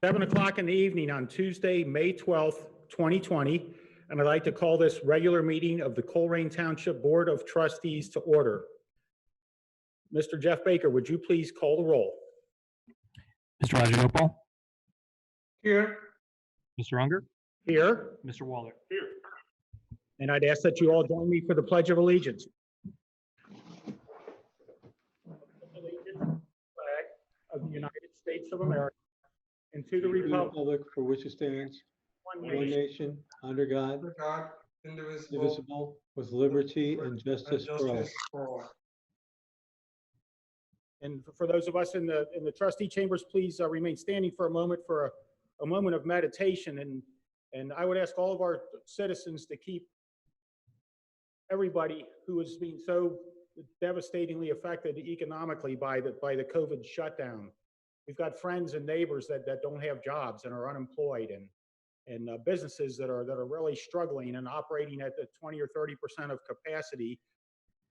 7 o'clock in the evening on Tuesday, May 12th, 2020, and I'd like to call this regular meeting of the Colerain Township Board of Trustees to order. Mr. Jeff Baker, would you please call the roll? Mr. Rajagopal? Here. Mr. Unger? Here. Mr. Waller? Here. And I'd ask that you all join me for the Pledge of Allegiance. Flag of the United States of America and to the republic for which it stands, one one nation. nation, under God, God, indivisible, indivisible, with liberty and justice for all. all. And for those of us in the trustee chambers, please remain standing for a moment for a moment of meditation. And I would ask all of our citizens to keep everybody who is being so devastatingly affected economically by the COVID shutdown. We've got friends and neighbors that don't have jobs and are unemployed, and businesses that are really struggling and operating at the 20 or 30% of capacity.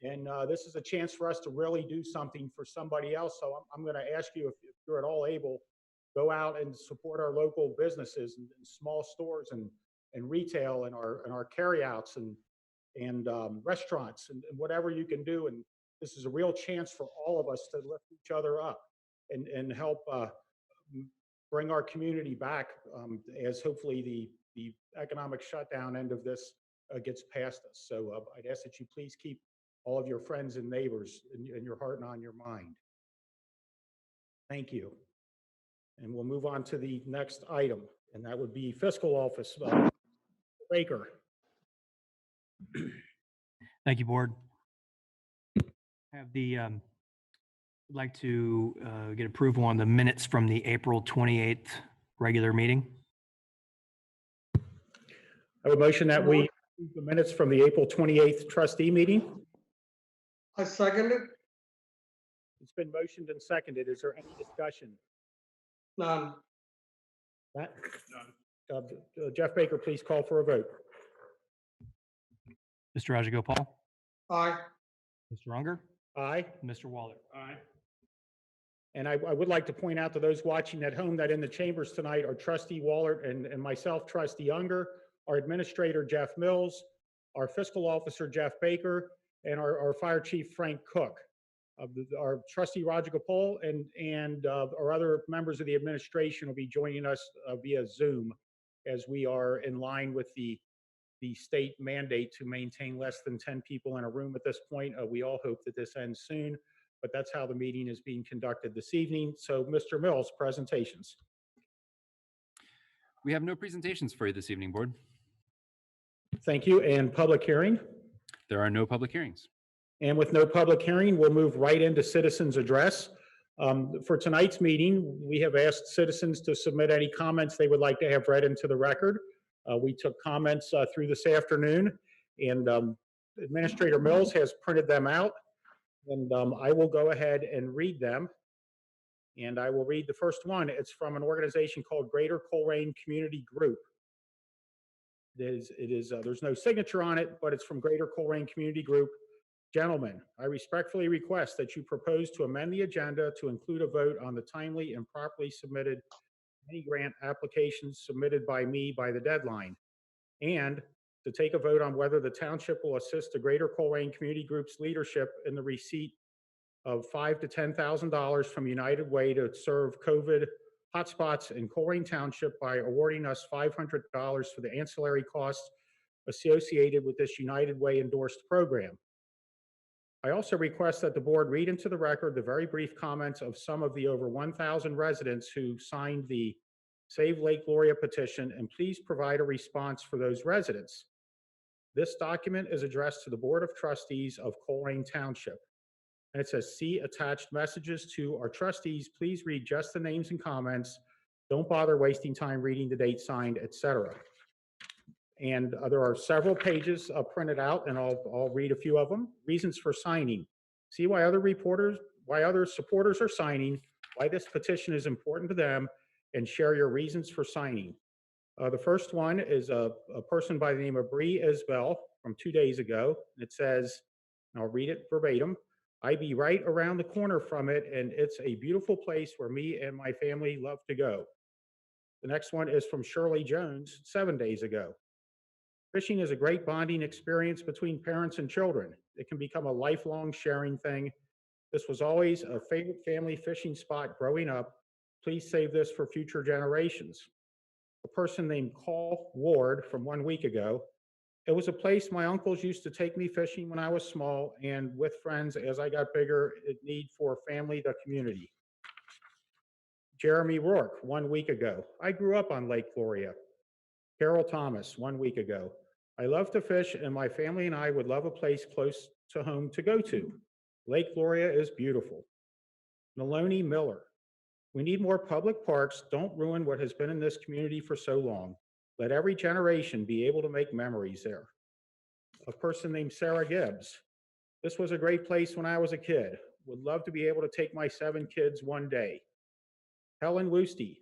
And this is a chance for us to really do something for somebody else. So I'm going to ask you, if you're at all able, go out and support our local businesses and small stores and retail and our carryouts and restaurants and whatever you can do. And this is a real chance for all of us to lift each other up and help bring our community back as hopefully the economic shutdown end of this gets past us. So I'd ask that you please keep all of your friends and neighbors in your heart and on your mind. Thank you. And we'll move on to the next item, and that would be fiscal office. Baker. Thank you, Board. Have the I'd like to get approval on the minutes from the April 28th regular meeting. I would motion that we approve the minutes from the April 28th trustee meeting. I second it. It's been motioned and seconded. Is there any discussion? None. That, Jeff Baker, please call for a vote. Mr. Rajagopal? Aye. Mr. Unger? Aye. Mr. Waller? Aye. And I would like to point out to those watching at home that in the chambers tonight are Trustee Waller and myself, Trustee Unger, our Administrator, Jeff Mills, our Fiscal Officer, Jeff Baker, and our Fire Chief, Frank Cook. Our Trustee Rajagopal and our other members of the administration will be joining us via Zoom, as we are in line with the state mandate to maintain less than 10 people in a room at this point. We all hope that this ends soon, but that's how the meeting is being conducted this evening. So, Mr. Mills, presentations. We have no presentations for you this evening, Board. Thank you. And public hearing? There are no public hearings. And with no public hearing, we'll move right into citizens' address. For tonight's meeting, we have asked citizens to submit any comments they would like to have read into the record. We took comments through this afternoon, and Administrator Mills has printed them out, and I will go ahead and read them. And I will read the first one. It's from an organization called Greater Colerain Community Group. There's no signature on it, but it's from Greater Colerain Community Group. Gentlemen, I respectfully request that you propose to amend the agenda to include a vote on the timely and properly submitted mini grant applications submitted by me by the deadline, and to take a vote on whether the township will assist the Greater Colerain Community Group's leadership in the receipt of $5,000 to $10,000 from United Way to serve COVID hotspots in Colerain Township by awarding us $500 for the ancillary costs associated with this United Way endorsed program. I also request that the board read into the record the very brief comments of some of the over 1,000 residents who signed the Save Lake Gloria petition, and please provide a response for those residents. This document is addressed to the Board of Trustees of Colerain Township. And it says, see attached messages to our trustees. Please read just the names and comments. Don't bother wasting time reading the date signed, etc. And there are several pages printed out, and I'll read a few of them. Reasons for signing. See why other supporters are signing, why this petition is important to them, and share your reasons for signing. The first one is a person by the name of Bree Isbell from 2 days ago. It says, and I'll read it verbatim, I be right around the corner from it, and it's a beautiful place where me and my family love to go. The next one is from Shirley Jones, 7 days ago. Fishing is a great bonding experience between parents and children. It can become a lifelong sharing thing. This was always a favorite family fishing spot growing up. Please save this for future generations. A person named Call Ward from 1 week ago. It was a place my uncles used to take me fishing when I was small, and with friends as I got bigger, it need for family, the community. Jeremy Rourke, 1 week ago. I grew up on Lake Gloria. Carol Thomas, 1 week ago. I love to fish, and my family and I would love a place close to home to go to. Lake Gloria is beautiful. Maloney Miller. We need more public parks. Don't ruin what has been in this community for so long. Let every generation be able to make memories there. A person named Sarah Gibbs. This was a great place when I was a kid. Would love to be able to take my 7 kids one day. Helen Woosty.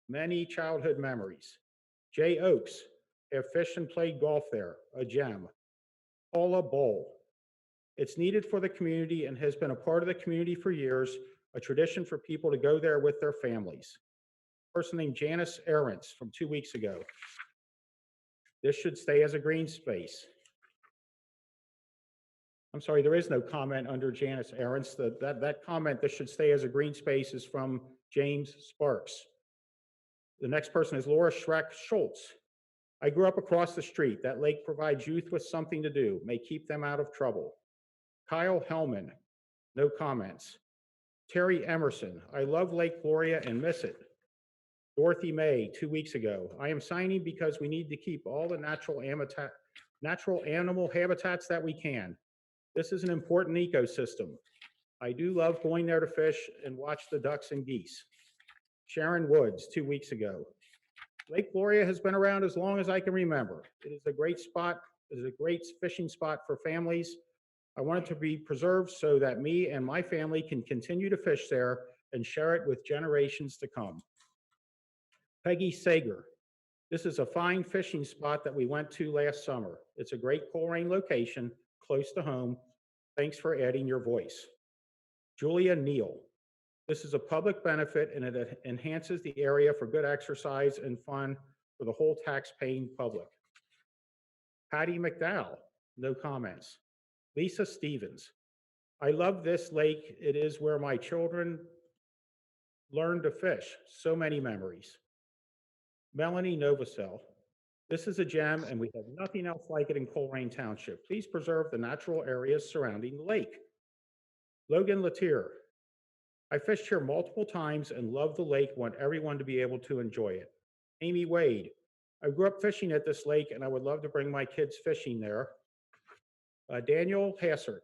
Many childhood memories. Jay Oakes. Have fished and played golf there. A gem. Paula Bowl. It's needed for the community and has been a part of the community for years, a tradition for people to go there with their families. A person named Janice Ahrens from 2 weeks ago. This should stay as a green space. I'm sorry, there is no comment under Janice Ahrens. That comment, this should stay as a green space, is from James Sparks. The next person is Laura Schreck Schultz. I grew up across the street. That lake provides youth with something to do, may keep them out of trouble. Kyle Hellman, no comments. Terry Emerson, I love Lake Gloria and miss it. Dorothy May, 2 weeks ago. I am signing because we need to keep all the natural animal habitats that we can. This is an important ecosystem. I do love going there to fish and watch the ducks and geese. Sharon Woods, 2 weeks ago. Lake Gloria has been around as long as I can remember. It is a great spot. It is a great fishing spot for families. I want it to be preserved so that me and my family can continue to fish there and share it with generations to come. Peggy Sager. This is a fine fishing spot that we went to last summer. It's a great Colerain location, close to home. Thanks for adding your voice. Julia Neal. This is a public benefit and it enhances the area for good exercise and fun for the whole tax-paying public. Patty McDowell, no comments. Lisa Stevens. I love this lake. It is where my children learned to fish. So many memories. Melanie Novosel. This is a gem and we have nothing else like it in Colerain Township. Please preserve the natural areas surrounding the lake. Logan Latier. I fished here multiple times and love the lake, want everyone to be able to enjoy it. Amy Wade. I grew up fishing at this lake and I would love to bring my kids fishing there. Daniel Hassert.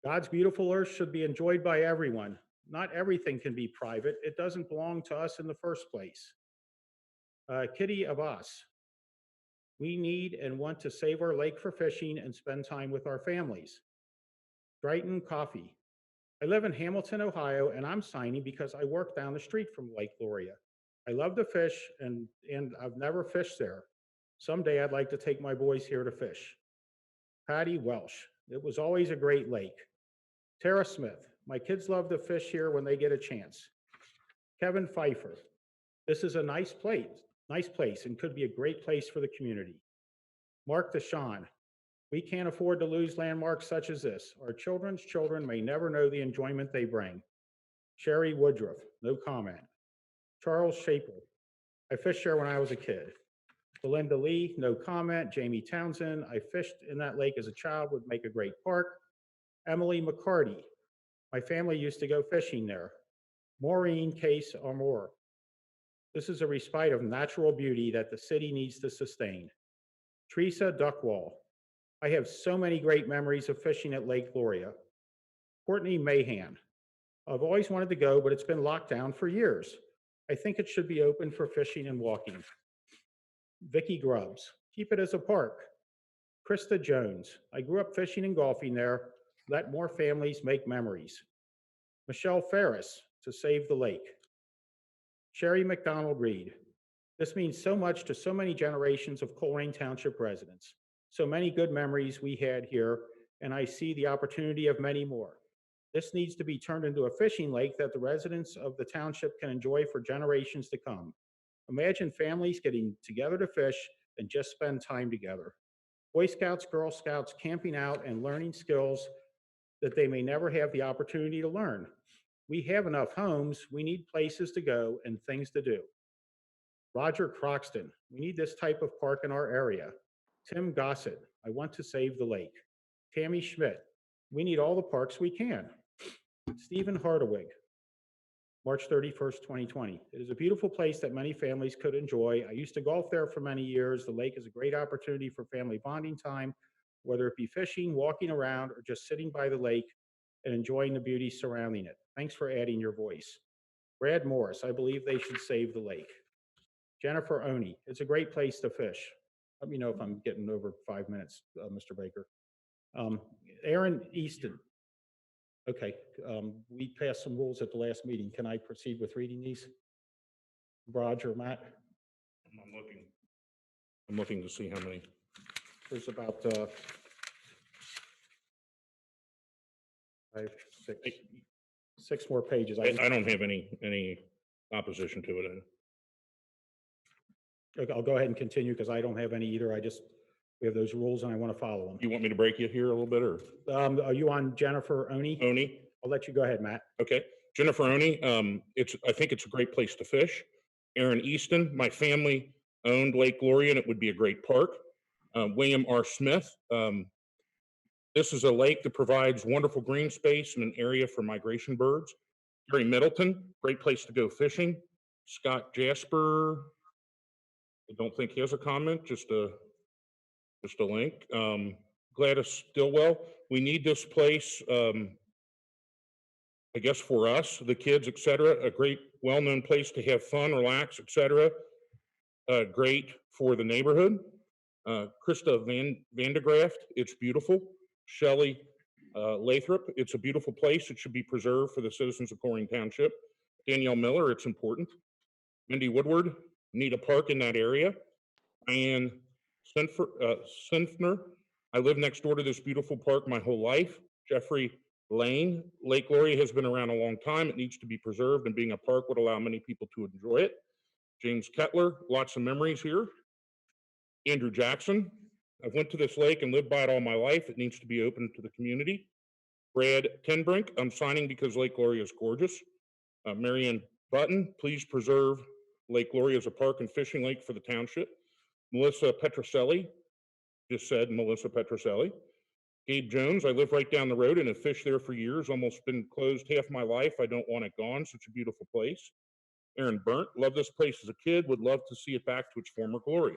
God's beautiful earth should be enjoyed by everyone. Not everything can be private. It doesn't belong to us in the first place. Kitty Abbas. We need and want to save our lake for fishing and spend time with our families. Brighton Coffee. I live in Hamilton, Ohio, and I'm signing because I work down the street from Lake Gloria. I love to fish, and I've never fished there. Someday I'd like to take my boys here to fish. Patty Welsh. It was always a great lake. Tara Smith. My kids love to fish here when they get a chance. Kevin Pfeiffer. This is a nice place and could be a great place for the community. Mark DeShawn. We can't afford to lose landmarks such as this. Our children's children may never know the enjoyment they bring. Sherry Woodruff, no comment. Charles Shaper. I fished there when I was a kid. Belinda Lee, no comment. Jamie Townsend. I fished in that lake as a child, would make a great park. Emily McCarty. My family used to go fishing there. Maureen Case Armour. This is a respite of natural beauty that the city needs to sustain. Teresa Duckwall. I have so many great memories of fishing at Lake Gloria. Courtney Mahan. I've always wanted to go, but it's been locked down for years. I think it should be open for fishing and walking. Vicky Grubbs. Keep it as a park. Krista Jones. I grew up fishing and golfing there. Let more families make memories. Michelle Ferris. To save the lake. Sherry McDonald Reed. This means so much to so many generations of Colerain Township residents. So many good memories we had here, and I see the opportunity of many more. This needs to be turned into a fishing lake that the residents of the township can enjoy for generations to come. Imagine families getting together to fish and just spend time together. Boy Scouts, Girl Scouts, camping out and learning skills that they may never have the opportunity to learn. We have enough homes, we need places to go and things to do. Roger Croxton, we need this type of park in our area. Tim Gossett, I want to save the lake. Tammy Schmidt, we need all the parks we can. Stephen Hardawig, March 31st, 2020. It is a beautiful place that many families could enjoy. I used to golf there for many years. The lake is a great opportunity for family bonding time, whether it be fishing, walking around, or just sitting by the lake and enjoying the beauty surrounding it. Thanks for adding your voice. Brad Morris, I believe they should save the lake. Jennifer Oney, it's a great place to fish. Let me know if I'm getting over 5 minutes, Mr. Baker. Aaron Easton. Okay, we passed some rules at the last meeting. Can I proceed with reading these? Roger, Matt? I'm looking to see how many. There's about 5, 6 more pages. I don't have any opposition to it. Okay, I'll go ahead and continue because I don't have any either. We have those rules and I want to follow them. You want me to break you here a little bit, or Are you on Jennifer Oney? Oni? I'll let you go ahead, Matt. Okay, Jennifer Oni. I think it's a great place to fish. Aaron Easton, my family owned Lake Gloria, and it would be a great park. William R. Smith. This is a lake that provides wonderful green space and an area for migration birds. Gary Middleton, great place to go fishing. Scott Jasper, I don't think he has a comment, just a link. Gladys Stillwell, we need this place, I guess for us, the kids, etc. A great, well-known place to have fun, relax, etc. Great for the neighborhood. Krista Vandegraft, it's beautiful. Shelley Lathrop, it's a beautiful place. It should be preserved for the citizens of Colerain Township. Danielle Miller, it's important. Mindy Woodward, need a park in that area. And Sinfner, I live next door to this beautiful park my whole life. Jeffrey Lane, Lake Gloria has been around a long time. It needs to be preserved, and being a park would allow many people to enjoy it. James Kettler, lots of memories here. Andrew Jackson, I've went to this lake and lived by it all my life. It needs to be open to the community. Brad Tenbrink, I'm signing because Lake Gloria is gorgeous. Marianne Button, please preserve Lake Gloria as a park and fishing lake for the township. Melissa Petroselli, just said Melissa Petroselli. Gabe Jones, I live right down the road and have fished there for years, almost been closed half my life. I don't want it gone, such a beautiful place. Aaron Burnt, loved this place as a kid, would love to see it back to its former glory.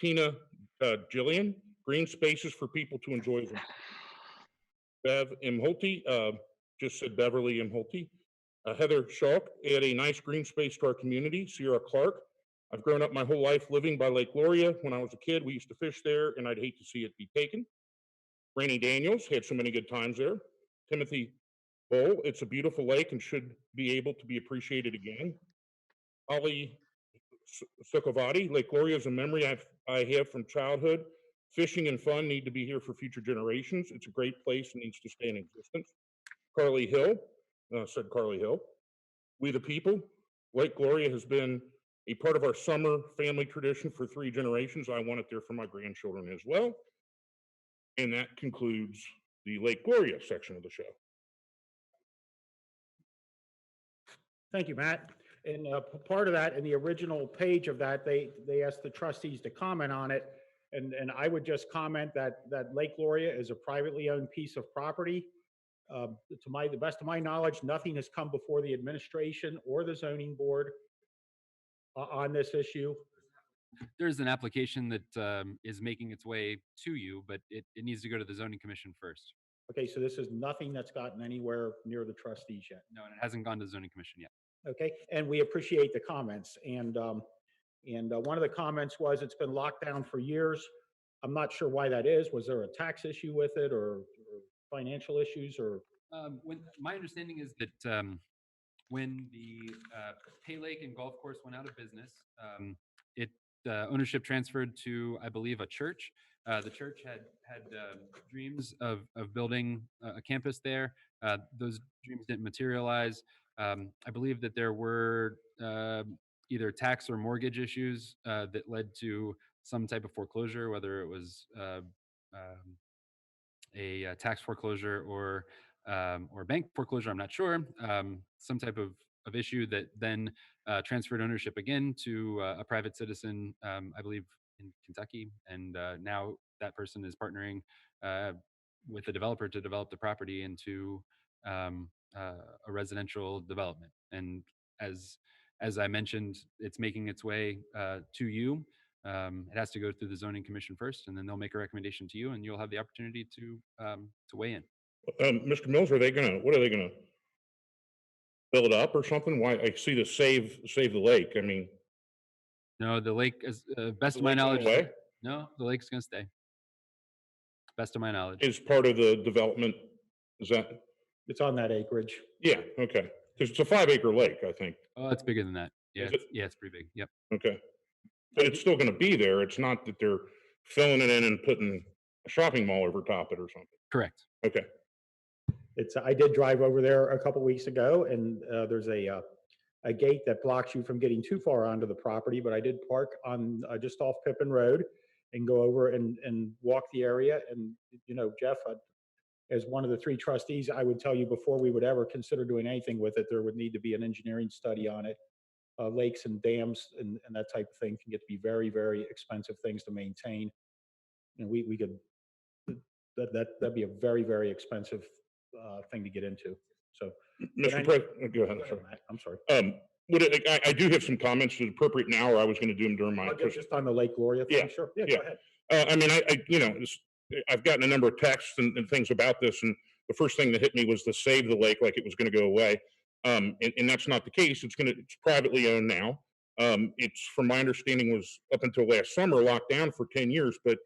Tina Jillian, green spaces for people to enjoy them. Bev M. Holte, just said Beverly M. Holte. Heather Schalk, add a nice green space to our community. Sierra Clark, I've grown up my whole life living by Lake Gloria. When I was a kid, we used to fish there, and I'd hate to see it be taken. Rainey Daniels, had so many good times there. Timothy Bowl, it's a beautiful lake and should be able to be appreciated again. Ali Sukovati, Lake Gloria is a memory I have from childhood. Fishing and fun need to be here for future generations. It's a great place and needs to stay in existence. Carly Hill, said Carly Hill. We the people, Lake Gloria has been a part of our summer family tradition for 3 generations. I want it there for my grandchildren as well. And that concludes the Lake Gloria section of the show. Thank you, Matt. And part of that, in the original page of that, they asked the trustees to comment on it. And I would just comment that Lake Gloria is a privately owned piece of property. To the best of my knowledge, nothing has come before the administration or the zoning board on this issue. There's an application that is making its way to you, but it needs to go to the zoning commission first. Okay, so this is nothing that's gotten anywhere near the trustees yet. No, and it hasn't gone to zoning commission yet. Okay, and we appreciate the comments. And one of the comments was it's been locked down for years. I'm not sure why that is. Was there a tax issue with it, or financial issues, or? My understanding is that when the Pay Lake and Golf Course went out of business, ownership transferred to, I believe, a church. The church had dreams of building a campus there. Those dreams didn't materialize. I believe that there were either tax or mortgage issues that led to some type of foreclosure, whether it was a tax foreclosure or bank foreclosure. I'm not sure. Some type of issue that then transferred ownership again to a private citizen, I believe in Kentucky, and now that person is partnering with the developer to develop the property into a residential development. And as I mentioned, it's making its way to you. It has to go through the zoning commission first, and then they'll make a recommendation to you, and you'll have the opportunity to weigh in. Mr. Mills, what are they gonna fill it up or something? Why, I see the save the lake. I mean, No, the lake, as best the of my lake going knowledge, away no, the lake's gonna stay. Best of my knowledge. is part of the development. Is that, It's on that acreage. yeah, okay. Because it's a 5-acre lake, I think. Oh, it's bigger than that. Yeah, Is yeah, it's pretty big. Yep. Okay. But it's still gonna be there. It's not that they're filling it in and putting a shopping mall over top it or something. Correct. Okay. I did drive over there a couple weeks ago, and there's a gate that blocks you from getting too far onto the property, but I did park on just off Pippin Road and go over and walk the area. And, you know, Jeff, as one of the 3 trustees, I would tell you before we would ever consider doing anything with it, there would need to be an engineering study on it. Lakes and dams and that type of thing can get to be very, very expensive things to maintain. And we could, that'd be a very, very expensive thing to get into. So, Mr. President, go ahead. Sorry. I'm sorry. I do have some comments. Is it appropriate now, or I was gonna do them during my. Just on the Lake Gloria thing? Yeah, Sure. Yeah, yeah. go ahead. I mean, you know, I've gotten a number of texts and things about this, and the first thing that hit me was to save the lake like it was gonna go away. And that's not the case. It's privately owned now. It's, from my understanding, was up until last summer locked down for 10 years. But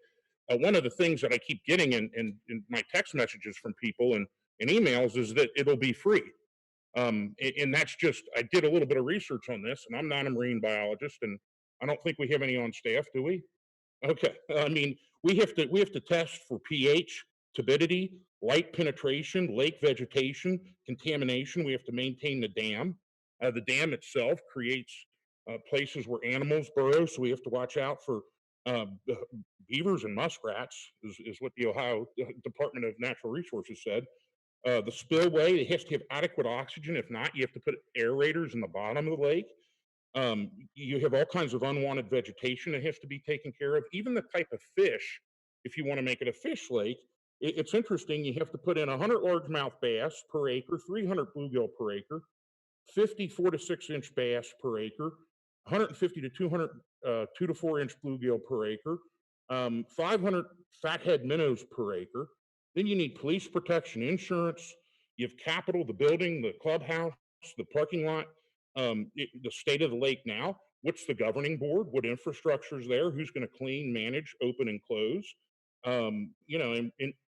one of the things that I keep getting in my text messages from people and emails is that it'll be free. And that's just, I did a little bit of research on this, and I'm not a marine biologist, and I don't think we have any on staff, do we? Okay. I mean, we have to test for pH, turbidity, light penetration, lake vegetation, contamination. We have to maintain the dam. The dam itself creates places where animals burrow, so we have to watch out for beavers and muskrats, is what the Ohio Department of Natural Resources said. The spillway, it has to have adequate oxygen. If not, you have to put aerators in the bottom of the lake. You have all kinds of unwanted vegetation that has to be taken care of. Even the type of fish, if you want to make it a fish lake, it's interesting. You have to put in 100 largemouth bass per acre, 300 bluegill per acre, 50 4 to 6 inch bass per acre, 150 to 200 2 to 4 inch bluegill per acre, 500 fathead minnows per acre. Then you need police protection, insurance. You have capital, the building, the clubhouse, the parking lot, the state of the lake now. What's the governing board? What infrastructure is there? Who's going to clean, manage, open, and close? You know,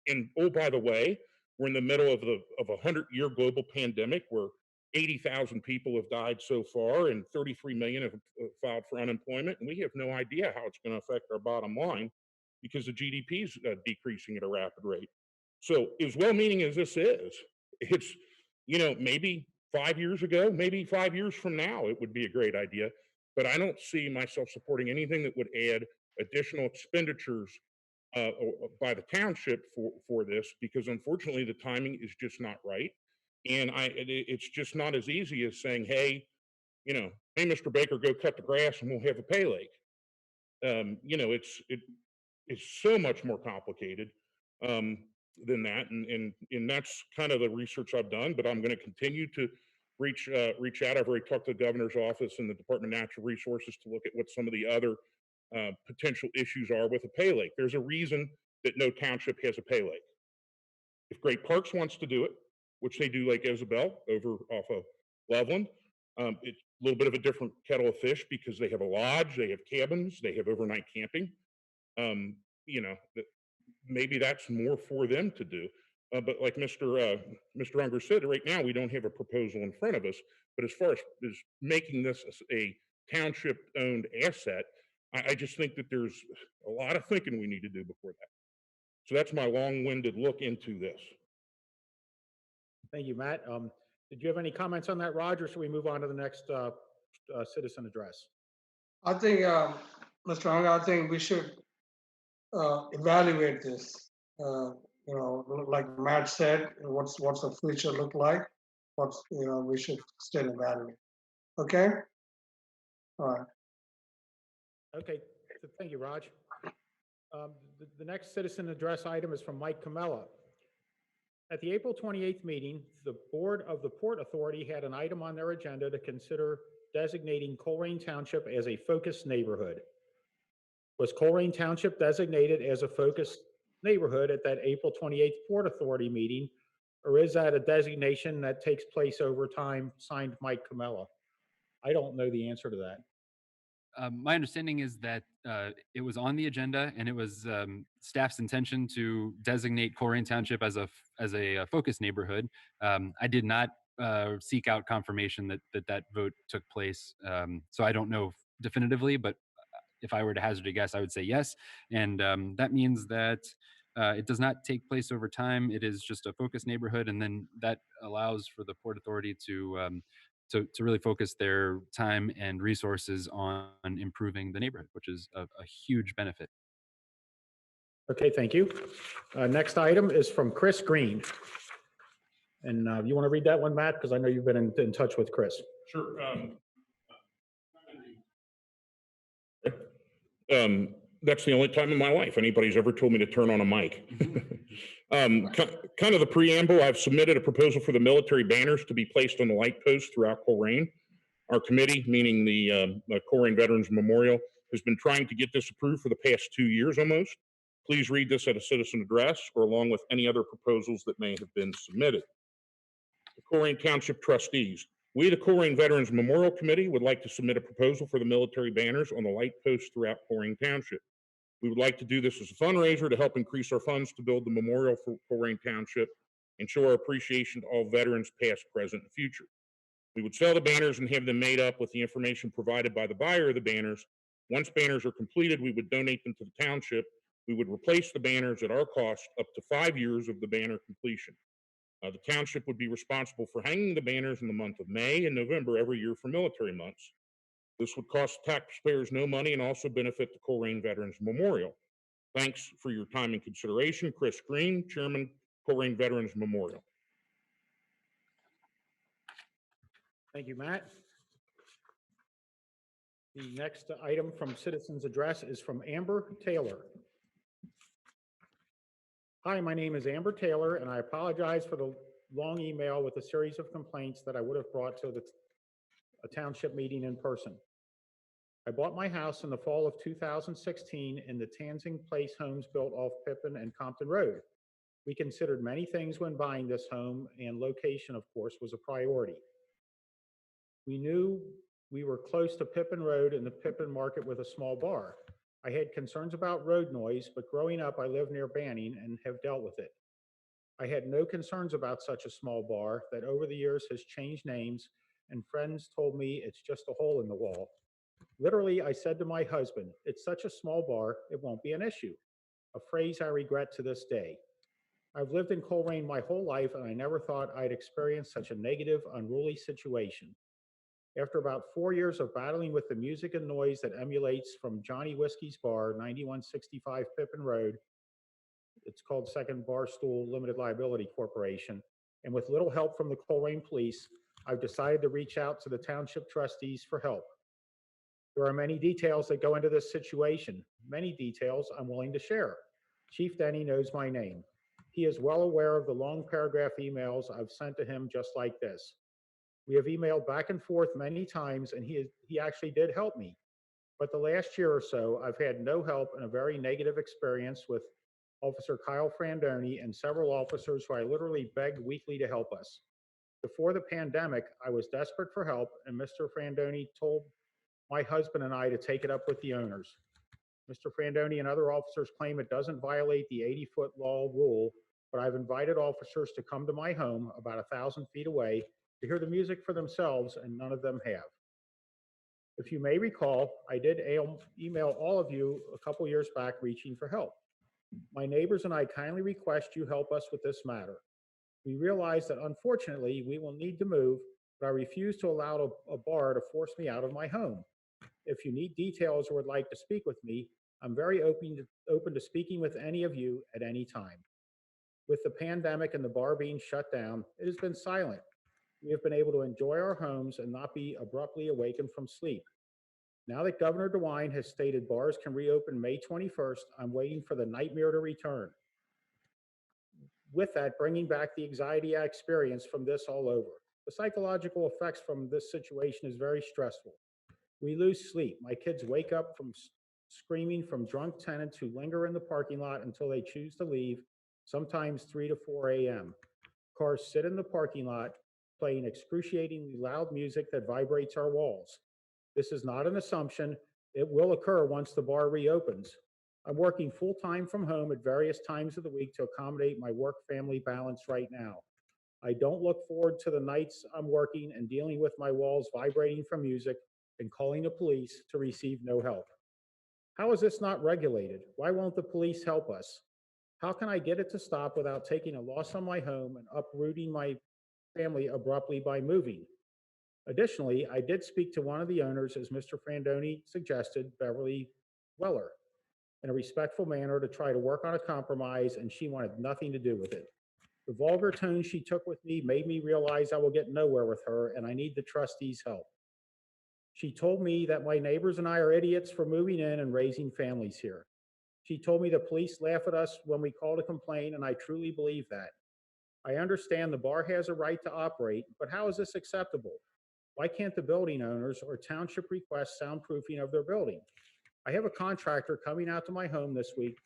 and oh, by the way, we're in the middle of a 100-year global pandemic where 80,000 people have died so far, and 33 million have filed for unemployment, and we have no idea how it's going to affect our bottom line because the GDP is decreasing at a rapid rate. So, as well-meaning as this is, it's, you know, maybe 5 years ago, maybe 5 years from now, it would be a great idea. But I don't see myself supporting anything that would add additional expenditures by the township for this, because unfortunately the timing is just not right. And it's just not as easy as saying, hey, you know, hey, Mr. Baker, go cut the grass and we'll have a pay lake. You know, it's so much more complicated than that. And that's kind of the research I've done, but I'm going to continue to reach out. I've already talked to the governor's office and the Department of Natural Resources to look at what some of the other potential issues are with a pay lake. There's a reason that no township has a pay lake. If Great Parks wants to do it, which they do Lake Isabel over off of Loveland, it's a little bit of a different kettle of fish because they have a lodge, they have cabins, they have overnight camping. You know, maybe that's more for them to do. But like Mr. Unger said, right now we don't have a proposal in front of us. But as far as making this a township-owned asset, I just think that there's a lot of thinking we need to do before that. So that's my long-winded look into this. Thank you, Matt. Did you have any comments on that, Roger? Should we move on to the next citizen address? I think, Mr. Hung, I think we should evaluate this. You know, like Matt said, what's the future look like? We should still evaluate. Okay? All right. Okay, thank you, Raj. The next citizen address item is from Mike Camella. At the April 28th meeting, the Board of the Port Authority had an item on their agenda to consider designating Colerain Township as a focus neighborhood. Was Colerain Township designated as a focus neighborhood at that April 28th Port Authority meeting, or is that a designation that takes place over time, signed Mike Camella? I don't know the answer to that. My understanding is that it was on the agenda, and it was staff's intention to designate Colerain Township as a focus neighborhood. I did not seek out confirmation that vote took place, so I don't know definitively. But if I were to hazard a guess, I would say yes, and that means that it does not take place over time. It is just a focus neighborhood, and then that allows for the Port Authority to really focus their time and resources on improving the neighborhood, which is a huge benefit. Okay, thank you. Next item is from Chris Green. And you want to read that one, Matt? Because I know you've been in touch with Chris. Sure. That's the only time in my life anybody's ever told me to turn on a mic. Kind of the preamble, I've submitted a proposal for the military banners to be placed on the light posts throughout Colerain. Our committee, meaning the Colerain Veterans Memorial, has been trying to get this approved for the past 2 years almost. Please read this at a citizen address or along with any other proposals that may have been submitted. The Colerain Township Trustees. We, the Colerain Veterans Memorial Committee, would like to submit a proposal for the military banners on the light posts throughout Colerain Township. We would like to do this as a fundraiser to help increase our funds to build the memorial for Colerain Township and show our appreciation to all veterans past, present, and future. We would sell the banners and have them made up with the information provided by the buyer of the banners. Once banners are completed, we would donate them to the township. We would replace the banners at our cost up to 5 years of the banner completion. The township would be responsible for hanging the banners in the month of May and November every year for military months. This would cost taxpayers no money and also benefit the Colerain Veterans Memorial. Thanks for your time and consideration. Chris Green, Chairman, Colerain Veterans Memorial. Thank you, Matt. The next item from Citizens Address is from Amber Taylor. Hi, my name is Amber Taylor, and I apologize for the long email with a series of complaints that I would have brought to a township meeting in person. I bought my house in the fall of 2016 in the Tansing Place homes built off Pippin and Compton Road. We considered many things when buying this home, and location, of course, was a priority. We knew we were close to Pippin Road and the Pippin Market with a small bar. I had concerns about road noise, but growing up, I lived near Banning and have dealt with it. I had no concerns about such a small bar that over the years has changed names, and friends told me it's just a hole in the wall. Literally, I said to my husband, "It's such a small bar, it won't be an issue," a phrase I regret to this day. I've lived in Colerain my whole life, and I never thought I'd experience such a negative, unruly situation. After about 4 years of battling with the music and noise that emulates from Johnny Whiskey's Bar, 9165 Pippin Road, it's called Second Barstool Limited Liability Corporation, and with little help from the Colerain Police, I've decided to reach out to the Township Trustees for help. There are many details that go into this situation, many details I'm willing to share. Chief Denny knows my name. He is well aware of the long paragraph emails I've sent to him just like this. We have emailed back and forth many times, and he actually did help me. But the last year or so, I've had no help and a very negative experience with Officer Kyle Frandoni and several officers who I literally begged weekly to help us. Before the pandemic, I was desperate for help, and Mr. Frandoni told my husband and I to take it up with the owners. Mr. Frandoni and other officers claim it doesn't violate the 80-foot law rule, but I've invited officers to come to my home about 1,000 feet away to hear the music for themselves, and none of them have. If you may recall, I did email all of you a couple years back reaching for help. My neighbors and I kindly request you help us with this matter. We realize that unfortunately we will need to move, but I refuse to allow a bar to force me out of my home. If you need details or would like to speak with me, I'm very open to speaking with any of you at any time. With the pandemic and the bar being shut down, it has been silent. We have been able to enjoy our homes and not be abruptly awakened from sleep. Now that Governor DeWine has stated bars can reopen May 21st, I'm waiting for the nightmare to return. With that, bringing back the anxiety I experienced from this all over. The psychological effects from this situation is very stressful. We lose sleep. My kids wake up from screaming from drunk tenants who linger in the parking lot until they choose to leave, sometimes 3 to 4 a.m. Cars sit in the parking lot, playing excruciatingly loud music that vibrates our walls. This is not an assumption. It will occur once the bar reopens. I'm working full-time from home at various times of the week to accommodate my work-family balance right now. I don't look forward to the nights I'm working and dealing with my walls vibrating from music and calling the police to receive no help. How is this not regulated? Why won't the police help us? How can I get it to stop without taking a loss on my home and uprooting my family abruptly by moving? Additionally, I did speak to one of the owners, as Mr. Frandoni suggested, Beverly Weller, in a respectful manner to try to work on a compromise, and she wanted nothing to do with it. The vulgar tone she took with me made me realize I will get nowhere with her, and I need the trustees' help. She told me that my neighbors and I are idiots for moving in and raising families here. She told me the police laugh at us when we call to complain, and I truly believe that. I understand the bar has a right to operate, but how is this acceptable? Why can't the building owners or township request soundproofing of their building? I have a contractor coming out to my home this week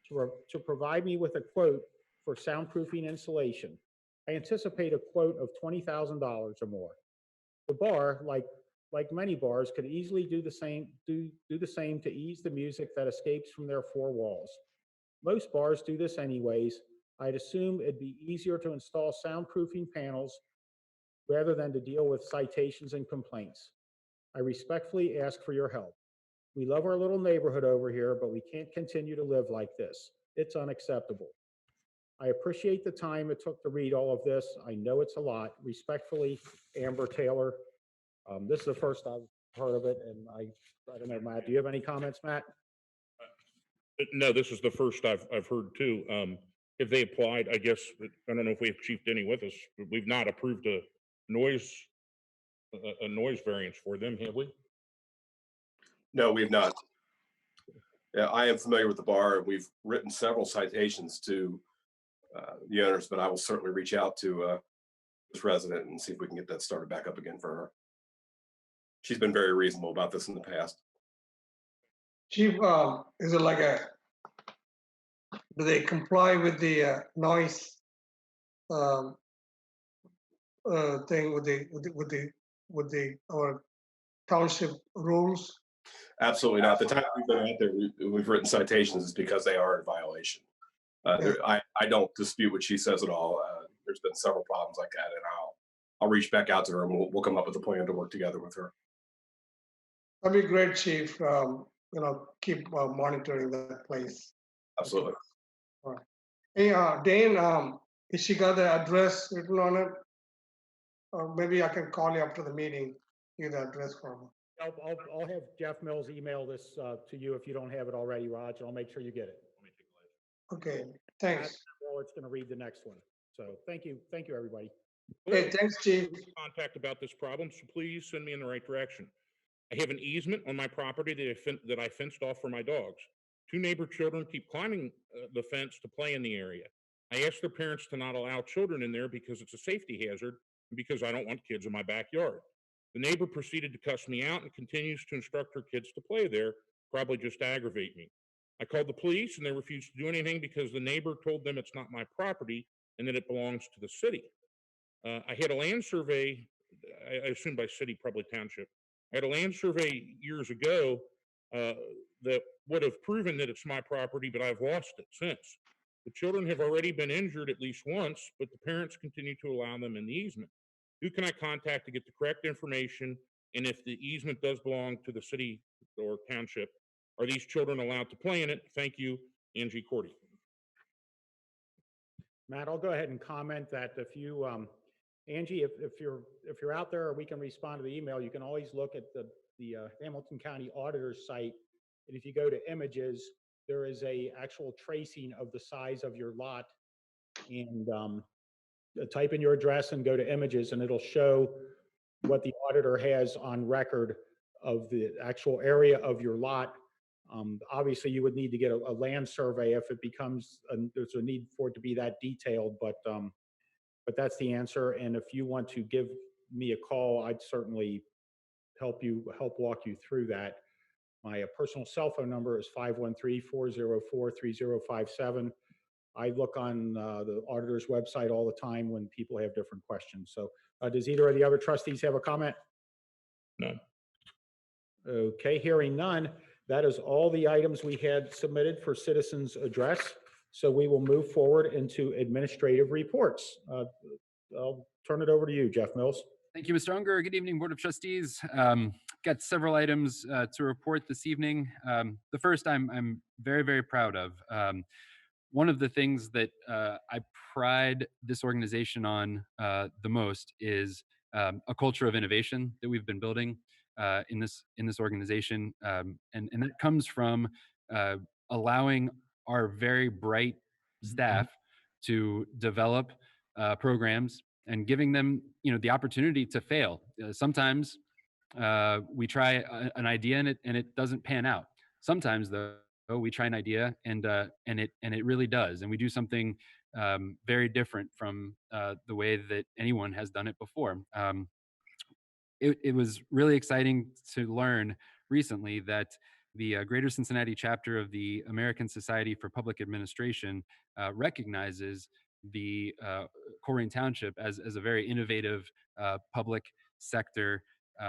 to provide me with a quote for soundproofing installation. I anticipate a quote of $20,000 or more. The bar, like many bars, could easily do the same to ease the music that escapes from their four walls. Most bars do this anyways. I'd assume it'd be easier to install soundproofing panels rather than to deal with citations and complaints. I respectfully ask for your help. We love our little neighborhood over here, but we can't continue to live like this. It's unacceptable. I appreciate the time it took to read all of this. I know it's a lot. Respectfully, Amber Taylor. This is the first I've heard of it, and I don't know, Matt, do you have any comments, Matt? No, this is the first I've heard too. If they applied, I guess, I don't know if we have Chief Denny with us, but we've not approved a noise variance for them, have we? No, we have not. Yeah, I am familiar with the bar, and we've written several citations to the owners, but I will certainly reach out to this resident and see if we can get that started back up again for her. She's been very reasonable about this in the past. Chief, is it like do they comply with the noise thing with our township rules? Absolutely not. The time we've been out there, we've written citations is because they are in violation. I don't dispute what she says at all. There's been several problems like that, and I'll reach back out to her, and we'll come up with a plan to work together with her. That'd be great, Chief. Keep monitoring that place. Absolutely. All right. Hey, Dane, is she got the address written on it? Or maybe I can call you after the meeting, give the address for me. I'll have Jeff Mills email this to you if you don't have it already, Raj, and I'll make sure you get it. Okay, thanks. Well, it's going to read the next one. So thank you, everybody. Hey, thanks, Chief. Contact about this problem, so please send me in the right direction. I have an easement on my property that I fenced off for my dogs. Two neighbor children keep climbing the fence to play in the area. I asked their parents to not allow children in there because it's a safety hazard and because I don't want kids in my backyard. The neighbor proceeded to cuss me out and continues to instruct her kids to play there, probably just to aggravate me. I called the police and they refused to do anything because the neighbor told them it's not my property and that it belongs to the city. I had a land survey, I assume by city, probably township. I had a land survey years ago that would have proven that it's my property, but I've lost it since. The children have already been injured at least once, but the parents continue to allow them in the easement. Who can I contact to get the correct information? And if the easement does belong to the city or township, are these children allowed to play in it? Thank you, Angie Cordy. Matt, I'll go ahead and comment that if you Angie, if you're out there, or we can respond to the email, you can always look at the Hamilton County Auditor's site. And if you go to images, there is a actual tracing of the size of your lot. And type in your address and go to images, and it'll show what the auditor has on record of the actual area of your lot. Obviously, you would need to get a land survey if it becomes, there's a need for it to be that detailed, but that's the answer. And if you want to give me a call, I'd certainly help walk you through that. My personal cell phone number is 513-404-3057. I look on the auditor's website all the time when people have different questions. So does either of the other trustees have a comment? None. Okay, hearing none, that is all the items we had submitted for citizens' address. So we will move forward into administrative reports. I'll turn it over to you, Jeff Mills. Thank you, Mr. Unger. Good evening, Board of Trustees. Got several items to report this evening. The first I'm very, very proud of. One of the things that I pride this organization on the most is a culture of innovation that we've been building in this organization, and that comes from allowing our very bright staff to develop programs and giving them, the opportunity to fail. Sometimes we try an idea and it doesn't pan out. Sometimes though, we try an idea and it really does, and we do something very different from the way that anyone has done it before. It was really exciting to learn recently that the Greater Cincinnati chapter of the American Society for Public Administration recognizes the Colerain Township as a very innovative public sector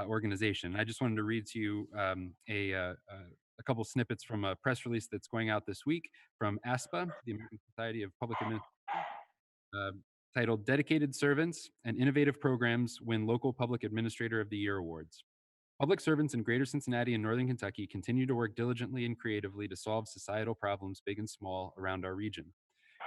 organization. I just wanted to read to you a couple snippets from a press release that's going out this week from ASPA, the American Society of Public Administration, titled Dedicated Servants and Innovative Programs Win Local Public Administrator of the Year Awards. Public servants in Greater Cincinnati and Northern Kentucky continue to work diligently and creatively to solve societal problems big and small around our region.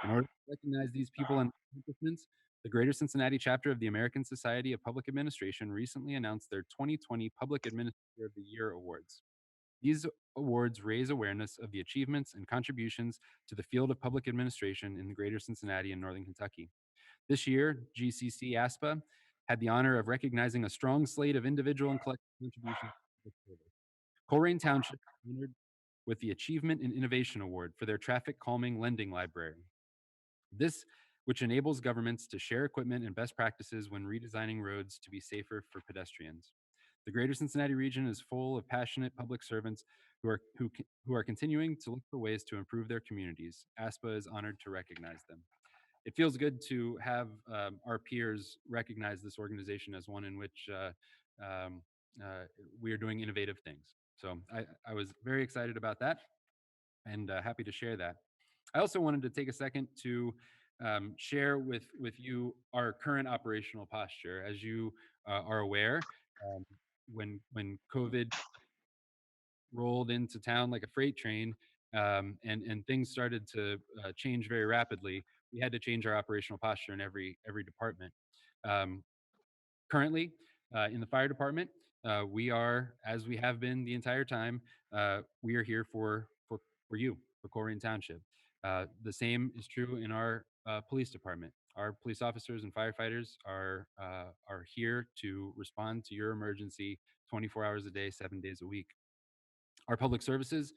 In order to recognize these people and accomplishments, the Greater Cincinnati chapter of the American Society of Public Administration recently announced their 2020 Public Administrator of the Year Awards. These awards raise awareness of the achievements and contributions to the field of public administration in the Greater Cincinnati and Northern Kentucky. This year, GCC ASPA had the honor of recognizing a strong slate of individual and collective contributions to the service. Colerain Township was honored with the Achievement and Innovation Award for their traffic calming lending library. This, which enables governments to share equipment and best practices when redesigning roads to be safer for pedestrians. The Greater Cincinnati region is full of passionate public servants who are continuing to look for ways to improve their communities. ASPA is honored to recognize them. It feels good to have our peers recognize this organization as one in which we are doing innovative things. So I was very excited about that and happy to share that. I also wanted to take a second to share with you our current operational posture. As you are aware, when COVID rolled into town like a freight train, and things started to change very rapidly, we had to change our operational posture in every department. Currently, in the fire department, we are, as we have been the entire time, we are here for you, for Colerain Township. The same is true in our police department. Our police officers and firefighters are here to respond to your emergency 24 hours a day, 7 days a week. Our public services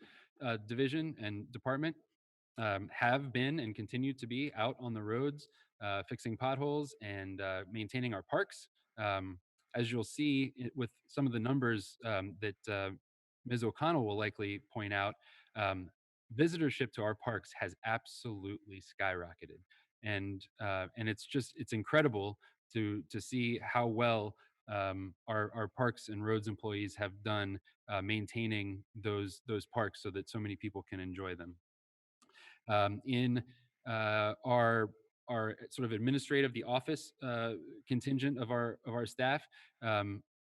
division and department have been and continue to be out on the roads, fixing potholes and maintaining our parks. As you'll see with some of the numbers that Ms. O'Connell will likely point out, visitorship to our parks has absolutely skyrocketed. And it's incredible to see how well our parks and roads employees have done maintaining those parks so that so many people can enjoy them. In our sort of administrative, the office contingent of our staff,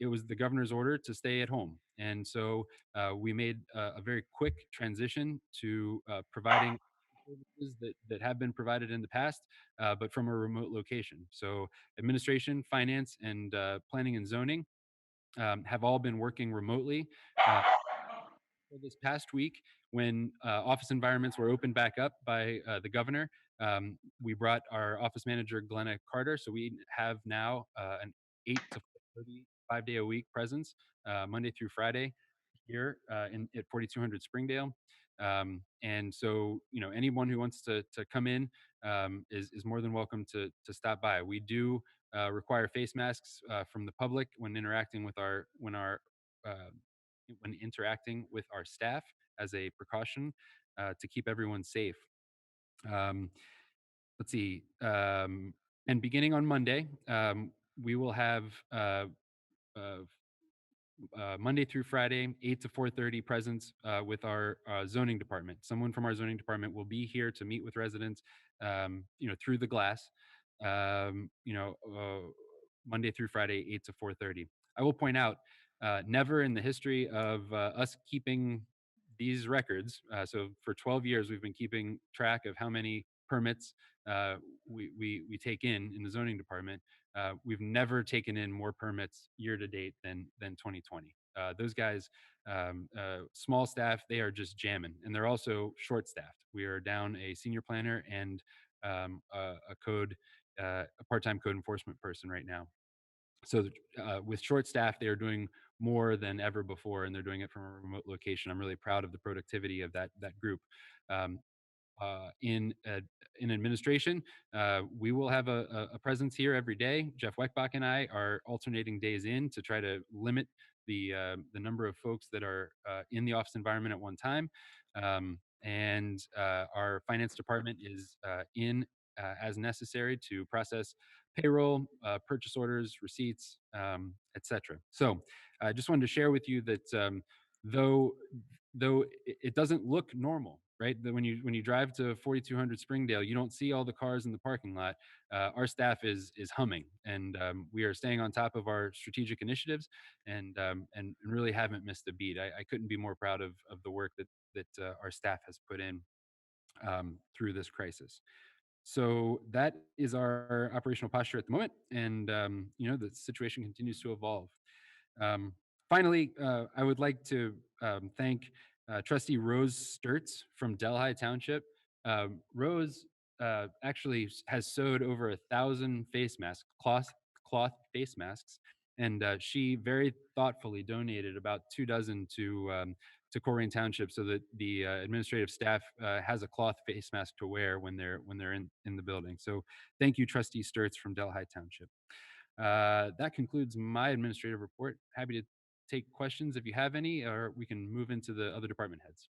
it was the governor's order to stay at home, and so we made a very quick transition to providing services that have been provided in the past, but from a remote location. So administration, finance, and planning and zoning have all been working remotely. Uh, for this past week, when office environments were opened back up by the governor, we brought our office manager, Glenna Carter. So we have now an 8 to 4:30, 5 day a week presence, Monday through Friday here at 4200 Springdale. And so, anyone who wants to come in is more than welcome to stop by. We do require face masks from the public when interacting with uh, when interacting with our staff as a precaution to keep everyone safe. Um, let's see. And beginning on Monday, we will have uh, Monday through Friday, 8 to 4:30 presence with our zoning department. Someone from our zoning department will be here to meet with residents, through the glass, um, you know, uh, Monday through Friday, 8 to 4:30. I will point out, never in the history of us keeping these records, so for 12 years, we've been keeping track of how many permits we take in the zoning department. We've never taken in more permits year to date than 2020. Those guys, small staff, they are just jamming, and they're also short staffed. We are down a senior planner and a part-time code enforcement person right now. So with short staff, they are doing more than ever before, and they're doing it from a remote location. I'm really proud of the productivity of that group. Um, in administration, we will have a presence here every day. Jeff Weckbach and I are alternating days in to try to limit the number of folks that are in the office environment at one time. And our finance department is in as necessary to process payroll, purchase orders, receipts, etc. So I just wanted to share with you that though it doesn't look normal, right? That when you drive to 4200 Springdale, you don't see all the cars in the parking lot. Our staff is humming, and we are staying on top of our strategic initiatives, and really haven't missed a beat. I couldn't be more proud of the work that our staff has put in through this crisis. So that is our operational posture at the moment, and the situation continues to evolve. Um, Finally, I would like to thank Trustee Rose Sturts from Delhi Township. Rose actually has sewed over 1,000 face masks, cloth face masks, and she very thoughtfully donated about 2 dozen to Colerain Township so that the administrative staff has a cloth face mask to wear when they're in the building. So thank you, Trustee Sturts from Delhi Township. That concludes my administrative report. Happy to take questions if you have any, or we can move into the other department heads.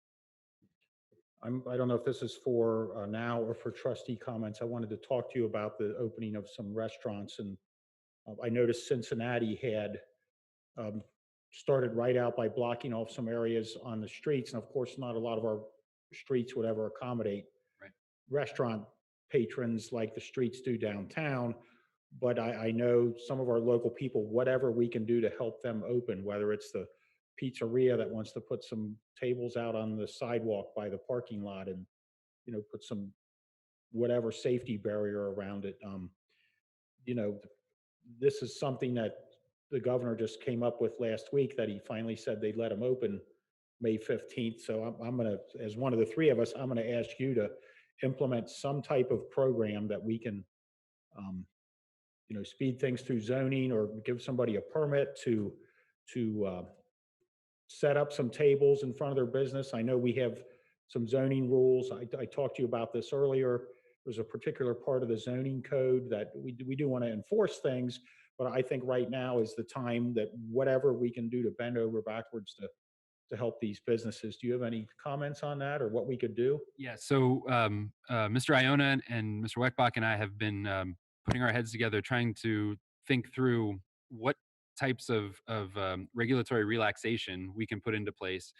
I don't know if this is for now or for trustee comments. I wanted to talk to you about the opening of some restaurants, and I noticed Cincinnati had um, started right out by blocking off some areas on the streets, and of course, not a lot of our streets would ever accommodate Right. restaurant patrons like the streets do downtown. But I know some of our local people, whatever we can do to help them open, whether it's the pizzeria that wants to put some tables out on the sidewalk by the parking lot and, put some whatever safety barrier around it. You know, this is something that the governor just came up with last week, that he finally said they'd let them open May 15th. So I'm going to, as one of the three of us, I'm going to ask you to implement some type of program that we can, um, speed things through zoning, or give somebody a permit to set up some tables in front of their business. I know we have some zoning rules. I talked to you about this earlier. There's a particular part of the zoning code that we do want to enforce things, but I think right now is the time that whatever we can do to bend over backwards to help these businesses. Do you have any comments on that, or what we could do? Yeah. So Mr. Iona and Mr. Weckbach and I have been putting our heads together, trying to think through what types of regulatory relaxation we can put into place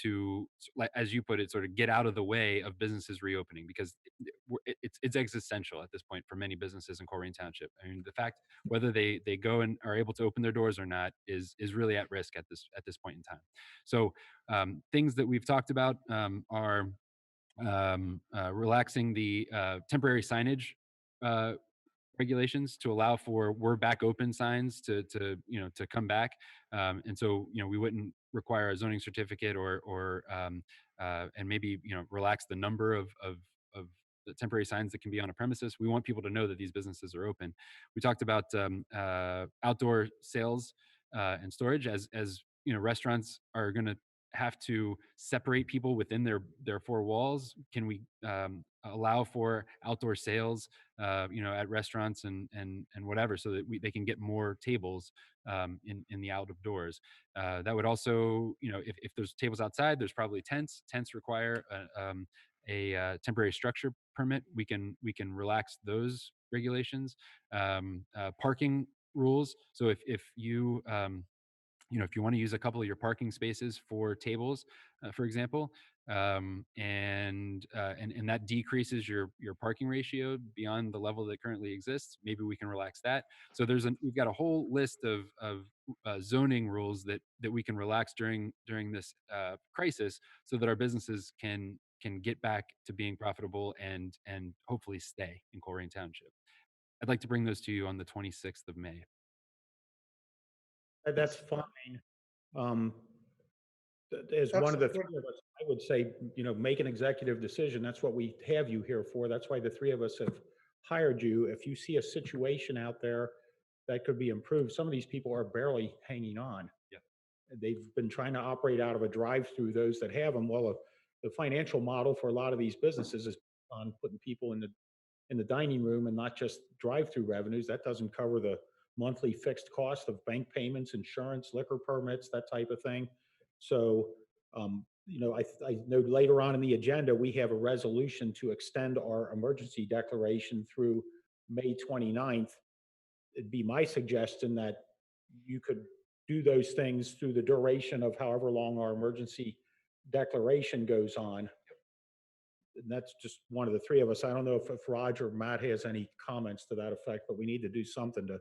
to, as you put it, sort of get out of the way of businesses reopening, because it's existential at this point for many businesses in Colerain Township. I mean, the fact whether they go and are able to open their doors or not is really at risk at this point in time. So things that we've talked about are relaxing the temporary signage regulations to allow for "we're back open" signs to come back, and so we wouldn't require a zoning certificate or and maybe relax the number of the temporary signs that can be on a premises. We want people to know that these businesses are open. We talked about outdoor sales and storage, as restaurants are going to have to separate people within their four walls. Can we allow for outdoor sales at restaurants and whatever, so that they can get more tables in the out of doors? That would also, if there's tables outside, there's probably tents. Tents require a temporary structure permit. We can relax those regulations. Parking rules. So if you if you want to use a couple of your parking spaces for tables, for example, and that decreases your parking ratio beyond the level that currently exists, maybe we can relax that. So we've got a whole list of zoning rules that we can relax during this crisis, so that our businesses can get back to being profitable and hopefully stay in Colerain Township. I'd like to bring those to you on the 26th of May. That's fine. As That's one of the good. three of us, I would say, make an executive decision. That's what we have you here for. That's why the three of us have hired you. If you see a situation out there that could be improved, some of these people are barely hanging on. Yeah. They've been trying to operate out of a drive-through, those that have them. Well, the financial model for a lot of these businesses is on putting people in the dining room and not just drive-through revenues. That doesn't cover the monthly fixed cost of bank payments, insurance, liquor permits, that type of thing. So, I know later on in the agenda, we have a resolution to extend our emergency declaration through May 29th. It'd be my suggestion that you could do those things through the duration of however long our emergency declaration goes on. And that's just one of the three of us. I don't know if Roger or Matt has any comments to that effect, but we need to do something to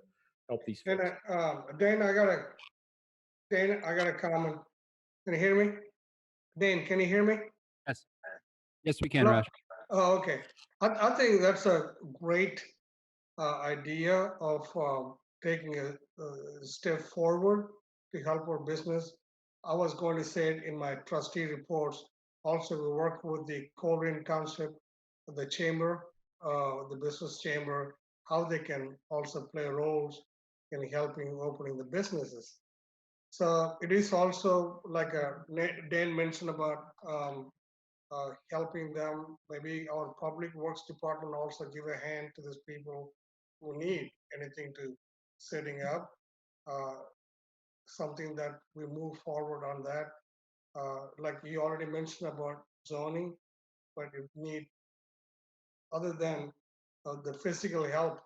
help these folks. Dane, I got a comment. Can you hear me? Dane, can you hear me? Yes, we can, Hello? Raj. Oh, okay. I think that's a great idea of taking a step forward to help our business. I was going to say it in my trustee reports. Also, we work with the Colerain Township, the chamber, the business chamber, how they can also play roles in helping opening the businesses. So it is also like Dan mentioned about helping them. Maybe our public works department also give a hand to these people who need anything to setting up. Something that we move forward on that. Like you already mentioned about zoning, but you need, other than the physical help,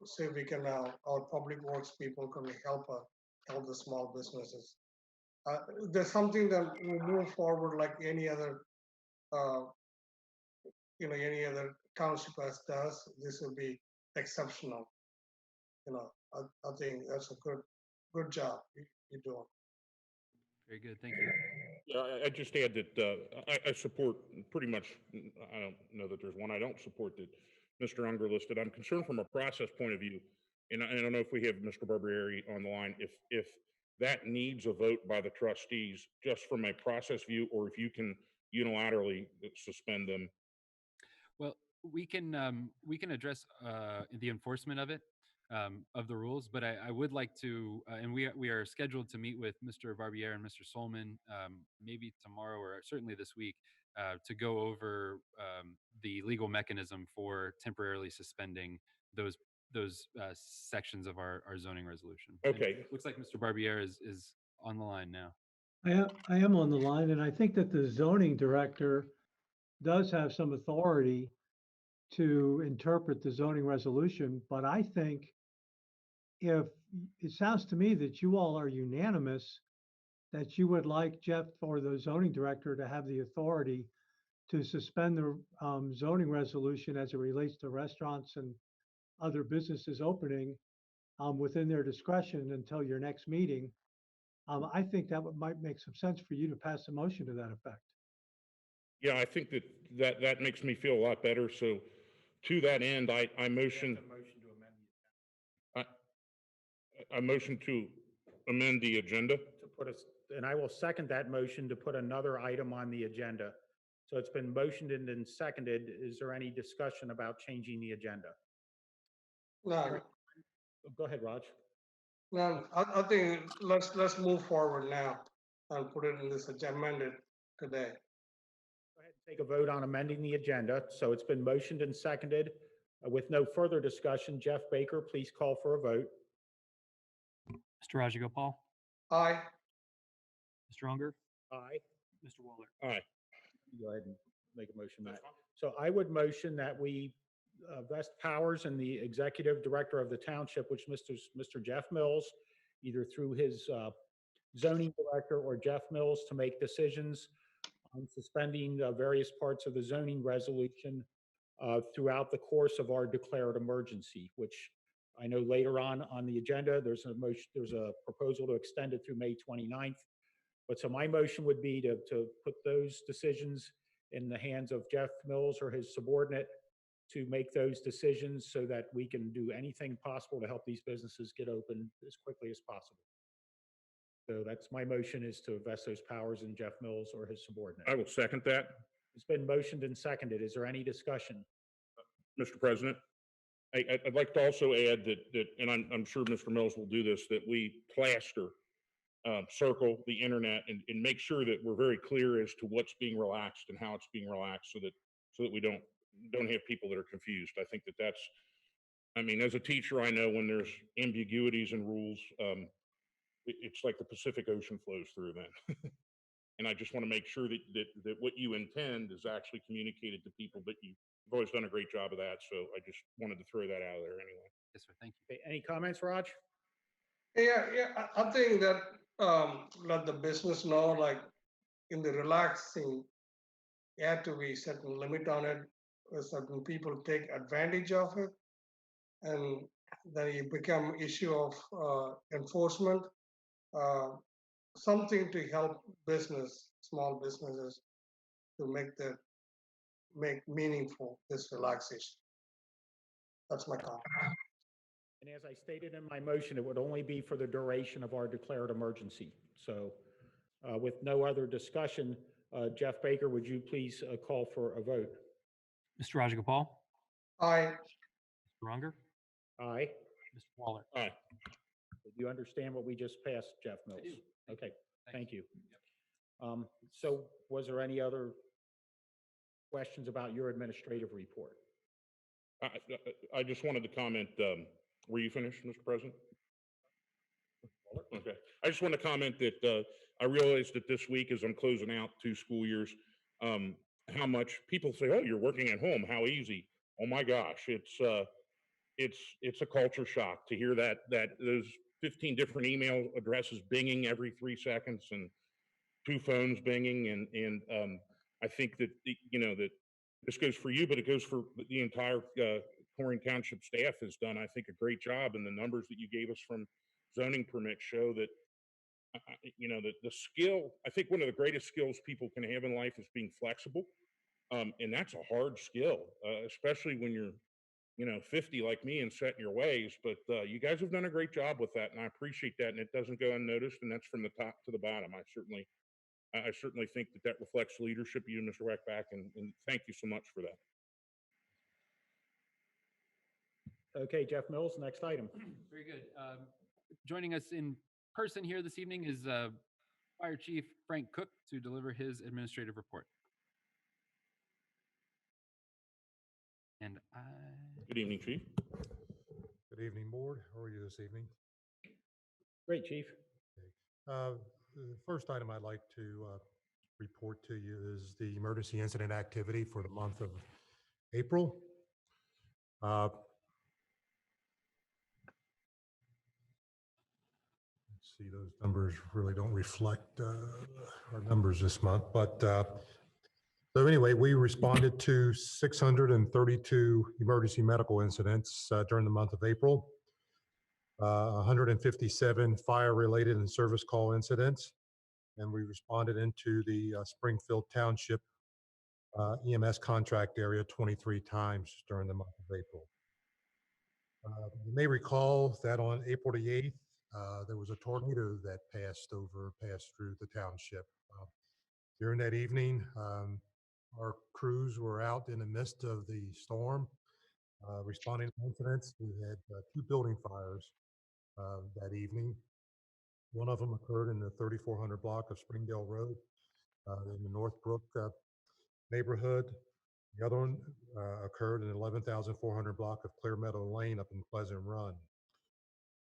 say we can our public works people can help the small businesses. There's something that we move forward like any other, any other township as does. This will be exceptional. I think that's a good job you're doing. Very good. Thank you. Yeah, I just add that I support pretty much, I don't know that there's one I don't support that Mr. Unger listed. I'm concerned from a process point of view, and I don't know if we have Mr. Barbieri on the line, if that needs a vote by the trustees just from a process view, or if you can unilaterally suspend them. Well, we can address the enforcement of it, of the rules, but I would like to, and we are scheduled to meet with Mr. Barbier and Mr. Solman, maybe tomorrow or certainly this week, to go over the legal mechanism for temporarily suspending those sections of our zoning resolution. Okay. And looks like Mr. Barbier is on the line now. I am on the line, and I think that the zoning director does have some authority to interpret the zoning resolution, but I think if it sounds to me that you all are unanimous that you would like Jeff or the zoning director to have the authority to suspend the zoning resolution as it relates to restaurants and other businesses opening within their discretion until your next meeting. I think that might make some sense for you to pass a motion to that effect. Yeah, I think that makes me feel a lot better. So to that end, I motion. I motion to amend the agenda. To put us, and I will second that motion to put another item on the agenda. So it's been motioned and then seconded. Is there any discussion about changing the agenda? No, Go ahead, Raj. no, I think let's move forward now and put it in this amended today. Go ahead and take a vote on amending the agenda. So it's been motioned and seconded. With no further discussion, Jeff Baker, please call for a vote. Mr. Rajagopal, Aye. Mr. Unger, Aye. Mr. Waller. Aye. Go ahead and make a motion, Matt. So I would motion that we vest powers in the executive director of the township, which Mr. Jeff Mills, either through his zoning director or Jeff Mills, to make decisions on suspending various parts of the zoning resolution throughout the course of our declared emergency, which I know later on the agenda, there's a proposal to extend it through May 29th. But so my motion would be to put those decisions in the hands of Jeff Mills or his subordinate to make those decisions so that we can do anything possible to help these businesses get open as quickly as possible. So that's my motion, is to vest those powers in Jeff Mills or his subordinate. I will second that, It's been motioned and seconded. Is there any discussion? Mr. President. I'd like to also add that, and I'm sure Mr. Mills will do this, that we plaster, circle the internet and make sure that we're very clear as to what's being relaxed and how it's being relaxed, so that we don't have people that are confused. I think that's, I mean, as a teacher, I know when there's ambiguities and rules, it's like the Pacific Ocean flows through then. And I just want to make sure that what you intend is actually communicated to people, but you've always done a great job of that. So I just wanted to throw that out of there anyway. Yes, sir. Thank you. Okay, any comments, Raj? Yeah, I think that let the business know, like in the relaxing, you have to be certain limit on it. Certain people take advantage of it, and then it become issue of enforcement. Something to help small businesses, to make meaningful this relaxation. That's my comment. And as I stated in my motion, it would only be for the duration of our declared emergency. So with no other discussion, Jeff Baker, would you please call for a vote? Mr. Rajagopal, Aye. Mr. Unger, Aye. Mr. Waller. Aye. Do you understand what we just passed, Jeff Mills? I do. Okay, thank you. Yep. So was there any other questions about your administrative report? I just wanted to comment, were you finished, Mr. President? Okay. I just want to comment that I realized that this week, as I'm closing out 2 school years, how much people say, "Oh, you're working at home. How easy." Oh my gosh, it's a culture shock to hear that those 15 different email addresses binging every 3 seconds and 2 phones binging, and I think that that this goes for you, but it goes for the entire Colerain Township staff has done, I think, a great job, and the numbers that you gave us from zoning permits show that that the skill. I think one of the greatest skills people can have in life is being flexible, and that's a hard skill, especially when you're 50 like me and set in your ways. But you guys have done a great job with that, and I appreciate that. And it doesn't go unnoticed, and that's from the top to the bottom. I certainly think that reflects leadership, you and Mr. Weckback, and thank you so much for that. Okay, Jeff Mills, next item. Very good. Joining us in person here this evening is Fire Chief Frank Cook to deliver his administrative report. And Good evening, Chief. Good evening, Board. How are you this evening? Great, Chief. The first item I'd like to report to you is the emergency incident activity for the month of April. Let's see, those numbers really don't reflect our numbers this month, but so anyway, we responded to 632 emergency medical incidents during the month of April. 157 fire-related and service call incidents, and we responded into the Springfield Township EMS contract area 23 times during the month of April. You may recall that on April the 8th, there was a tornado that passed through the township. During that evening, our crews were out in the midst of the storm, responding to incidents. We had 2 building fires that evening. One of them occurred in the 3400 block of Springdale Road in the Northbrook neighborhood. The other one occurred in 11,400 block of Clear Meadow Lane up in Pleasant Run.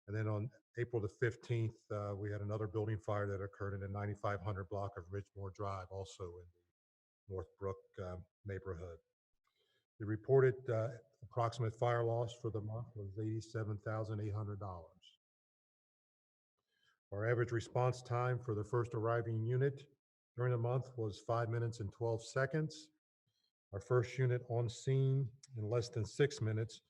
And then on April the 15th, we had another building fire that occurred in the 9500 block of Ridgemore Drive, also in the Northbrook neighborhood. The reported approximate fire loss for the month was $87,800. Our average response time for the first arriving unit during the month was 5 minutes and 12 seconds. Our first unit on scene in less than 6 minutes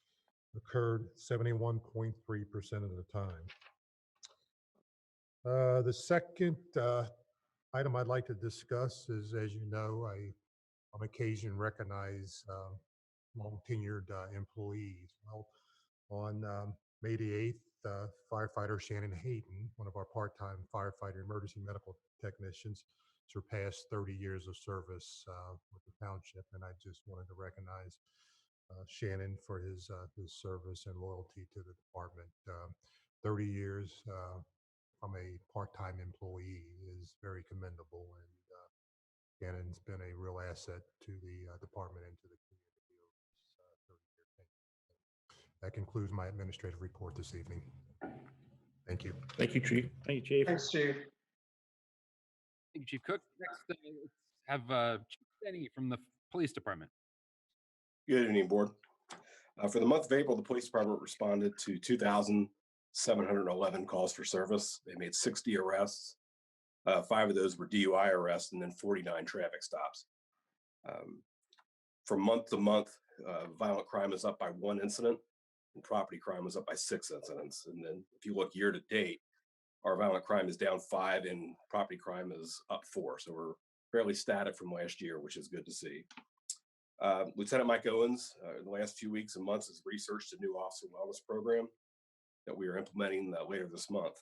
occurred 71.3% of the time. The second item I'd like to discuss is, as you know, I on occasion recognize long tenured employees. Well, on May the 8th, firefighter Shannon Hayden, one of our part-time firefighter emergency medical technicians, surpassed 30 years of service with the township, and I just wanted to recognize Shannon for his service and loyalty to the department. 30 years from a part-time employee is very commendable, and Shannon's been a real asset to the department and to the community over this 30-year tenure. That concludes my administrative report this evening. Thank you. Thank you, Chief. Thank you, Chief. Thanks, Chief. Thank you, Chief Cook. Next, let's have Chief Denny from the Police Department. Good evening, Board. For the month of April, the Police Department responded to 2,711 calls for service. They made 60 arrests. 5 of those were DUI arrests and then 49 traffic stops. From month to month, violent crime is up by 1 incident and property crime was up by 6 incidents. And then if you look year to date, our violent crime is down 5 and property crime is up 4. So we're fairly static from last year, which is good to see. Lieutenant Mike Owens, in the last few weeks and months, has researched a new officer wellness program that we are implementing later this month.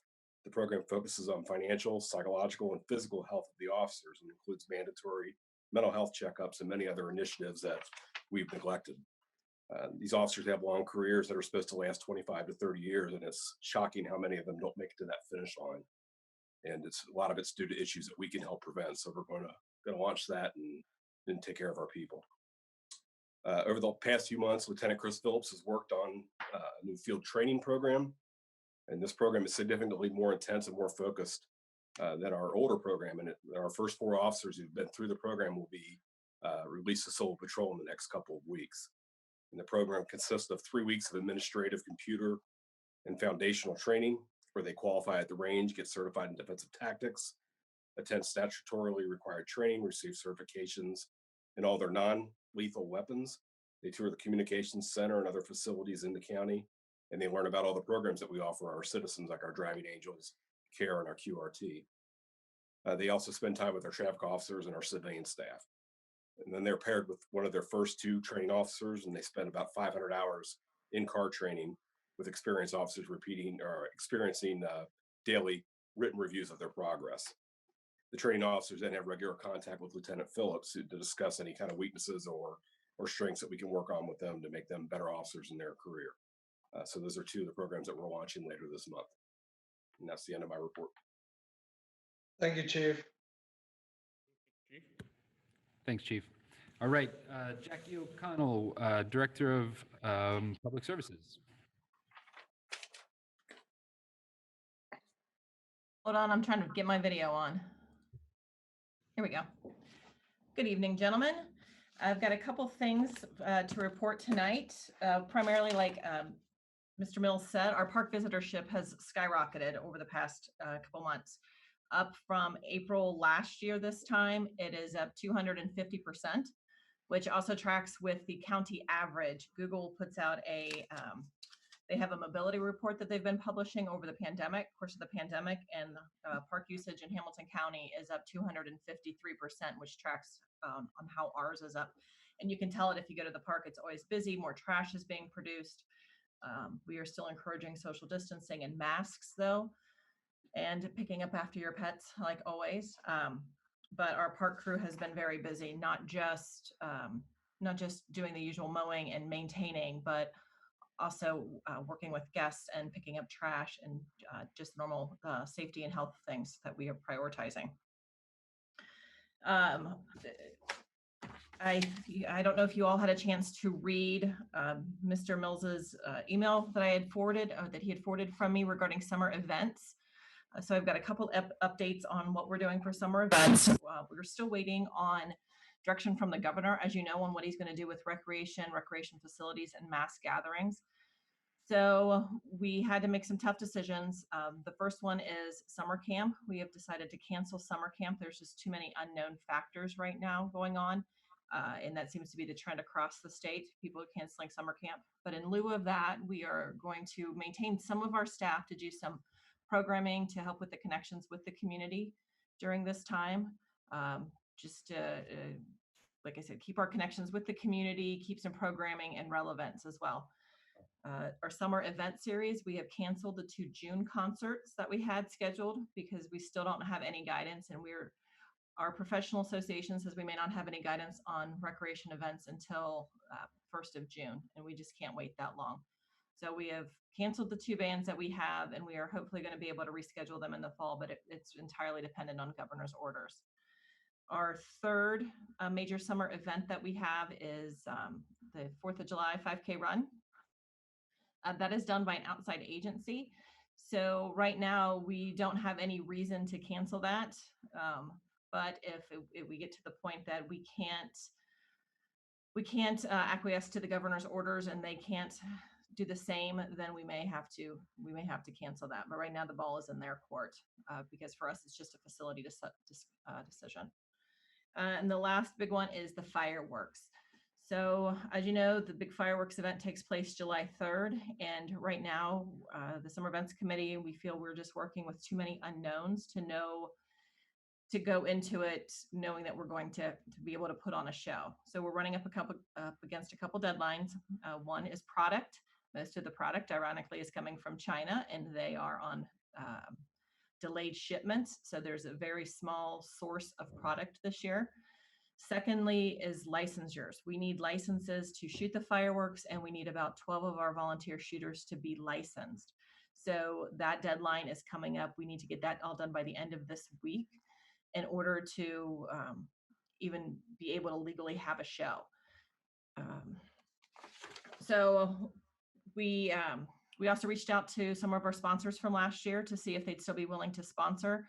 The program focuses on financial, psychological, and physical health of the officers and includes mandatory mental health checkups and many other initiatives that we've neglected. These officers have long careers that are supposed to last 25 to 30 years, and it's shocking how many of them don't make it to that finish line. And a lot of it's due to issues that we can help prevent. So we're going to launch that and take care of our people. Over the past few months, Lieutenant Chris Phillips has worked on a new field training program. And this program is significantly more intense and more focused than our older program. And our first 4 officers who've been through the program will be released to solo patrol in the next couple of weeks. And the program consists of 3 weeks of administrative, computer, and foundational training where they qualify at the range, get certified in defensive tactics, attend statutorily required training, receive certifications in all their non-lethal weapons. They tour the communications center and other facilities in the county, and they learn about all the programs that we offer our citizens, like our Driving Angels, CARE, and our QRT. They also spend time with our traffic officers and our civilian staff. And then they're paired with one of their first 2 training officers, and they spend about 500 hours in car training with experienced officers experiencing daily written reviews of their progress. The training officers then have regular contact with Lieutenant Phillips to discuss any kind of weaknesses or strengths that we can work on with them to make them better officers in their career. So those are 2 of the programs that we're launching later this month. And that's the end of my report. Thank you, Chief. Thanks, Chief. All right, Jackie O'Connell, Director of Public Services. Hold on, I'm trying to get my video on. Here we go. Good evening, gentlemen. I've got a couple things to report tonight. Primarily, like Mr. Mills said, our park visitorship has skyrocketed over the past couple months. Up from April last year this time, it is up 250%, which also tracks with the county average. Google puts out they have a mobility report that they've been publishing over the course of the pandemic, and park usage in Hamilton County is up 253%, which tracks on how ours is up. And you can tell it if you go to the park, it's always busy, more trash is being produced. We are still encouraging social distancing and masks though, and picking up after your pets like always. But our park crew has been very busy, not just doing the usual mowing and maintaining, but also working with guests and picking up trash and just normal safety and health things that we are prioritizing. I don't know if you all had a chance to read Mr. Mills's email that I had forwarded, that he had forwarded from me regarding summer events. So I've got a couple updates on what we're doing for summer events. We're still waiting on direction from the governor, as you know, on what he's going to do with recreation facilities, and mass gatherings. So we had to make some tough decisions. The first one is summer camp. We have decided to cancel summer camp. There's just too many unknown factors right now going on. And that seems to be the trend across the state. People are canceling summer camp. But in lieu of that, we are going to maintain some of our staff to do some programming to help with the connections with the community during this time. Just like I said, keep our connections with the community, keep some programming and relevance as well. Our summer event series, we have canceled the 2 June concerts that we had scheduled because we still don't have any guidance, and our professional association says we may not have any guidance on recreation events until 1st of June, and we just can't wait that long. So we have canceled the 2 bands that we have, and we are hopefully going to be able to reschedule them in the fall, but it's entirely dependent on governor's orders. Our third major summer event that we have is the 4th of July 5K run. That is done by an outside agency. So right now we don't have any reason to cancel that. But if we get to the point that we can't acquiesce to the governor's orders and they can't do the same, then we may have to cancel that. But right now the ball is in their court because for us it's just a facility decision. And the last big one is the fireworks. So as you know, the big fireworks event takes place July 3rd. And right now, the Summer Events Committee, we feel we're just working with too many unknowns to go into it knowing that we're going to be able to put on a show. So we're running up against a couple deadlines. One is product. Most of the product, ironically, is coming from China, and they are on delayed shipments. So there's a very small source of product this year. Secondly is licensures. We need licenses to shoot the fireworks, and we need about 12 of our volunteer shooters to be licensed. So that deadline is coming up. We need to get that all done by the end of this week in order to even be able to legally have a show. So we also reached out to some of our sponsors from last year to see if they'd still be willing to sponsor.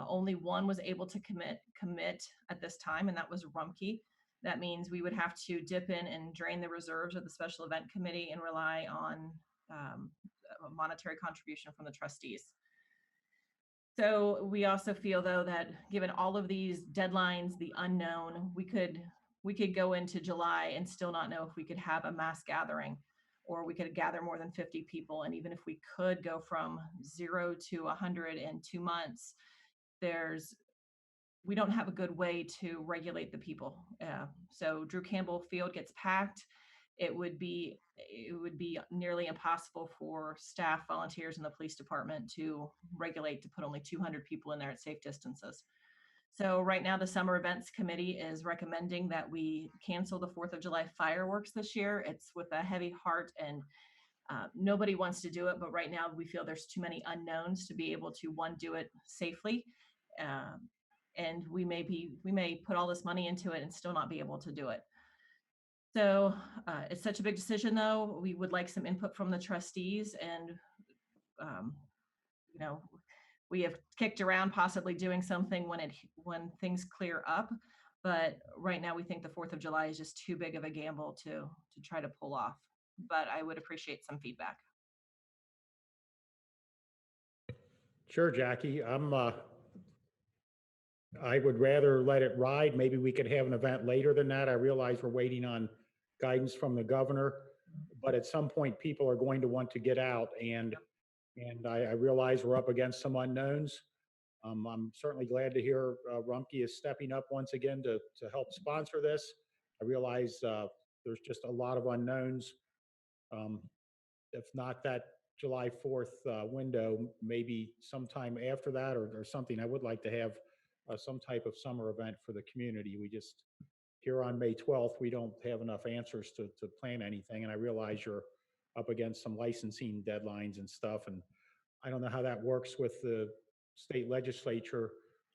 Only one was able to commit at this time, and that was Rumpke. That means we would have to dip in and drain the reserves of the special event committee and rely on a monetary contribution from the trustees. So we also feel, though, that given all of these deadlines, the unknown, we could go into July and still not know if we could have a mass gathering, or we could gather more than 50 people. And even if we could go from 0 to 100 in 2 months, we don't have a good way to regulate the people. So Drew Campbell Field gets packed. It would be nearly impossible for staff, volunteers in the police department to regulate, to put only 200 people in there at safe distances. So right now the Summer Events Committee is recommending that we cancel the 4th of July fireworks this year. It's with a heavy heart, and nobody wants to do it, but right now we feel there's too many unknowns to be able to, one, do it safely. And we may put all this money into it and still not be able to do it. So it's such a big decision, though. We would like some input from the trustees, and we have kicked around possibly doing something when things clear up, but right now we think the 4th of July is just too big of a gamble to try to pull off. But I would appreciate some feedback. Sure, Jackie. I would rather let it ride. Maybe we could have an event later than that. I realize we're waiting on guidance from the governor, but at some point people are going to want to get out, and I realize we're up against some unknowns. I'm certainly glad to hear Rumpke is stepping up once again to help sponsor this. I realize there's just a lot of unknowns. If not that July 4th window, maybe sometime after that or something. I would like to have some type of summer event for the community. We just, here on May 12th, we don't have enough answers to plan anything. And I realize you're up against some licensing deadlines and stuff. And I don't know how that works with the state legislature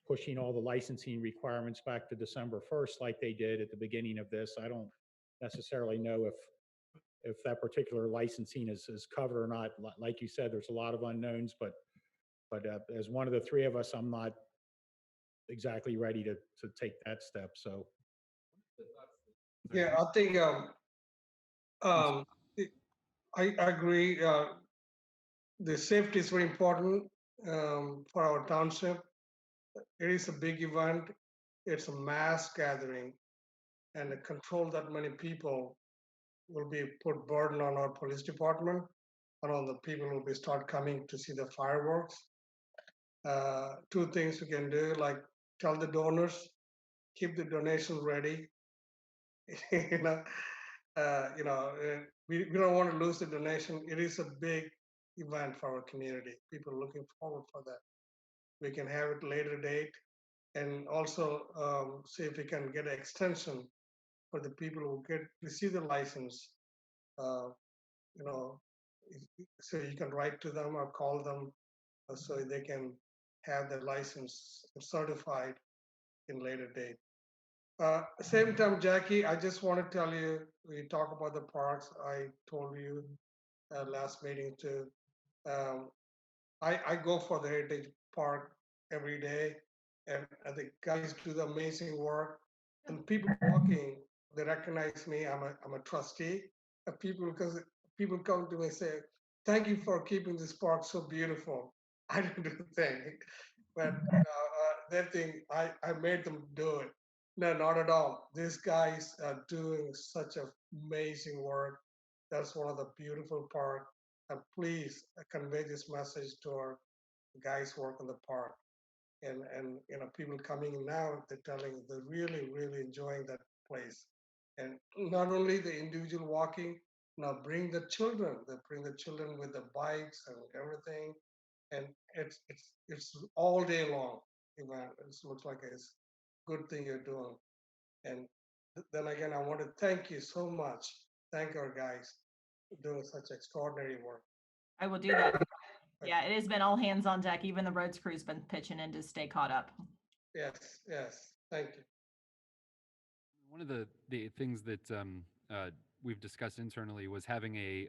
pushing all the licensing requirements back to December 1st like they did at the beginning of this. I don't necessarily know if that particular licensing is covered or not. Like you said, there's a lot of unknowns, but as one of the three of us, I'm not exactly ready to take that step. So Yeah, I think I agree. The safety is very important for our township. It is a big event. It's a mass gathering, and to control that many people will be put burden on our police department and on the people who will be start coming to see the fireworks. Two things we can do, like tell the donors, keep the donation ready. you know, we don't want to lose the donation. It is a big event for our community. People are looking forward for that. We can have it later date, and also see if we can get an extension for the people who receive the license. You know, so you can write to them or call them so they can have their license certified in later date. Same time, Jackie, I just want to tell you, we talk about the parks. I told you last meeting too. I go for the Heritage Park every day, and the guys do the amazing work. And people walking, they recognize me. I'm a trustee. And because people come to me and say, "Thank you for keeping this park so beautiful." I didn't do the thing, but they think I made them do it. No, not at all. These guys are doing such amazing work. That's one of the beautiful park. And please convey this message to our guys who work in the park. And people coming in now, they're telling they're really enjoying that place. And not only the individual walking, now bring the children. They bring the children with the bikes and everything. And it's all day long event. It looks like it's a good thing you're doing. And then again, I want to thank you so much. Thank our guys for doing such extraordinary work. I will do that. Yeah, it has been all hands on deck. Even the roads crew's been pitching in to stay caught up. Yes, thank you. One of the things that we've discussed internally was having a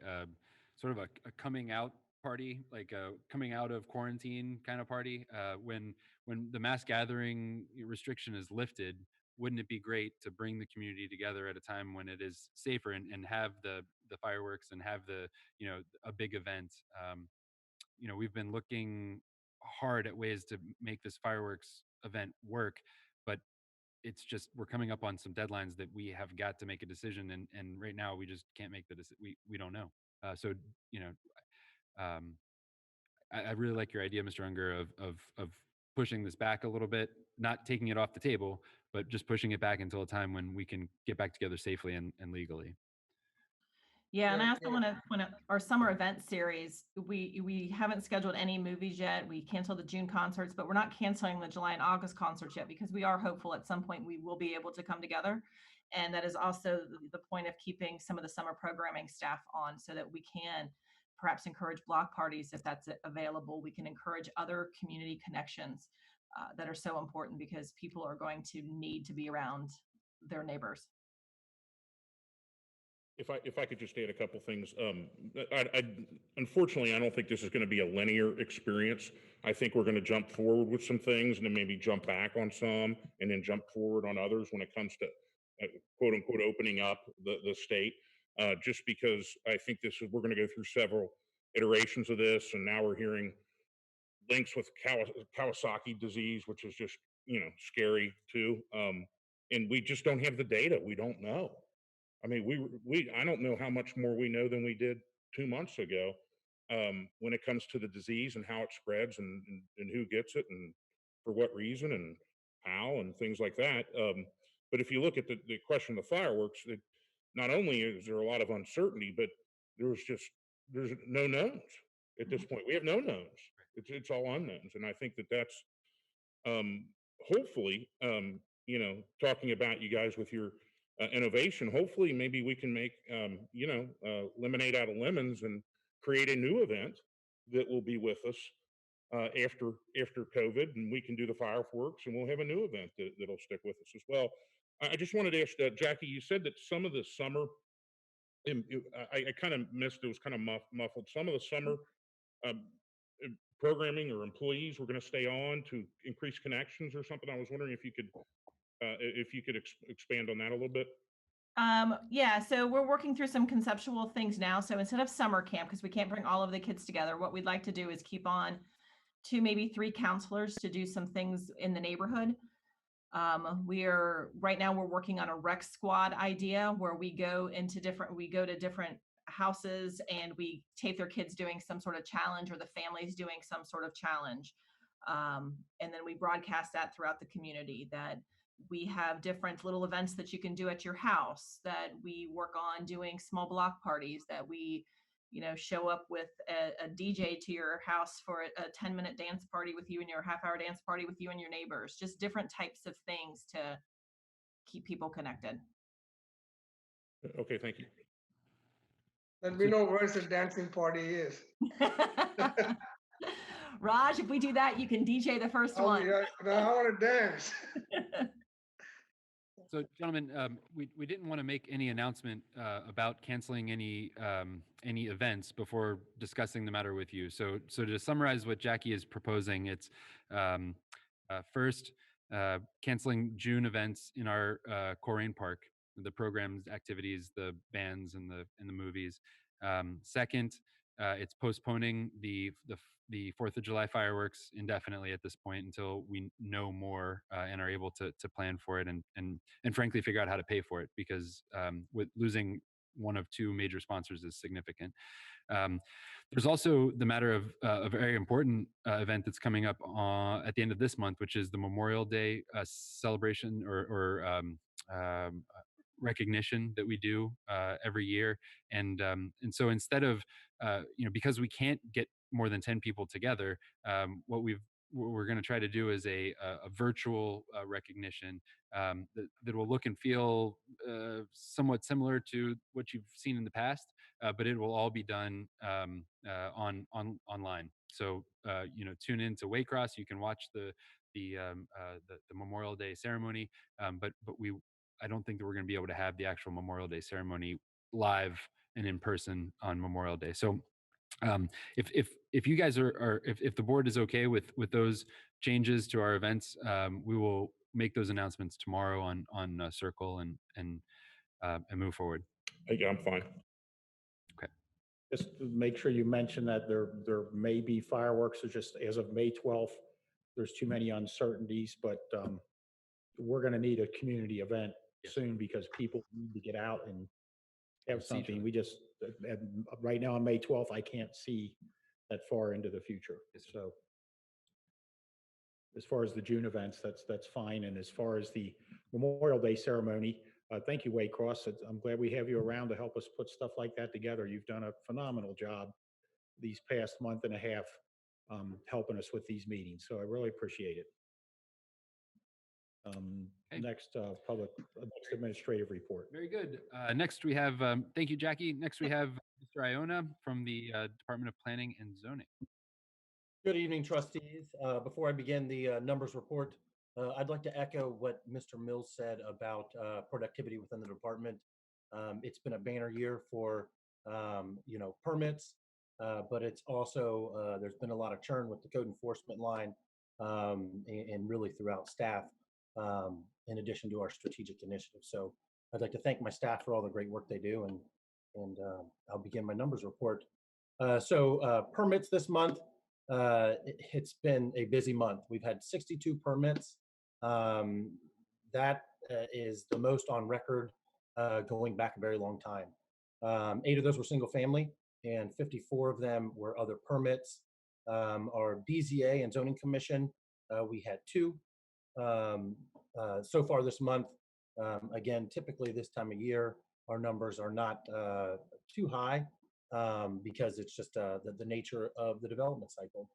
sort of a coming out party, like a coming out of quarantine kind of party. When the mass gathering restriction is lifted, wouldn't it be great to bring the community together at a time when it is safer and have the fireworks and have a big event? We've been looking hard at ways to make this fireworks event work, but it's just we're coming up on some deadlines that we have got to make a decision, and right now we just can't make the decision. We don't know. So I really like your idea, Mr. Unger, of pushing this back a little bit, not taking it off the table, but just pushing it back until a time when we can get back together safely and legally. Yeah, and I also want to point out our summer event series. We haven't scheduled any movies yet. We canceled the June concerts, but we're not canceling the July and August concerts yet because we are hopeful at some point we will be able to come together. And that is also the point of keeping some of the summer programming staff on so that we can perhaps encourage block parties if that's available. We can encourage other community connections that are so important because people are going to need to be around their neighbors. If I could just add a couple things, unfortunately, I don't think this is going to be a linear experience. I think we're going to jump forward with some things and then maybe jump back on some and then jump forward on others when it comes to quote unquote opening up the state. Just because I think we're going to go through several iterations of this, and now we're hearing links with Kawasaki disease, which is just scary too. And we just don't have the data. We don't know. I mean, I don't know how much more we know than we did 2 months ago when it comes to the disease and how it spreads and who gets it. And for what reason and how and things like that. But if you look at the question of the fireworks, not only is there a lot of uncertainty, but there's no knowns at this point. We have no knowns. It's all unknowns, and I think that's hopefully, talking about you guys with your innovation. Hopefully, maybe we can make lemonade out of lemons and create a new event that will be with us after COVID, and we can do the fireworks, and we'll have a new event that'll stick with us as well. I just wanted to ask Jackie. You said that some of the summer, I kind of missed. It was kind of muffled. Some of the summer programming or employees were going to stay on to increase connections or something. I was wondering if you could expand on that a little bit. Yeah, so we're working through some conceptual things now. So instead of summer camp, because we can't bring all of the kids together, what we'd like to do is keep on 2, maybe 3 counselors to do some things in the neighborhood. Right now we're working on a rec squad idea where we go to different houses and we tape their kids doing some sort of challenge or the families doing some sort of challenge. And then we broadcast that throughout the community, that we have different little events that you can do at your house, that we work on doing small block parties, that we, show up with a DJ to your house for a 10-minute dance party with you and your half-hour dance party with you and your neighbors, just different types of things to keep people connected. Okay, thank you. Let me know where the dancing party is. Raj, if we do that, you can DJ the first one. Yeah, I want to dance. So, gentlemen, we didn't want to make any announcement about canceling any events before discussing the matter with you. So to summarize what Jackie is proposing, it's first canceling June events in our Colerain Park, the programs, activities, the bands, and the movies. Second, it's postponing the 4th of July fireworks indefinitely at this point until we know more and are able to plan for it and frankly figure out how to pay for it, because with losing one of 2 major sponsors is significant. There's also the matter of a very important event that's coming up at the end of this month, which is the Memorial Day celebration or recognition that we do every year. And so instead of, because we can't get more than 10 people together, what we're going to try to do is a virtual recognition that will look and feel somewhat similar to what you've seen in the past, but it will all be done online. So tune in to Waycross. You can watch the Memorial Day ceremony, but I don't think that we're going to be able to have the actual Memorial Day ceremony live and in person on Memorial Day. So if you guys if the board is okay with those changes to our events, we will make those announcements tomorrow on Circle and move forward. Yeah, I'm fine. Okay. Just to make sure you mention that there may be fireworks. It's just as of May 12th, there's too many uncertainties, but we're going to need a community event soon because people need to get out and have something. We just, right now on May 12th, I can't see that far into the future. So as far as the June events, that's fine. And as far as the Memorial Day ceremony, thank you, Waycross. I'm glad we have you around to help us put stuff like that together. You've done a phenomenal job these past month and a half helping us with these meetings. So I really appreciate it. Next administrative report. Very good. Next we have, thank you, Jackie. Next we have Mr. Iona from the Department of Planning and Zoning. Good evening, trustees. Before I begin the numbers report, I'd like to echo what Mr. Mills said about productivity within the department. It's been a banner year for permits, but it's also there's been a lot of churn with the code enforcement line and really throughout staff, in addition to our strategic initiatives. So I'd like to thank my staff for all the great work they do, and I'll begin my numbers report. So permits this month. It's been a busy month. We've had 62 permits. That is the most on record going back a very long time. 8 of those were single family and 54 of them were other permits. Our BZA and Zoning Commission we had 2. So far this month, again, typically this time of year, our numbers are not too high because it's just the nature of the development cycle.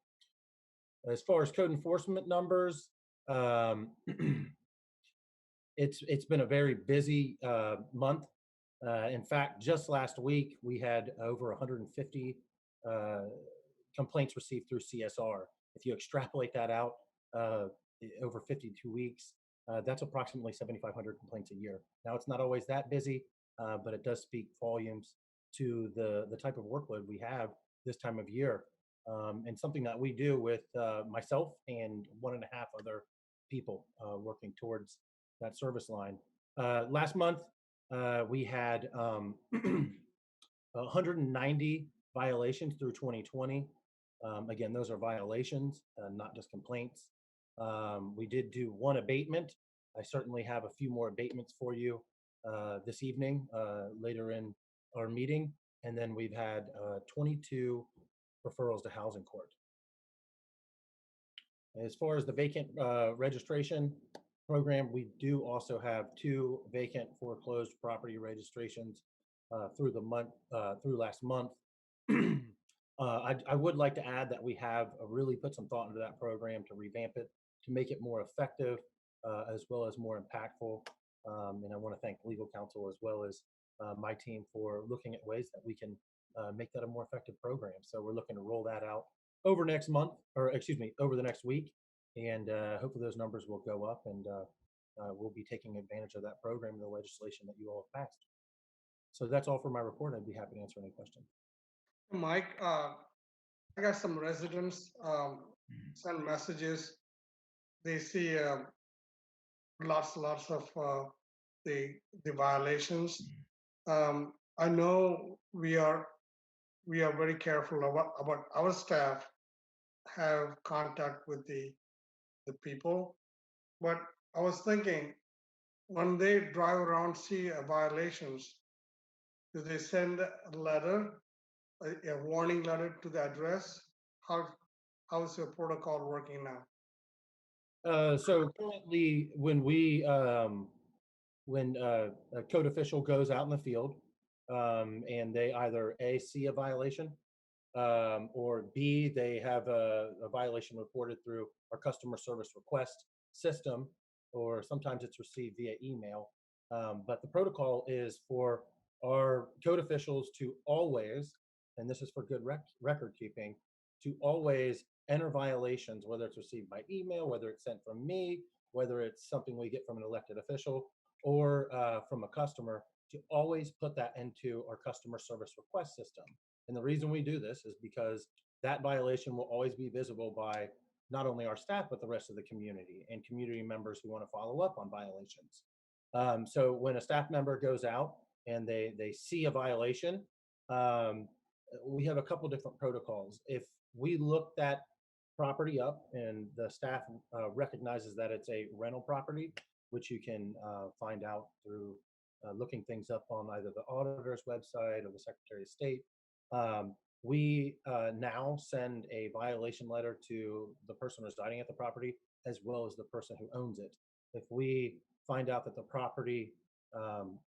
As far as code enforcement numbers, it's been a very busy month. In fact, just last week, we had over 150 complaints received through CSR. If you extrapolate that out over 52 weeks, that's approximately 7,500 complaints a year. Now, it's not always that busy, but it does speak volumes to the type of workload we have this time of year. And something that we do with myself and 1.5 other people working towards that service line. Last month, we had 190 violations through 2020. Again, those are violations, not just complaints. We did do 1 abatement. I certainly have a few more abatements for you this evening, later in our meeting. And then we've had 22 referrals to housing court. As far as the vacant registration program, we do also have 2 vacant foreclosed property registrations through the month, through last month. I would like to add that we have really put some thought into that program to revamp it, to make it more effective, as well as more impactful. And I want to thank legal counsel as well as my team for looking at ways that we can make that a more effective program. So we're looking to roll that out over next month, or excuse me, over the next week. And hopefully those numbers will go up, and we'll be taking advantage of that program and the legislation that you all have passed. So that's all for my report. I'd be happy to answer any questions. Mike, I got some residents send messages. They see lots of the violations. I know we are very careful about our staff have contact with the people, but I was thinking, when they drive around, see violations, do they send a letter, a warning letter to the address? How is your protocol working now? So currently, when a code official goes out in the field and they either A, see a violation, or B, they have a violation reported through our customer service request system, or sometimes it's received via email. But the protocol is for our code officials to always, and this is for good record keeping, to always enter violations, whether it's received by email, whether it's sent from me, whether it's something we get from an elected official or from a customer, to always put that into our customer service request system. And the reason we do this is because that violation will always be visible by not only our staff, but the rest of the community and community members who want to follow up on violations. So when a staff member goes out and they see a violation, we have a couple different protocols. If we look that property up and the staff recognizes that it's a rental property, which you can find out through looking things up on either the auditor's website or the Secretary of State, we now send a violation letter to the person residing at the property as well as the person who owns it. If we find out that the property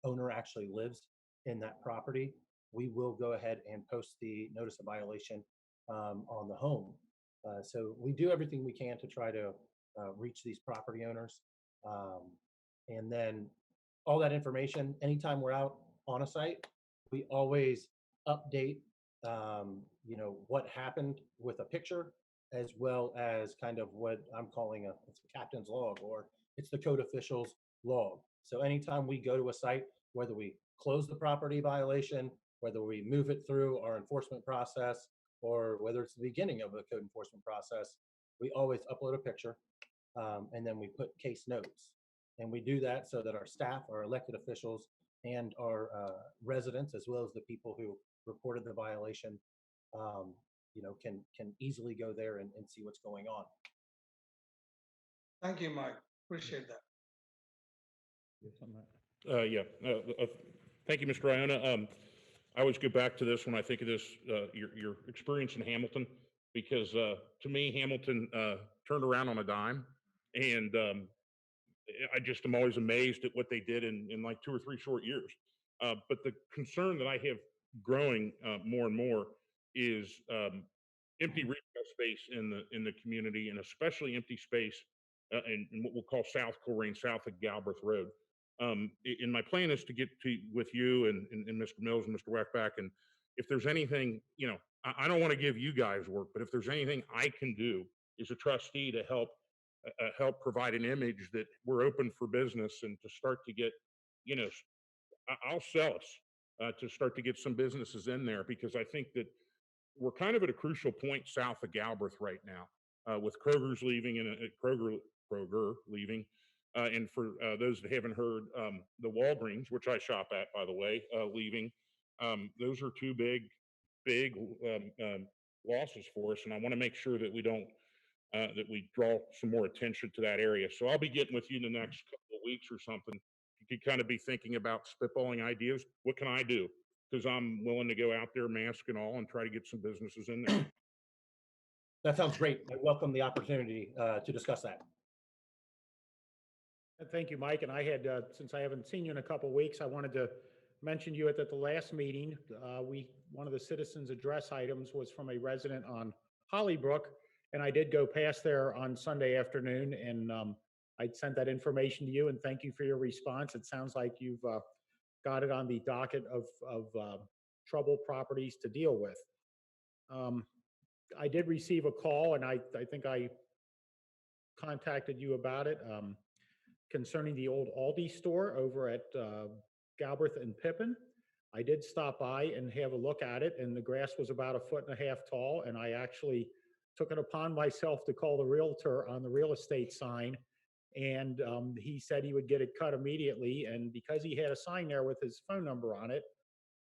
owner actually lives in that property, we will go ahead and post the notice of violation on the home. So we do everything we can to try to reach these property owners. And then all that information, anytime we're out on a site, we always update what happened with a picture, as well as kind of what I'm calling it's a captain's log, or it's the code official's log. So anytime we go to a site, whether we close the property violation, whether we move it through our enforcement process, or whether it's the beginning of the code enforcement process, we always upload a picture, and then we put case notes. And we do that so that our staff, our elected officials, and our residents, as well as the people who reported the violation, can easily go there and see what's going on. Thank you, Mike. Appreciate that. Thank you, Mr. Iona. I always go back to this when I think of this, your experience in Hamilton, because to me, Hamilton turned around on a dime. And I just am always amazed at what they did in like 2 or 3 short years. But the concern that I have growing more and more is empty retail space in the community, and especially empty space in what we'll call South Colerain, south of Galbraith Road. And my plan is to get to with you and Mr. Mills and Mr. Weckback, and if there's anything, I don't want to give you guys work, but if there's anything I can do as a trustee to help provide an image that we're open for business and to start to get, I'll sell us to start to get some businesses in there, because I think that we're kind of at a crucial point south of Galbraith right now, with Kroger's leaving and Kroger leaving. And for those that haven't heard, the Walgreens, which I shop at, by the way, leaving. Those are 2 big losses for us, and I want to make sure that we don't that we draw some more attention to that area. So I'll be getting with you in the next couple of weeks or something. You could kind of be thinking about spitballing ideas. What can I do? Because I'm willing to go out there, mask and all, and try to get some businesses in there. That sounds great. I welcome the opportunity to discuss that. Thank you, Mike. And I had, since I haven't seen you in a couple of weeks, I wanted to mention you at the last meeting. One of the citizens' address items was from a resident on Hollybrook, and I did go past there on Sunday afternoon, and I sent that information to you, and thank you for your response. It sounds like you've got it on the docket of trouble properties to deal with. I did receive a call, and I think I contacted you about it, concerning the old Aldi store over at Galbraith and Pippin. I did stop by and have a look at it, and the grass was about 1.5 feet tall, and I actually took it upon myself to call the realtor on the real estate sign, and he said he would get it cut immediately, and because he had a sign there with his phone number on it,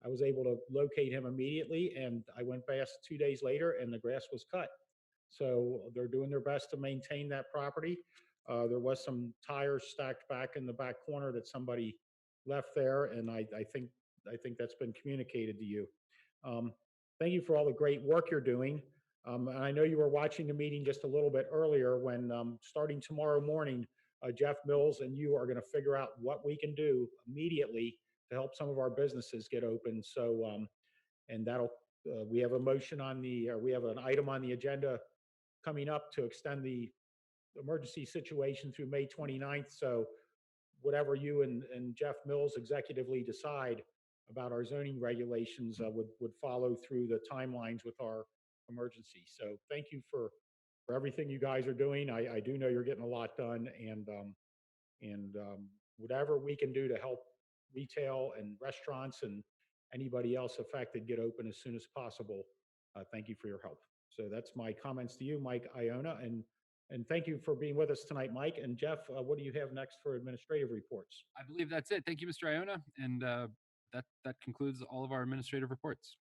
I was able to locate him immediately, and I went past 2 days later, and the grass was cut. So they're doing their best to maintain that property. There was some tires stacked back in the back corner that somebody left there, and I think that's been communicated to you. Thank you for all the great work you're doing. And I know you were watching the meeting just a little bit earlier when, starting tomorrow morning, Jeff Mills and you are going to figure out what we can do immediately to help some of our businesses get open. So, and that'll, we have a motion on we have an item on the agenda coming up to extend the emergency situation through May 29th. So whatever you and Jeff Mills executively decide about our zoning regulations would follow through the timelines with our emergency. So thank you for everything you guys are doing. I do know you're getting a lot done, and whatever we can do to help retail and restaurants and anybody else affected get open as soon as possible. Thank you for your help. So that's my comments to you, Mike Iona, and thank you for being with us tonight, Mike. And Jeff, what do you have next for administrative reports? I believe that's it. Thank you, Mr. Iona. And that concludes all of our administrative reports.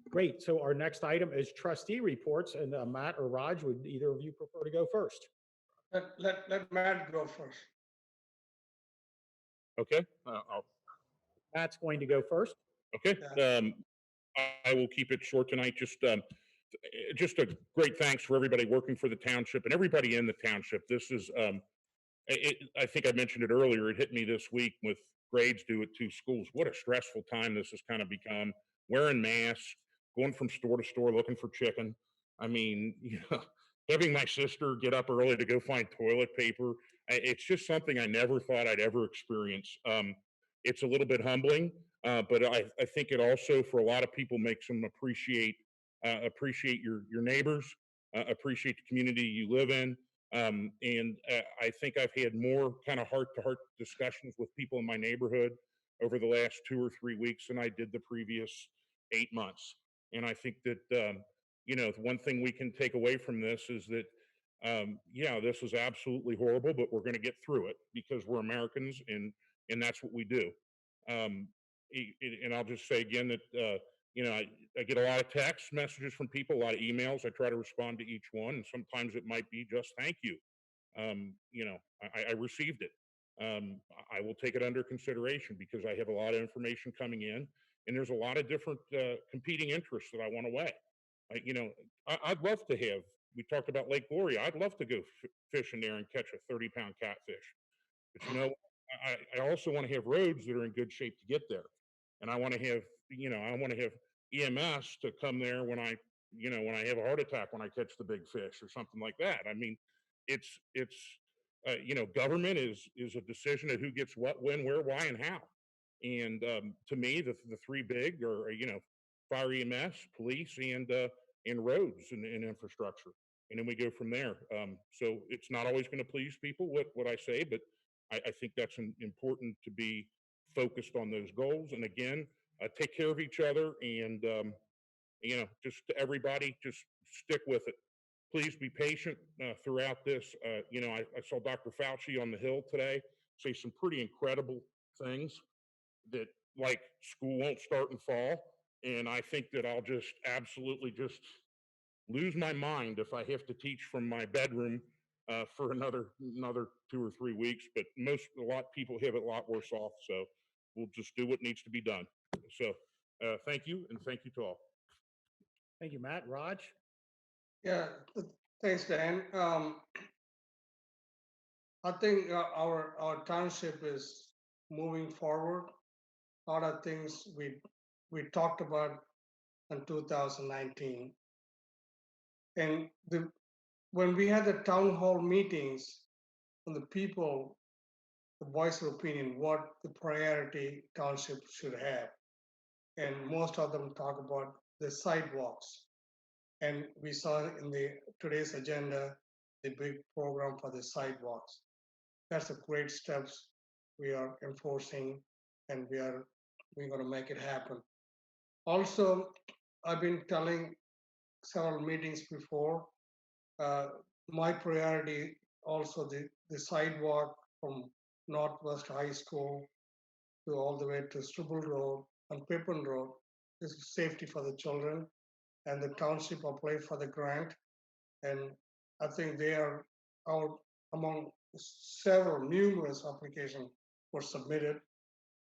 Great. So our next item is trustee reports. And Matt or Raj, would either of you prefer to go first? Let Matt go first. Okay. Matt's going to go first. Okay. I will keep it short tonight. Just a great thanks for everybody working for the township and everybody in the township. This is, I think I mentioned it earlier. It hit me this week with grades due at 2 schools. What a stressful time this has kind of become. Wearing masks, going from store to store looking for chicken. I mean, having my sister get up early to go find toilet paper. It's just something I never thought I'd ever experience. It's a little bit humbling, but I think it also, for a lot of people, makes them appreciate your neighbors, appreciate the community you live in. And I think I've had more kind of heart-to-heart discussions with people in my neighborhood over the last 2 or 3 weeks than I did the previous 8 months. And I think that, one thing we can take away from this is that, this is absolutely horrible, but we're going to get through it because we're Americans, and that's what we do. And I'll just say again that, I get a lot of text messages from people, a lot of emails. I try to respond to each one, and sometimes it might be just thank you. I received it. I will take it under consideration because I have a lot of information coming in, and there's a lot of different competing interests that I want to weigh. I'd love to have, we talked about Lake Gloria. I'd love to go fishing there and catch a 30-pound catfish. But I also want to have roads that are in good shape to get there. And I want to have, I want to have EMS to come there when I have a heart attack when I catch the big fish or something like that. I mean, government is a decision of who gets what, when, where, why, and how. And to me, the three big are, fire EMS, police, and roads and infrastructure. And then we go from there. So it's not always going to please people, what I say, but I think that's important to be focused on those goals. And again, take care of each other and, just everybody, just stick with it. Please be patient throughout this. I saw Dr. Fauci on the Hill today say some pretty incredible things that, like, school won't start in fall. And I think that I'll just absolutely just lose my mind if I have to teach from my bedroom for another 2 or 3 weeks. But a lot of people have it a lot worse off. So we'll just do what needs to be done. So thank you, and thank you to all. Thank you, Matt. Raj? Yeah, thanks, Dan. I think our township is moving forward. A lot of things we talked about in 2019. And when we had the town hall meetings, and the people, the voice of opinion, what the priority township should have. And most of them talk about the sidewalks. And we saw in today's agenda, the big program for the sidewalks. That's a great steps we are enforcing, and we're going to make it happen. Also, I've been telling several meetings before, my priority also the sidewalk from Northwest High School to all the way to Struble Road and Pippin Road is safety for the children. And the township applied for the grant. And I think they are out among numerous applications were submitted.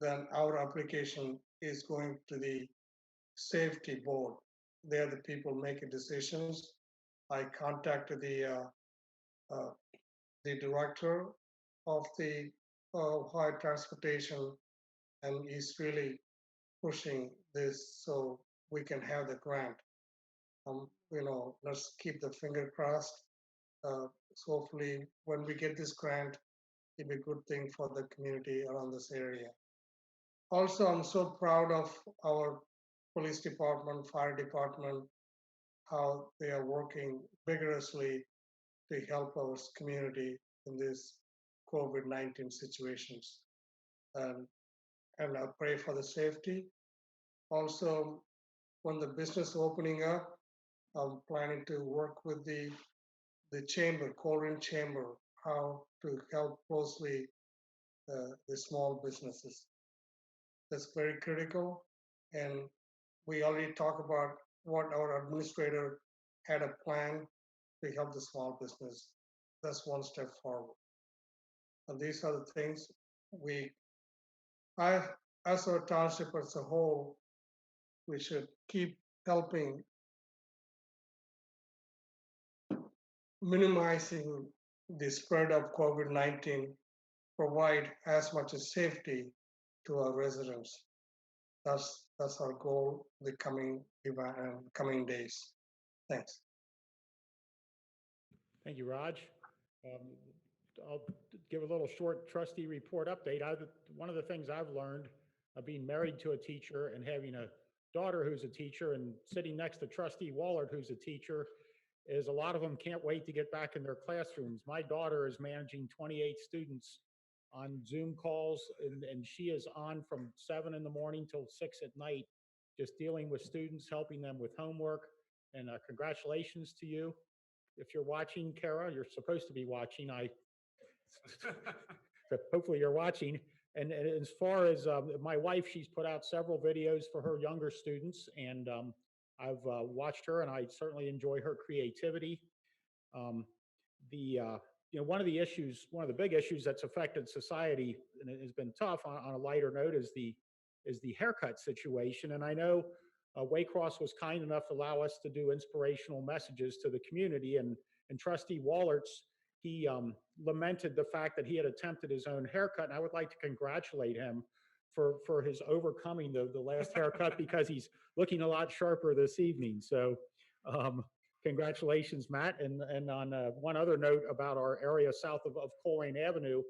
Then our application is going to the safety board. They're the people making decisions. I contacted the director of the high transportation, and he's really pushing this so we can have the grant. Let's keep the finger crossed. So hopefully when we get this grant, it'll be a good thing for the community around this area. Also, I'm so proud of our police department, fire department, how they are working vigorously to help our community in these COVID-19 situations. And I pray for the safety. Also, when the business opening up, I'm planning to work with the chamber, Colerain Chamber, how to help closely the small businesses. That's very critical. And we already talked about what our administrator had a plan to help the small business. That's one step forward. And these are the things as our township as a whole, we should keep helping minimizing the spread of COVID-19, provide as much as safety to our residents. That's our goal the coming days. Thanks. Thank you, Raj. I'll give a little short trustee report update. One of the things I've learned of being married to a teacher and having a daughter who's a teacher and sitting next to Trustee Wallard, who's a teacher, is a lot of them can't wait to get back in their classrooms. My daughter is managing 28 students on Zoom calls, and she is on from 7 in the morning till 6 at night, just dealing with students, helping them with homework. And congratulations to you. If you're watching, Kara, you're supposed to be watching. Hopefully you're watching. And as far as my wife, she's put out several videos for her younger students, and I've watched her, and I certainly enjoy her creativity. One of the big issues that's affected society, and it has been tough on a lighter note, is the haircut situation. And I know Waycross was kind enough to allow us to do inspirational messages to the community, and Trustee Wallerts, he lamented the fact that he had attempted his own haircut, and I would like to congratulate him for his overcoming the last haircut because he's looking a lot sharper this evening. So congratulations, Matt. And on one other note about our area south of Colerain Avenue,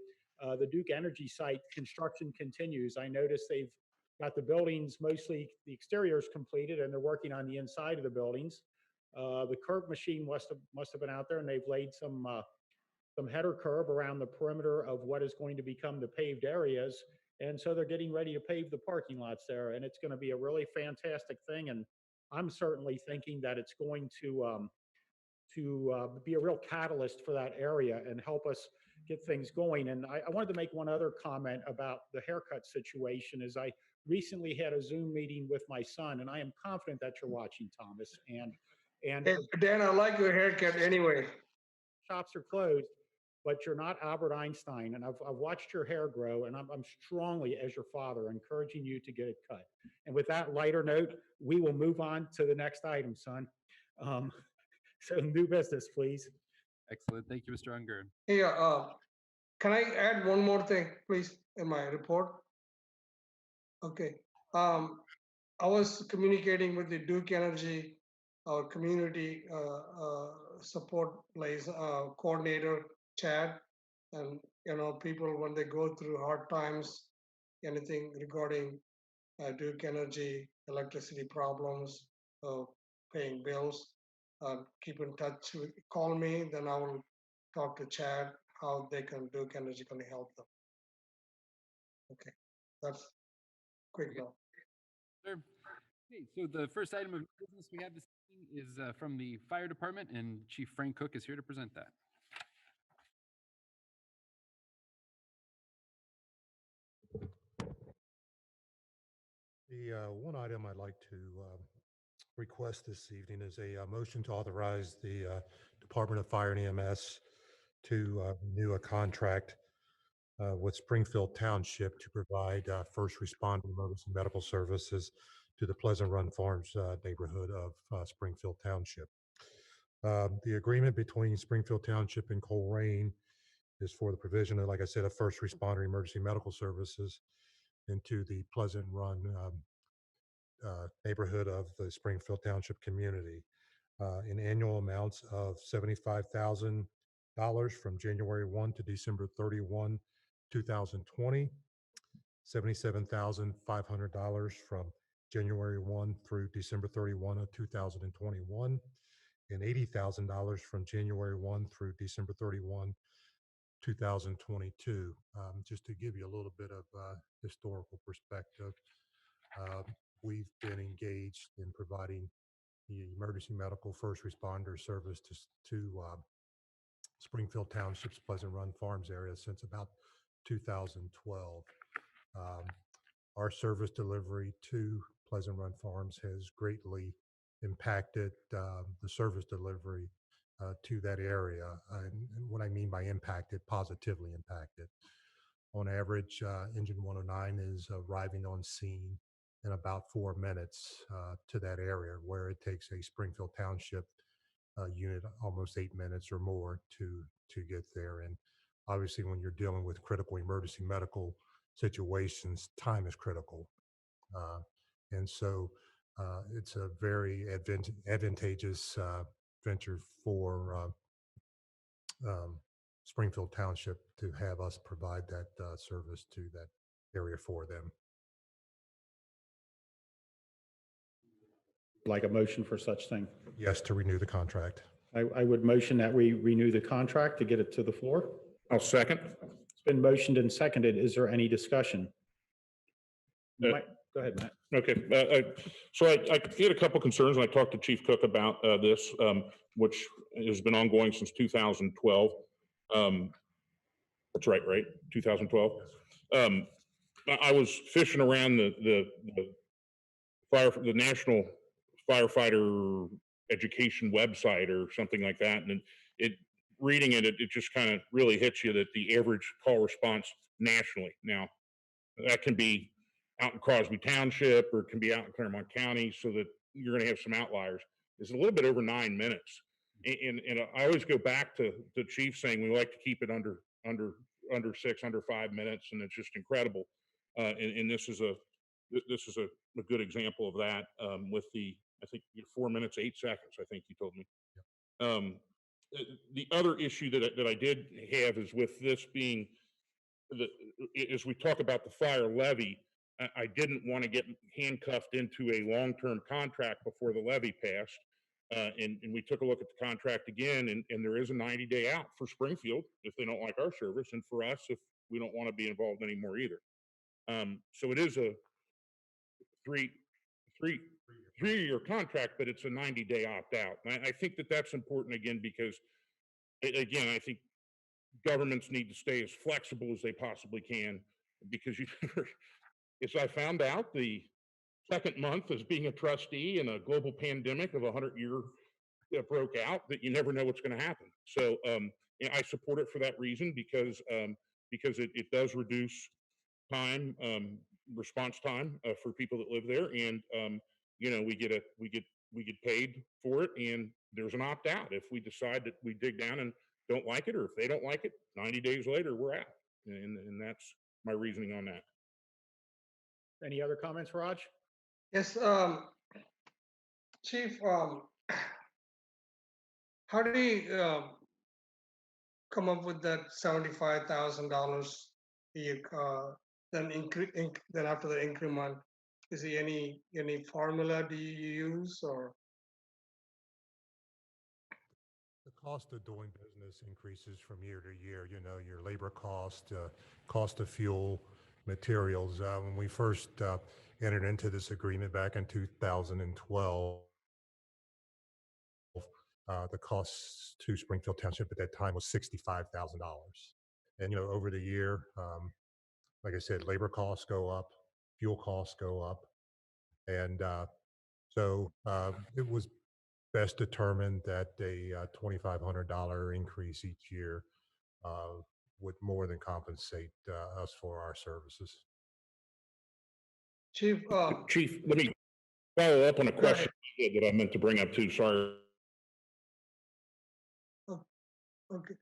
the Duke Energy site construction continues. I noticed they've got the buildings, mostly the exteriors completed, and they're working on the inside of the buildings. The curb machine must have been out there, and they've laid some header curb around the perimeter of what is going to become the paved areas. And so they're getting ready to pave the parking lots there, and it's going to be a really fantastic thing. And I'm certainly thinking that it's going to be a real catalyst for that area and help us get things going. And I wanted to make one other comment about the haircut situation. Is I recently had a Zoom meeting with my son, and I am confident that you're watching, Thomas. And Hey, Dan, I like your haircut anyway. shops are closed, but you're not Albert Einstein. And I've watched your hair grow, and I'm strongly, as your father, encouraging you to get it cut. And with that lighter note, we will move on to the next item, son. So new business, please. Excellent. Thank you, Mr. Unger. Hey, can I add one more thing, please, in my report? Okay. I was communicating with the Duke Energy, our community support place coordinator, Chad, and people when they go through hard times, anything regarding Duke Energy, electricity problems, paying bills, keep in touch with, call me, then I will talk to Chad how Duke Energy can help them. Okay, that's quick now. Sure. Okay, so the first item of business we have this evening is from the fire department, and Chief Frank Cook is here to present that. The one item I'd like to request this evening is a motion to authorize the Department of Fire and EMS to renew a contract with Springfield Township to provide first responder emergency medical services to the Pleasant Run Farms neighborhood of Springfield Township. The agreement between Springfield Township and Colerain is for the provision of, like I said, of first responder emergency medical services into the Pleasant Run neighborhood of the Springfield Township community in annual amounts of $75,000 from January 1 to December 31, 2020, $77,500 from January 1 through December 31 of 2021, and $80,000 from January 1 through December 31, 2022. Just to give you a little bit of historical perspective, we've been engaged in providing the emergency medical first responder service to Springfield Township's Pleasant Run Farms area since about 2012. Our service delivery to Pleasant Run Farms has greatly impacted the service delivery to that area. And what I mean by impacted, positively impacted. On average, Engine 109 is arriving on scene in about 4 minutes to that area, where it takes a Springfield Township unit almost 8 minutes or more to get there. And obviously, when you're dealing with critical emergency medical situations, time is critical. And so it's a very advantageous venture for Springfield Township to have us provide that service to that area for them. Like a motion for such thing. Yes, to renew the contract. I would motion that we renew the contract to get it to the floor. I'll second. It's been motioned and seconded. Is there any discussion? Go ahead, Matt. Okay, so I had a couple concerns, and I talked to Chief Cook about this, which has been ongoing since 2012. That's right? 2012. I was fishing around the National Firefighter Education website or something like that, and reading it just kind of really hits you that the average call response nationally. Now, that can be out in Crosby Township, or it can be out in Claremont County, so that you're going to have some outliers. It's a little bit over 9 minutes. And I always go back to the chief saying we like to keep it under 5 minutes, and it's just incredible. And this is a good example of that, with I think 4 minutes 8 seconds. I think you told me. The other issue that I did have is with this being as we talk about the fire levy, I didn't want to get handcuffed into a long-term contract before the levy passed. And we took a look at the contract again, and there is a 90-day out for Springfield if they don't like our service, and for us if we don't want to be involved anymore either. So it is a three-year contract, but it's a 90-day opt-out. And I think that's important again, because again, I think governments need to stay as flexible as they possibly can, because as I found out, the second month as being a trustee in a global pandemic of 100-year broke out, that you never know what's going to happen. So I support it for that reason, because it does reduce time, response time for people that live there, and we get paid for it, and there's an opt out if we decide that we dig down and don't like it, or if they don't like it, 90 days later we're out, and that's my reasoning on that. Any other comments, Raj? Yes, Chief, how do you come up with that $75,000 then after the increment? Is there any formula do you use, or? The cost of doing business increases from year to year. Your labor cost, cost of fuel, materials. When we first entered into this agreement back in 2012, the cost to Springfield Township at that time was $65,000. And, over the year, like I said, labor costs go up, fuel costs go up. And so it was best determined that a $2,500 increase each year would more than compensate us for our services. Chief, Chief, let me follow up on a question that I meant to bring up too. Sorry. Okay.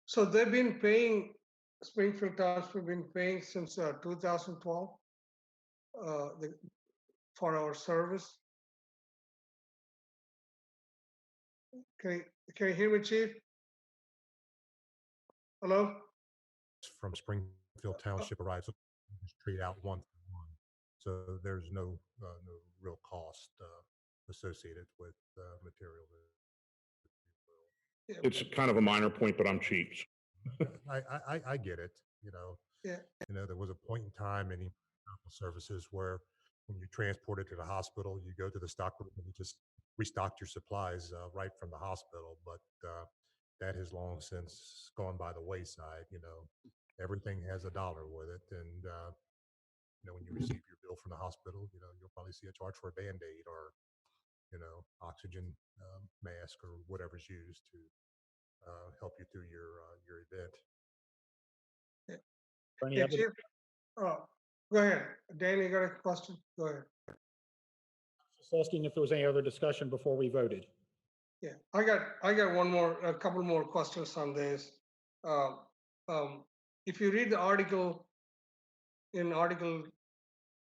So they've been paying, Springfield Township been paying since 2012 for our service. Can you hear me, Chief? Hello? From Springfield Township arrives, just treat out one for one. So there's no real cost associated with materials. It's kind of a minor point, but I'm cheap. I get it. Yeah. There was a point in time in medical services where when you transport it to the hospital, you go to the stock room and you just restock your supplies right from the hospital. But that has long since gone by the wayside. Everything has a dollar with it, and when you receive your bill from the hospital, you'll probably see a charge for a Band-Aid or oxygen mask or whatever's used to help you through your event. Any Hey, other? Chief, go ahead. Danny, you got a question? Go ahead. Just asking if there was any other discussion before we voted. Yeah, I got a couple more questions on this. If you read the article in Article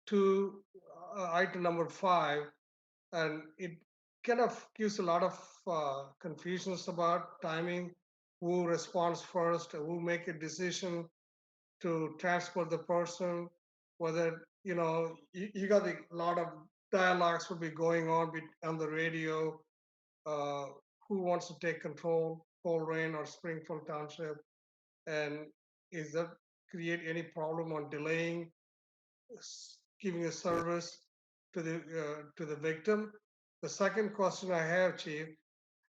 2, item number 5, and it kind of gives a lot of confusions about timing, who responds first, who make a decision to transport the person, whether, you got a lot of dialogues will be going on the radio, who wants to take control, Colerain or Springfield Township, and is that create any problem on delaying giving a service to the victim? The second question I have, Chief,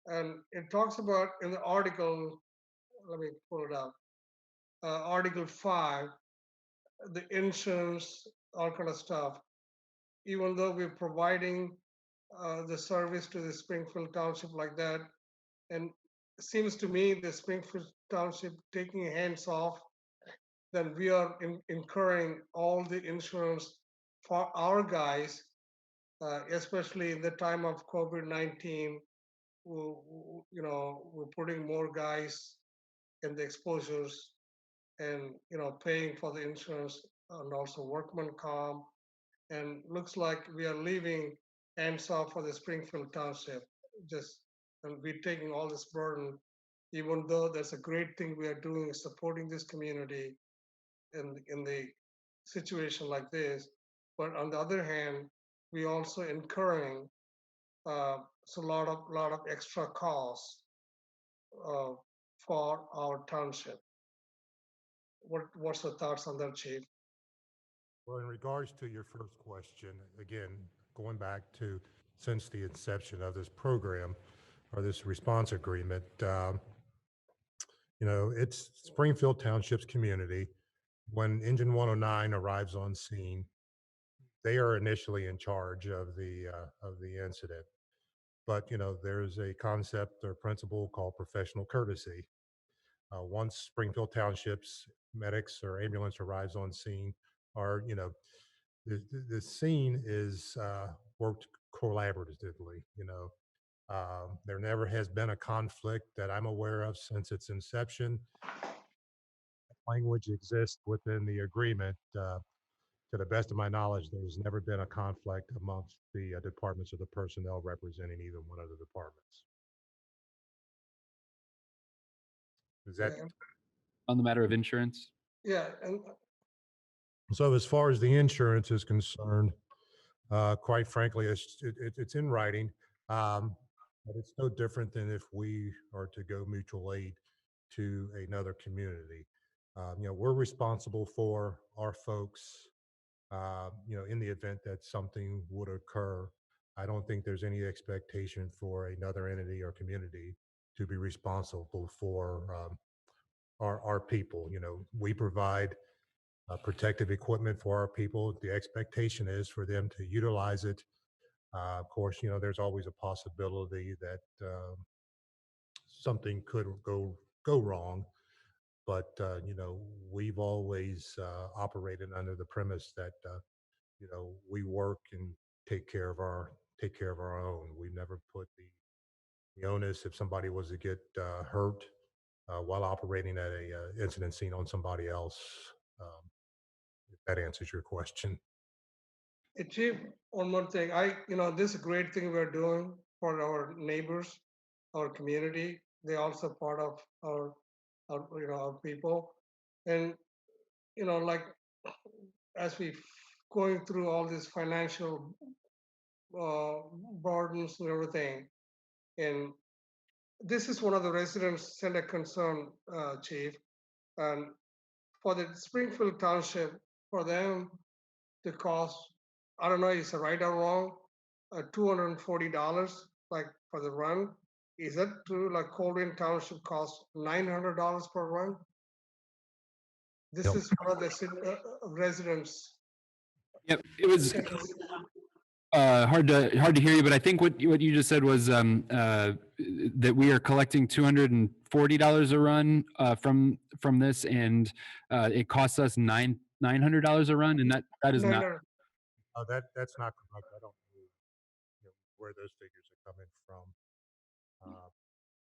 and it talks about in the article, let me pull it up, Article 5, the insurance, all kind of stuff. Even though we're providing the service to the Springfield Township like that, and it seems to me the Springfield Township taking hands off then we are incurring all the insurance for our guys, especially in the time of COVID-19. We're putting more guys in the exposures and, paying for the insurance and also workman comp. And looks like we are leaving hands off for the Springfield Township. And we're taking all this burden, even though that's a great thing we are doing, supporting this community in the situation like this. But on the other hand, we also incurring a lot of extra costs for our township. What's the thoughts on that, Chief? Well, in regards to your first question, again, going back to since the inception of this program or this response agreement, it's Springfield Township's community. When Engine 109 arrives on scene, they are initially in charge of the incident. But there's a concept or principle called professional courtesy. Once Springfield Township's medics or ambulance arrives on scene, or the scene is worked collaboratively. There never has been a conflict that I'm aware of since its inception. Language exists within the agreement. To the best of my knowledge, there's never been a conflict amongst the departments or the personnel representing either one of the departments. Is that On the matter of insurance? Yeah, and so? As far as the insurance is concerned, quite frankly, it's in writing, but it's no different than if we are to go mutual aid to another community. We're responsible for our folks. In the event that something would occur, I don't think there's any expectation for another entity or community to be responsible for our people. We provide protective equipment for our people. The expectation is for them to utilize it. Of course, there's always a possibility that something could go wrong. But we've always operated under the premise that we work and take care of our own. We never put the onus if somebody was to get hurt while operating at a incident scene on somebody else. If that answers your question. Chief, one more thing. This is a great thing we're doing for our neighbors, our community. They're also part of our people. And, like as we going through all these financial burdens and everything, and this is one of the residents sent a concern, Chief, and for the Springfield Township, for them, the cost, I don't know, is it right or wrong, $240, like for the run. Is that true? Like Colerain Township costs $900 per run? This Yep. is one of the residents. Yep, it was hard to hear you, but I think what you just said was that we are collecting $240 a run from this, and it costs us $900 a run, and that is not. That's not correct. I don't know, where those figures are coming from.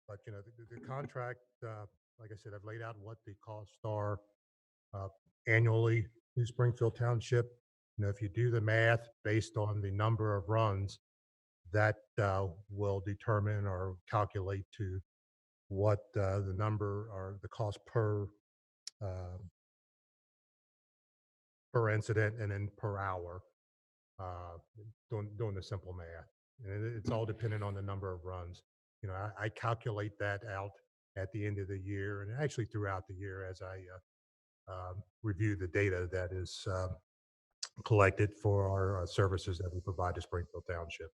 But the contract, like I said, I've laid out what the costs are annually in Springfield Township. If you do the math based on the number of runs, that will determine or calculate to what the number or the cost per incident and then per hour, doing the simple math. And it's all dependent on the number of runs. I calculate that out at the end of the year and actually throughout the year as I review the data that is collected for our services that we provide to Springfield Township.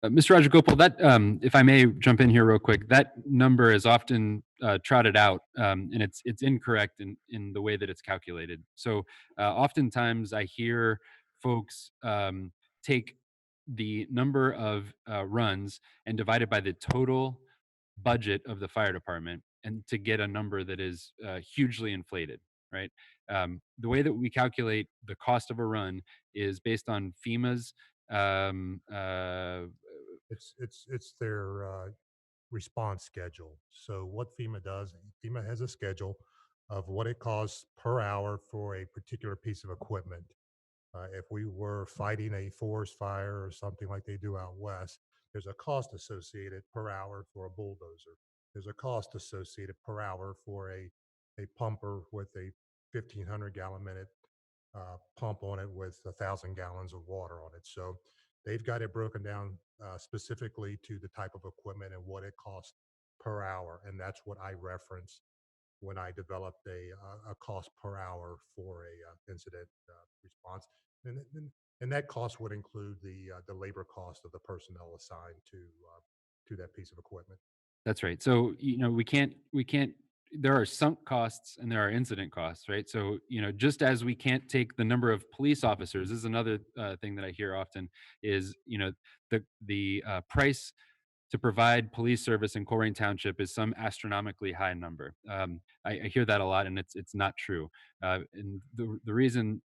Mr. Rajagopal, that if I may jump in here real quick, that number is often trotted out, and it's incorrect in the way that it's calculated. So oftentimes I hear folks take the number of runs and divide it by the total budget of the fire department, and to get a number that is hugely inflated, right? The way that we calculate the cost of a run is based on FEMA's It's their response schedule. So what FEMA does, FEMA has a schedule of what it costs per hour for a particular piece of equipment. If we were fighting a forest fire or something like they do out west, there's a cost associated per hour for a bulldozer. There's a cost associated per hour for a pumper with a 1,500 gallon minute pump on it with 1,000 gallons of water on it. So they've got it broken down specifically to the type of equipment and what it costs per hour. And that's what I reference when I developed a cost per hour for a incident response. And that cost would include the labor cost of the personnel assigned to that piece of equipment. That's right. So, we can't, there are sunk costs and there are incident costs, right? So, just as we can't take the number of police officers, this is another thing that I hear often is, the price to provide police service in Colerain Township is some astronomically high number. I hear that a lot, and it's not true. And the reason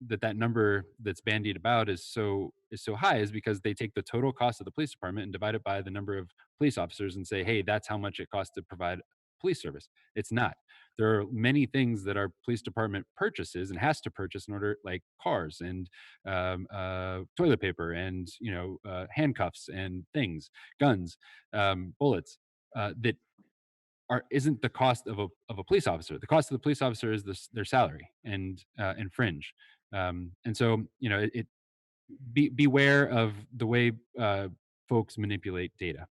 that number that's bandied about is so high is because they take the total cost of the police department and divide it by the number of police officers and say, hey, that's how much it costs to provide police service. It's not. There are many things that our police department purchases and has to purchase in order, like cars and toilet paper and handcuffs and things, guns, bullets, that isn't the cost of a police officer. The cost of the police officer is their salary and fringe. And so beware of the way folks manipulate data.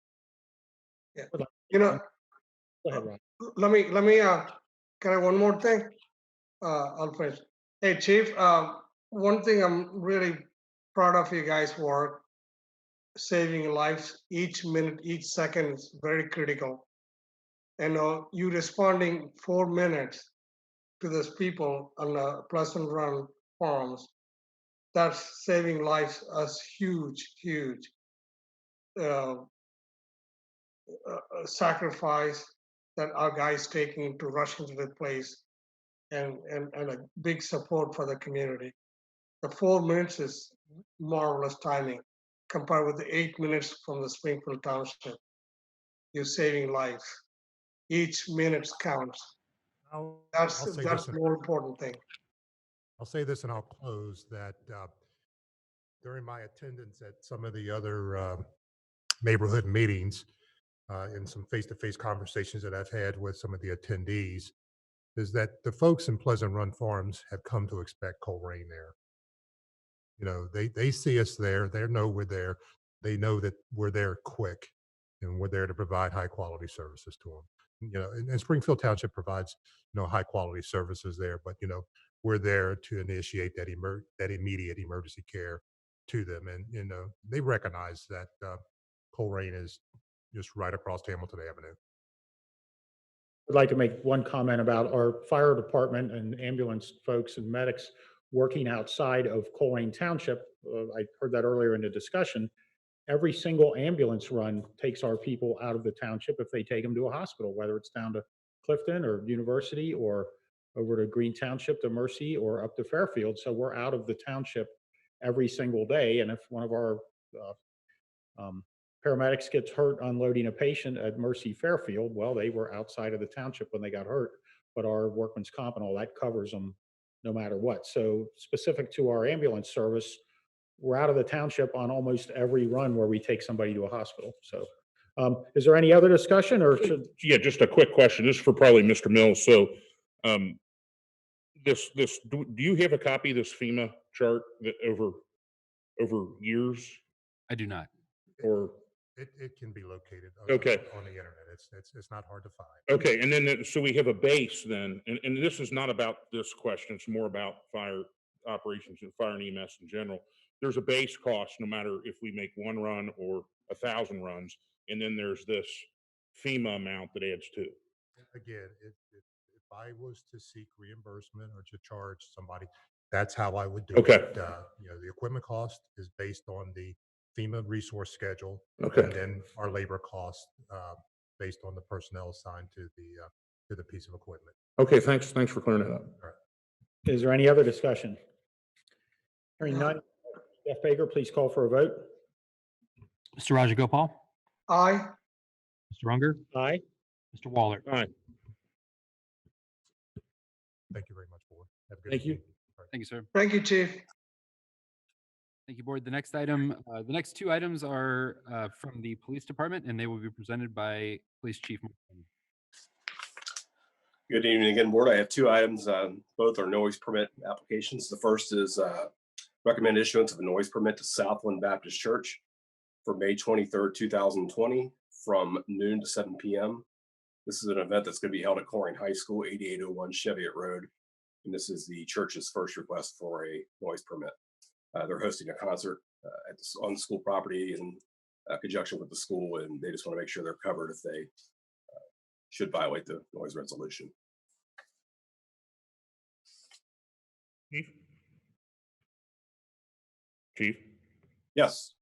Yeah. Go ahead, Ron. Let me can I one more thing, Alfred? Hey, Chief. One thing I'm really proud of you guys' work. Saving lives, each minute, each second is very critical. And you responding 4 minutes to those people on the Pleasant Run forums, that's saving lives as huge sacrifice that our guys taking to rush into the place and a big support for the community. The 4 minutes is marvelous timing compared with the 8 minutes from the Springfield Township. You're saving lives. Each minute counts. That's the more important thing. I'll say this and I'll close that during my attendance at some of the other neighborhood meetings and some face-to-face conversations that I've had with some of the attendees is that the folks in Pleasant Run Farms have come to expect Colerain there. They see us there. They know we're there. They know that we're there quick and we're there to provide high quality services to them. And Springfield Township provides, high quality services there, but, we're there to initiate that immediate emergency care to them. And, they recognize that Colerain is just right across Hamilton Avenue. I'd like to make one comment about our fire department and ambulance folks and medics working outside of Colerain Township. I heard that earlier in the discussion. Every single ambulance run takes our people out of the township if they take them to a hospital, whether it's down to Clifton or University or over to Green Township to Mercy or up to Fairfield. So we're out of the township every single day. And if one of our paramedics gets hurt unloading a patient at Mercy Fairfield, well, they were outside of the township when they got hurt, but our workman's comp and all that covers them no matter what. So specific to our ambulance service, we're out of the township on almost every run where we take somebody to a hospital. So is there any other discussion or should? Yeah, just a quick question. This is for probably Mr. Mills. So do you have a copy of this FEMA chart that over years? I do not. Or it can be located okay on the internet. It's not hard to find. Okay, and then so we have a base then, and this is not about this question. It's more about fire operations and fire and EMS in general. There's a base cost no matter if we make one run or 1,000 runs, and then there's this FEMA amount that adds to. Again, if I was to seek reimbursement or to charge somebody, that's how I would do Okay. it. The equipment cost is based on the FEMA resource schedule, Okay. and then our labor cost based on the personnel assigned to the piece of equipment. Okay, thanks for clearing that up. All right. Is there any other discussion? Hearing No. none. Jeff Baker, please call for a vote. Mr. Rajagopal, Aye. Mr. Unger, Aye. Mr. Waller. Aye. Thank you very much, board. Have a good Thank you. evening. Thank you, sir. Thank you, Chief. Thank you, board. The next item, the next two items are from the police department, and they will be presented by Police Chief. Martin. Good evening again, board. I have two items. Both are noise permit applications. The first is recommend issuance of a noise permit to Southland Baptist Church for May 23rd, 2020 from noon to 7 p.m. This is an event that's going to be held at Colerain High School, 8801 Cheviot Road. And this is the church's first request for a noise permit. They're hosting a concert on the school property in conjunction with the school, and they just want to make sure they're covered if they should violate the noise resolution. Chief? Chief? Yes.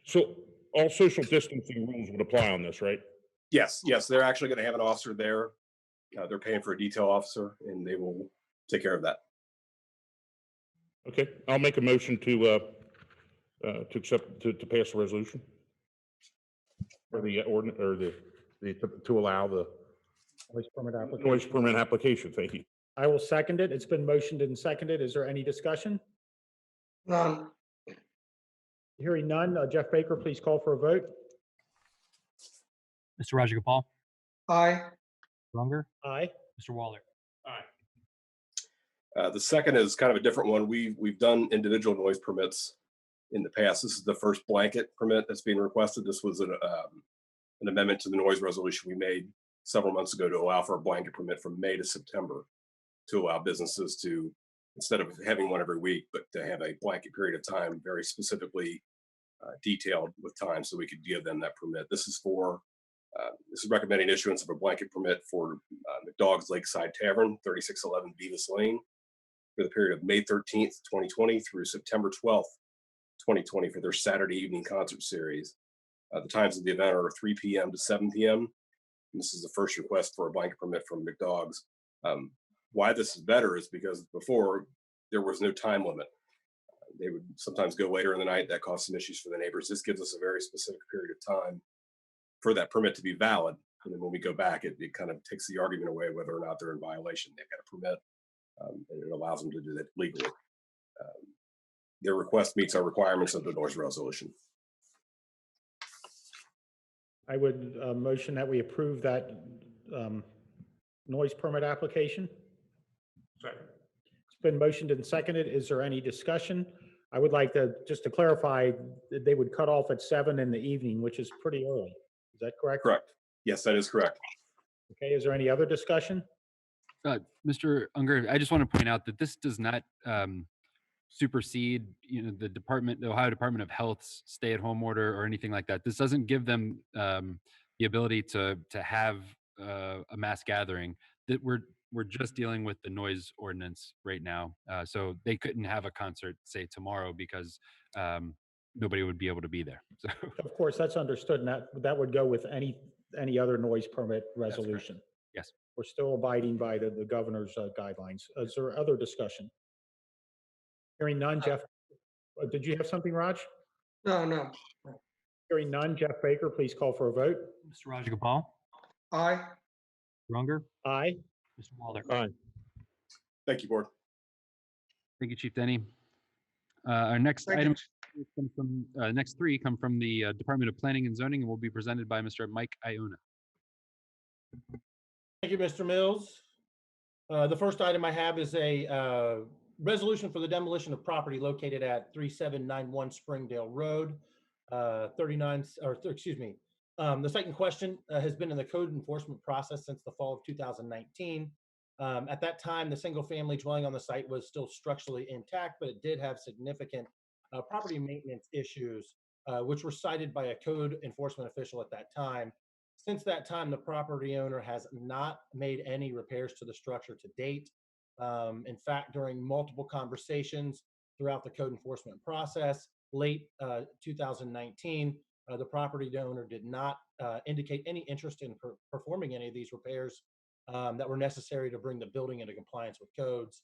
So all social distancing rules would apply on this, right? Yes. They're actually going to have an officer there. They're paying for a detail officer, and they will take care of that. Okay, I'll make a motion to accept, to pass the resolution. Or the ordinance, or to allow the Noise permit application. noise permit application. Thank you. I will second it. It's been motioned and seconded. Is there any discussion? None. Hearing none. Jeff Baker, please call for a vote. Mr. Rajagopal, Aye. Mr. Unger, Aye. Mr. Waller. The second is kind of a different one. We've done individual noise permits in the past. This is the first blanket permit that's being requested. This was an amendment to the noise resolution we made several months ago to allow for a blanket permit from May to September to allow businesses to, instead of having one every week, but to have a blanket period of time, very specifically detailed with time, so we could give them that permit. This is recommending issuance of a blanket permit for McDog's Lakeside Tavern, 3611 Beavis Lane, for the period of May 13th, 2020 through September 12th, 2020 for their Saturday evening concert series. The times of the event are 3 p.m. to 7 p.m. And this is the first request for a blanket permit from McDog's. Why this is better is because before there was no time limit. They would sometimes go later in the night. That caused some issues for the neighbors. This gives us a very specific period of time for that permit to be valid. And then when we go back, it kind of takes the argument away whether or not they're in violation. They've got a permit, and it allows them to do that legally. Their request meets our requirements of the noise resolution. I would motion that we approve that noise permit application. Second. It's been motioned and seconded. Is there any discussion? I would like to, just to clarify, that they would cut off at 7 in the evening, which is pretty early. Is that correct? Correct. Yes, that is correct. Okay, is there any other discussion? Mr. Unger, I just want to point out that this does not supersede, the Ohio Department of Health's stay-at-home order or anything like that. This doesn't give them the ability to have a mass gathering. That we're just dealing with the noise ordinance right now. So they couldn't have a concert, say, tomorrow because nobody would be able to be there. So Of course, that's understood, and that would go with any other noise permit resolution. Yes. We're still abiding by the governor's guidelines. Is there other discussion? Hearing none, Jeff, did you have something, Raj? No. Hearing none, Jeff Baker, please call for a vote. Mr. Rajagopal, Aye. Mr. Unger, Aye. Mr. Waller. Aye. Thank you, board. thank you, Chief Denny. Our next Thank you. item come from next three come from the Department of Planning and Zoning and will be presented by Mr. Mike Iona. Thank you, Mr. Mills. The first item I have is a resolution for the demolition of property located at 3791 Springdale Road, the site in question has been in the code enforcement process since the fall of 2019. At that time, the single-family dwelling on the site was still structurally intact, but it did have significant property maintenance issues, which were cited by a code enforcement official at that time. Since that time, the property owner has not made any repairs to the structure to date. In fact, during multiple conversations throughout the code enforcement process, late 2019, the property owner did not indicate any interest in performing any of these repairs that were necessary to bring the building into compliance with codes.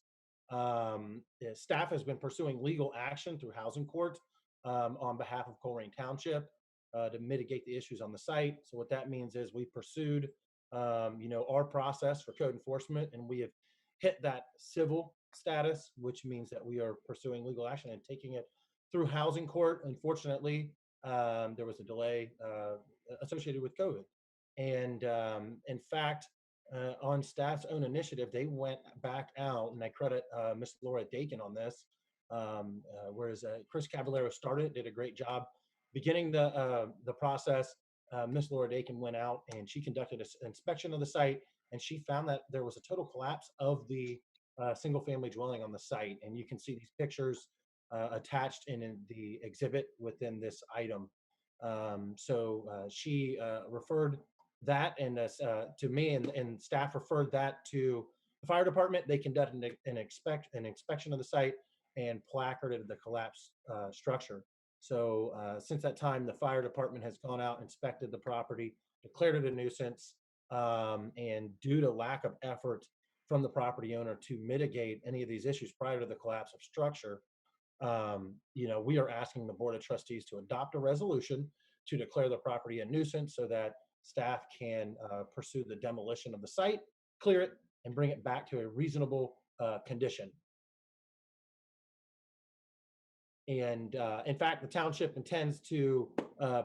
The staff has been pursuing legal action through housing court on behalf of Colerain Township to mitigate the issues on the site. So what that means is we pursued, our process for code enforcement, and we have hit that civil status, which means that we are pursuing legal action and taking it through housing court. Unfortunately, there was a delay associated with COVID. And in fact, on staff's own initiative, they went back out, and I credit Ms. Laura Dakin on this, whereas Chris Cavallero started, did a great job beginning the process. Ms. Laura Dakin went out and she conducted an inspection of the site, and she found that there was a total collapse of the single family dwelling on the site. And you can see these pictures attached in the exhibit within this item. So she referred that and to me, and staff referred that to the fire department. They conducted an inspection of the site and placarded the collapsed structure. So since that time, the fire department has gone out, inspected the property, declared it a nuisance, and due to lack of effort from the property owner to mitigate any of these issues prior to the collapse of structure, we are asking the Board of Trustees to adopt a resolution to declare the property a nuisance so that staff can pursue the demolition of the site, clear it, and bring it back to a reasonable condition. And in fact, the township intends to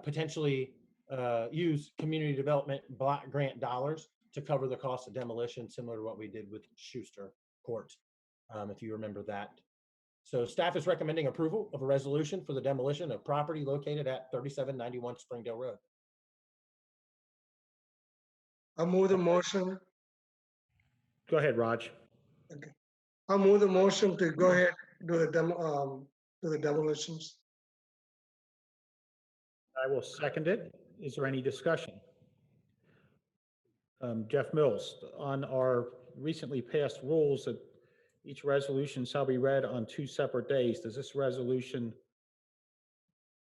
potentially use community development block grant dollars to cover the cost of demolition, similar to what we did with Schuster Court, if you remember that. So staff is recommending approval of a resolution for the demolition of property located at 3791 Springdale Road. I move the motion. Go ahead, Raj. Okay. I move the motion to go ahead do the demolitions. I will second it. Is there any discussion? Jeff Mills, on our recently passed rules that each resolution shall be read on 2 separate days, does this resolution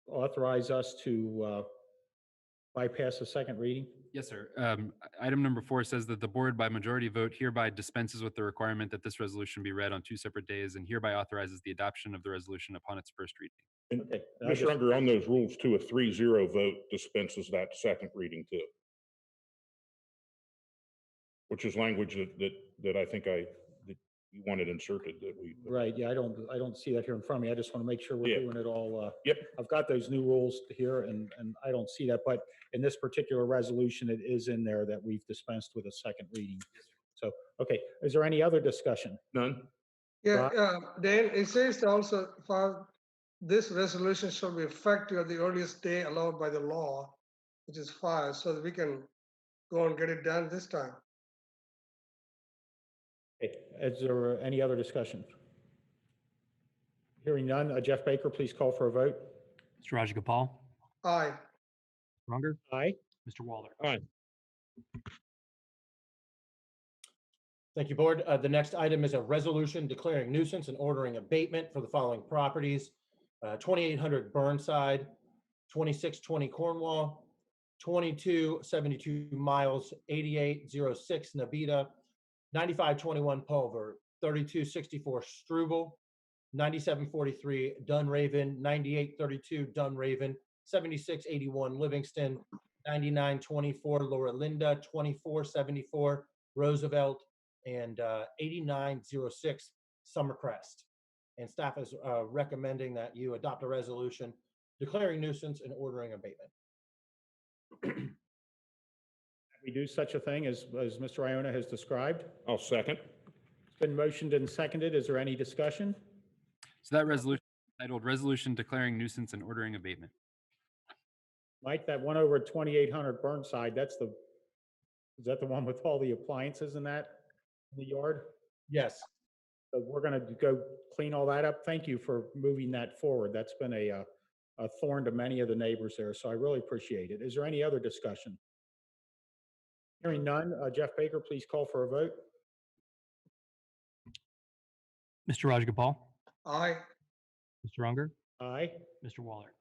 authorize us to bypass the second reading? Yes, sir. Item number 4 says that the board by majority vote hereby dispenses with the requirement that this resolution be read on 2 separate days and hereby authorizes the adoption of the resolution upon its first reading. And Okay. Mr. Unger, on those rules too, a 3-0 vote dispenses that second reading too. Which is language that I think that you wanted inserted that we. Right, yeah, I don't see that here in front of me. I just want to make sure we're Yeah. doing it all. Yep. I've got those new rules here and I don't see that, but in this particular resolution, it is in there that we've dispensed with a second reading. So, okay, is there any other discussion? None? Yeah, Dan, it says also this resolution shall be effective at the earliest day allowed by the law, which is 5, so that we can go and get it done this time. Okay, is there any other discussion? Hearing none, Jeff Baker, please call for a vote. Mr. Rajagopal, Aye. Mr. Unger, Aye. Mr. Waller. Aye. Thank you, Board. The next item is a resolution declaring nuisance and ordering abatement for the following properties: 2800 Burnside, 2620 Cornwall, 2272 Miles, 8806 Nabita, 9521 Pulver, 3264 Struble, 9743 Dunraven, 9832 Dunraven, 7681 Livingston, 9924 Laura Linda, 2474 Roosevelt, and 8906 Summercrest. And staff is recommending that you adopt a resolution declaring nuisance and ordering abatement. We do such a thing as Mr. Iona has described. I'll second. It's been motioned and seconded. Is there any discussion? So that resolution is titled Resolution Declaring Nuisance and Ordering Abatement. Mike, that one over at 2800 Burnside, is that the one with all the appliances in the yard? Yes. So we're going to go clean all that up. Thank you for moving that forward. That's been a thorn to many of the neighbors there, so I really appreciate it. Is there any other discussion? Hearing none, Jeff Baker, please call for a vote. Mr. Rajagopal, Aye. Mr. Unger, Aye. Mr. Waller.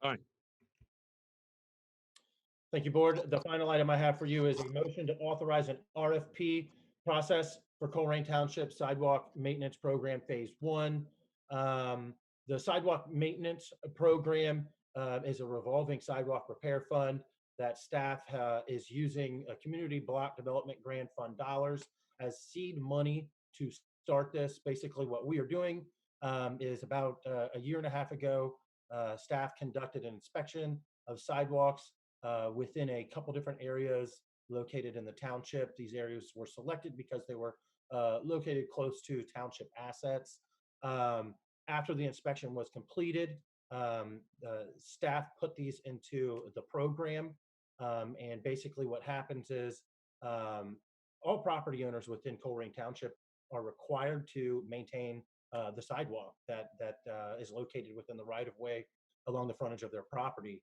Thank you, Board. The final item I have for you is a motion to authorize an RFP process for Colerain Township Sidewalk Maintenance Program Phase 1. The sidewalk maintenance program is a revolving sidewalk repair fund that staff is using a community block development grant fund dollars as seed money to start this. Basically, what we are doing is about a year and a half ago, staff conducted an inspection of sidewalks within a couple different areas located in the township. These areas were selected because they were located close to township assets. After the inspection was completed, staff put these into the program. And basically what happens is all property owners within Colerain Township are required to maintain the sidewalk that is located within the right-of-way along the frontage of their property.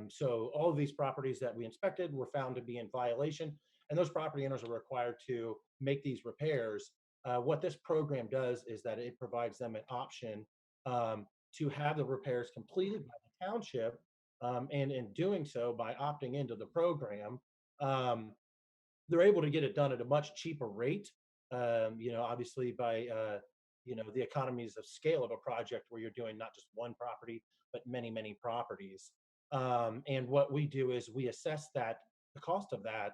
So all of these properties that we inspected were found to be in violation, and those property owners are required to make these repairs. What this program does is that it provides them an option to have the repairs completed by the township, and in doing so, by opting into the program, they're able to get it done at a much cheaper rate. Obviously by the economies of scale of a project where you're doing not just one property, but many properties. And what we do is we assess the cost of that,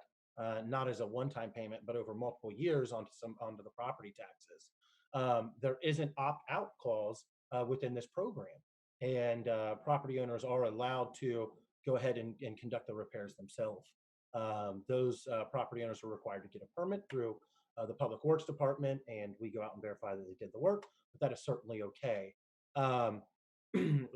not as a one-time payment, but over multiple years onto the property taxes. There is an opt-out clause within this program, and property owners are allowed to go ahead and conduct the repairs themselves. Those property owners are required to get a permit through the Public Works Department, and we go out and verify that they did the work, but that is certainly okay.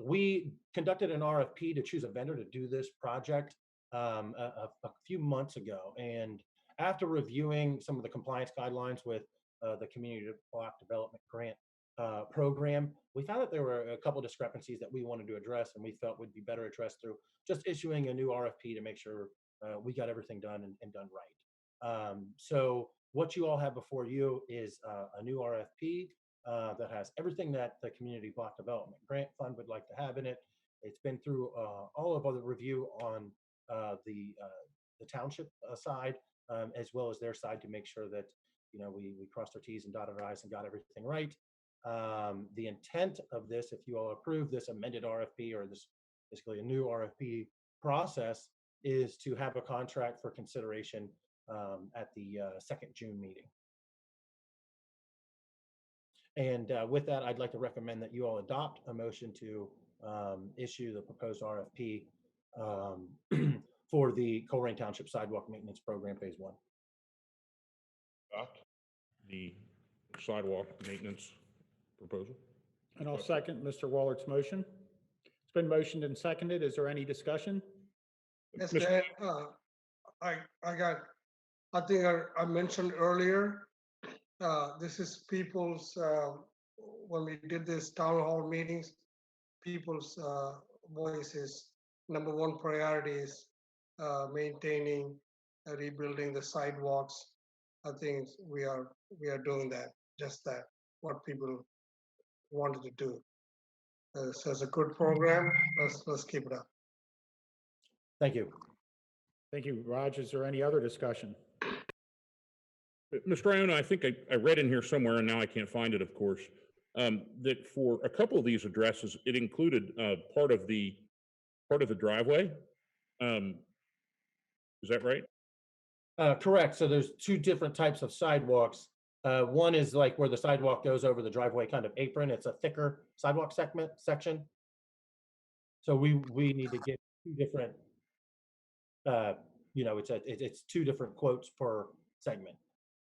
We conducted an RFP to choose a vendor to do this project a few months ago, and after reviewing some of the compliance guidelines with the Community Block Development Grant program, we found that there were a couple discrepancies that we wanted to address, and we felt would be better addressed through just issuing a new RFP to make sure we got everything done and done right. So what you all have before you is a new RFP that has everything that the Community Block Development Grant Fund would like to have in it. It's been through all of the review on the township side, as well as their side, to make sure that we crossed our T's and dotted our I's and got everything right. The intent of this, if you all approve this amended RFP, or this basically a new RFP process, is to have a contract for consideration at the second June meeting. And with that, I'd like to recommend that you all adopt a motion to issue the proposed RFP for the Colerain Township Sidewalk Maintenance Program Phase 1. Adopt the sidewalk maintenance proposal. And I'll second Mr. Waller's motion. It's been motioned and seconded. Is there any discussion? Yes, Dan, I think I mentioned earlier, this is people's, when we did this town hall meetings, people's voices, number one priority is maintaining, rebuilding the sidewalks. I think we are doing that, just that, what people wanted to do. So it's a good program. Let's keep it up. Thank you. Thank you, Raj. Is there any other discussion? Mr. Iona, I think I read in here somewhere, and now I can't find it, of course, that for a couple of these addresses, it included part of the driveway. Is that right? Correct. So there's two different types of sidewalks. One is like where the sidewalk goes over the driveway kind of apron. It's a thicker sidewalk section. So we need to get two different, it's two different quotes per segment.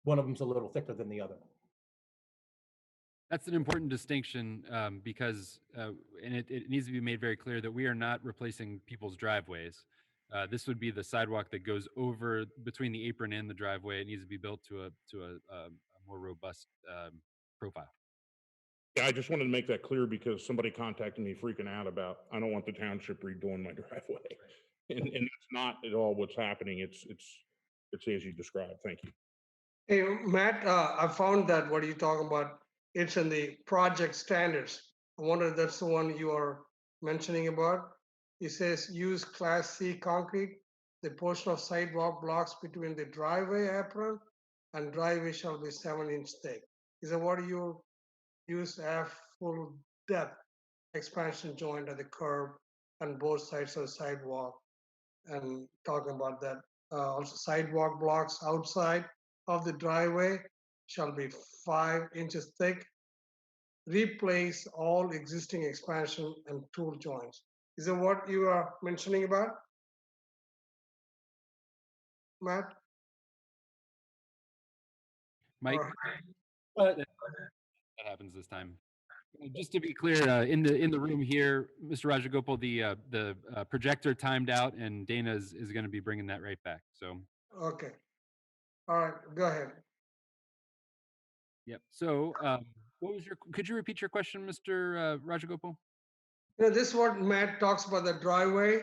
One of them's a little thicker than the other. That's an important distinction because, and it needs to be made very clear that we are not replacing people's driveways. This would be the sidewalk that goes over between the apron and the driveway. It needs to be built to a more robust profile. Yeah, I just wanted to make that clear because somebody contacted me freaking out about, I don't want the township redoing my driveway. And it's not at all what's happening. It's as you described. Thank you. Hey, Matt, I found that what are you talking about? It's in the project standards. I wonder if that's the one you are mentioning about. It says use Class C concrete, the portion of sidewalk blocks between the driveway apron and driveway shall be 7-inch thick. Is that what you use have full depth expansion joint at the curb and both sides of the sidewalk? And talking about that, also sidewalk blocks outside of the driveway shall be 5 inches thick. Replace all existing expansion and tool joints. Is that what you are mentioning about, Matt? Mike, Or- that happens this time. Just to be clear, in the room here, Mr. Rajagopal, the projector timed out, and Dana is going to be bringing that right back. So, Okay. All right, go ahead. yep. So, what was your? Could you repeat your question, Mr. Rajagopal? This is what Matt talks about the driveway,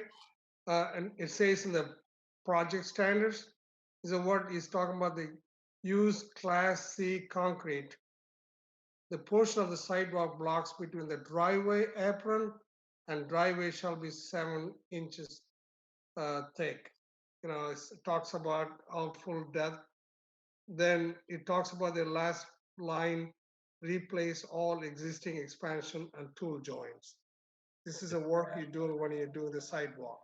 and it says in the project standards, is what he's talking about the use Class C concrete. The portion of the sidewalk blocks between the driveway apron and driveway shall be 7 inches thick. It talks about out full depth. Then it talks about the last line, replace all existing expansion and tool joints. This is a work you do when you do the sidewalk.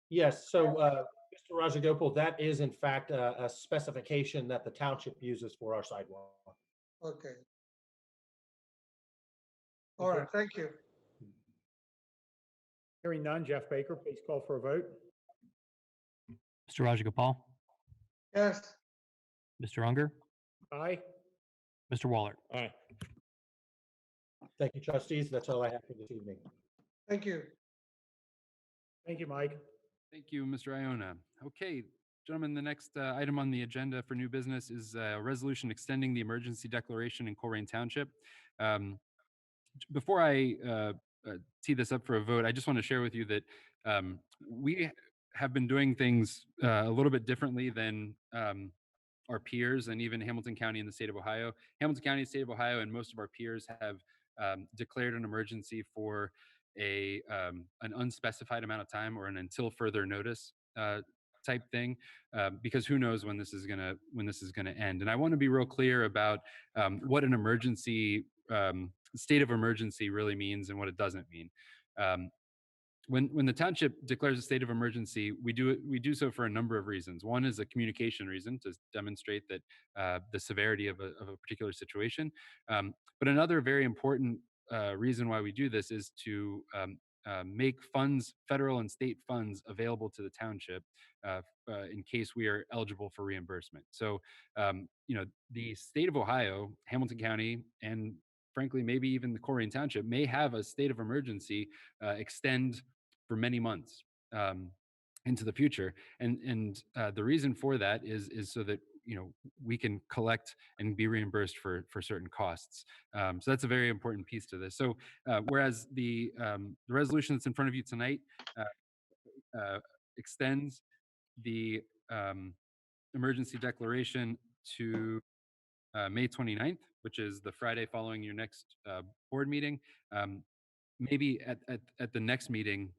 Yes, so Mr. Rajagopal, that is in fact a specification that the township uses for our sidewalk. Okay. All right, thank you. Hearing none, Jeff Baker, please call for a vote. Mr. Rajagopal, Yes, Mr. Unger, Aye. Mr. Waller. Aye. Thank you, trustees. That's all I have for this evening. thank you. Thank you, Mike. Thank you, Mr. Iona. Okay, gentlemen, the next item on the agenda for new business is a resolution extending the emergency declaration in Colerain Township. Before I tee this up for a vote, I just want to share with you that we have been doing things a little bit differently than our peers and even Hamilton County in the state of Ohio. Hamilton County, state of Ohio, and most of our peers have declared an emergency for an unspecified amount of time or an until further notice type thing, because who knows when this is gonna end. And I want to be real clear about what an emergency state of emergency really means and what it doesn't mean. When the township declares a state of emergency, we do so for a number of reasons. One is a communication reason to demonstrate that the severity of a particular situation. But another very important reason why we do this is to make funds, federal and state funds, available to the township in case we are eligible for reimbursement. So, the state of Ohio, Hamilton County, and frankly, maybe even the Colerain Township may have a state of emergency extend for many months into the future, and the reason for that is so that we can collect and be reimbursed for certain costs. So that's a very important piece to this. So whereas the resolution that's in front of you tonight extends the emergency declaration to May 29th, which is the Friday following your next board meeting. Maybe at the next meeting,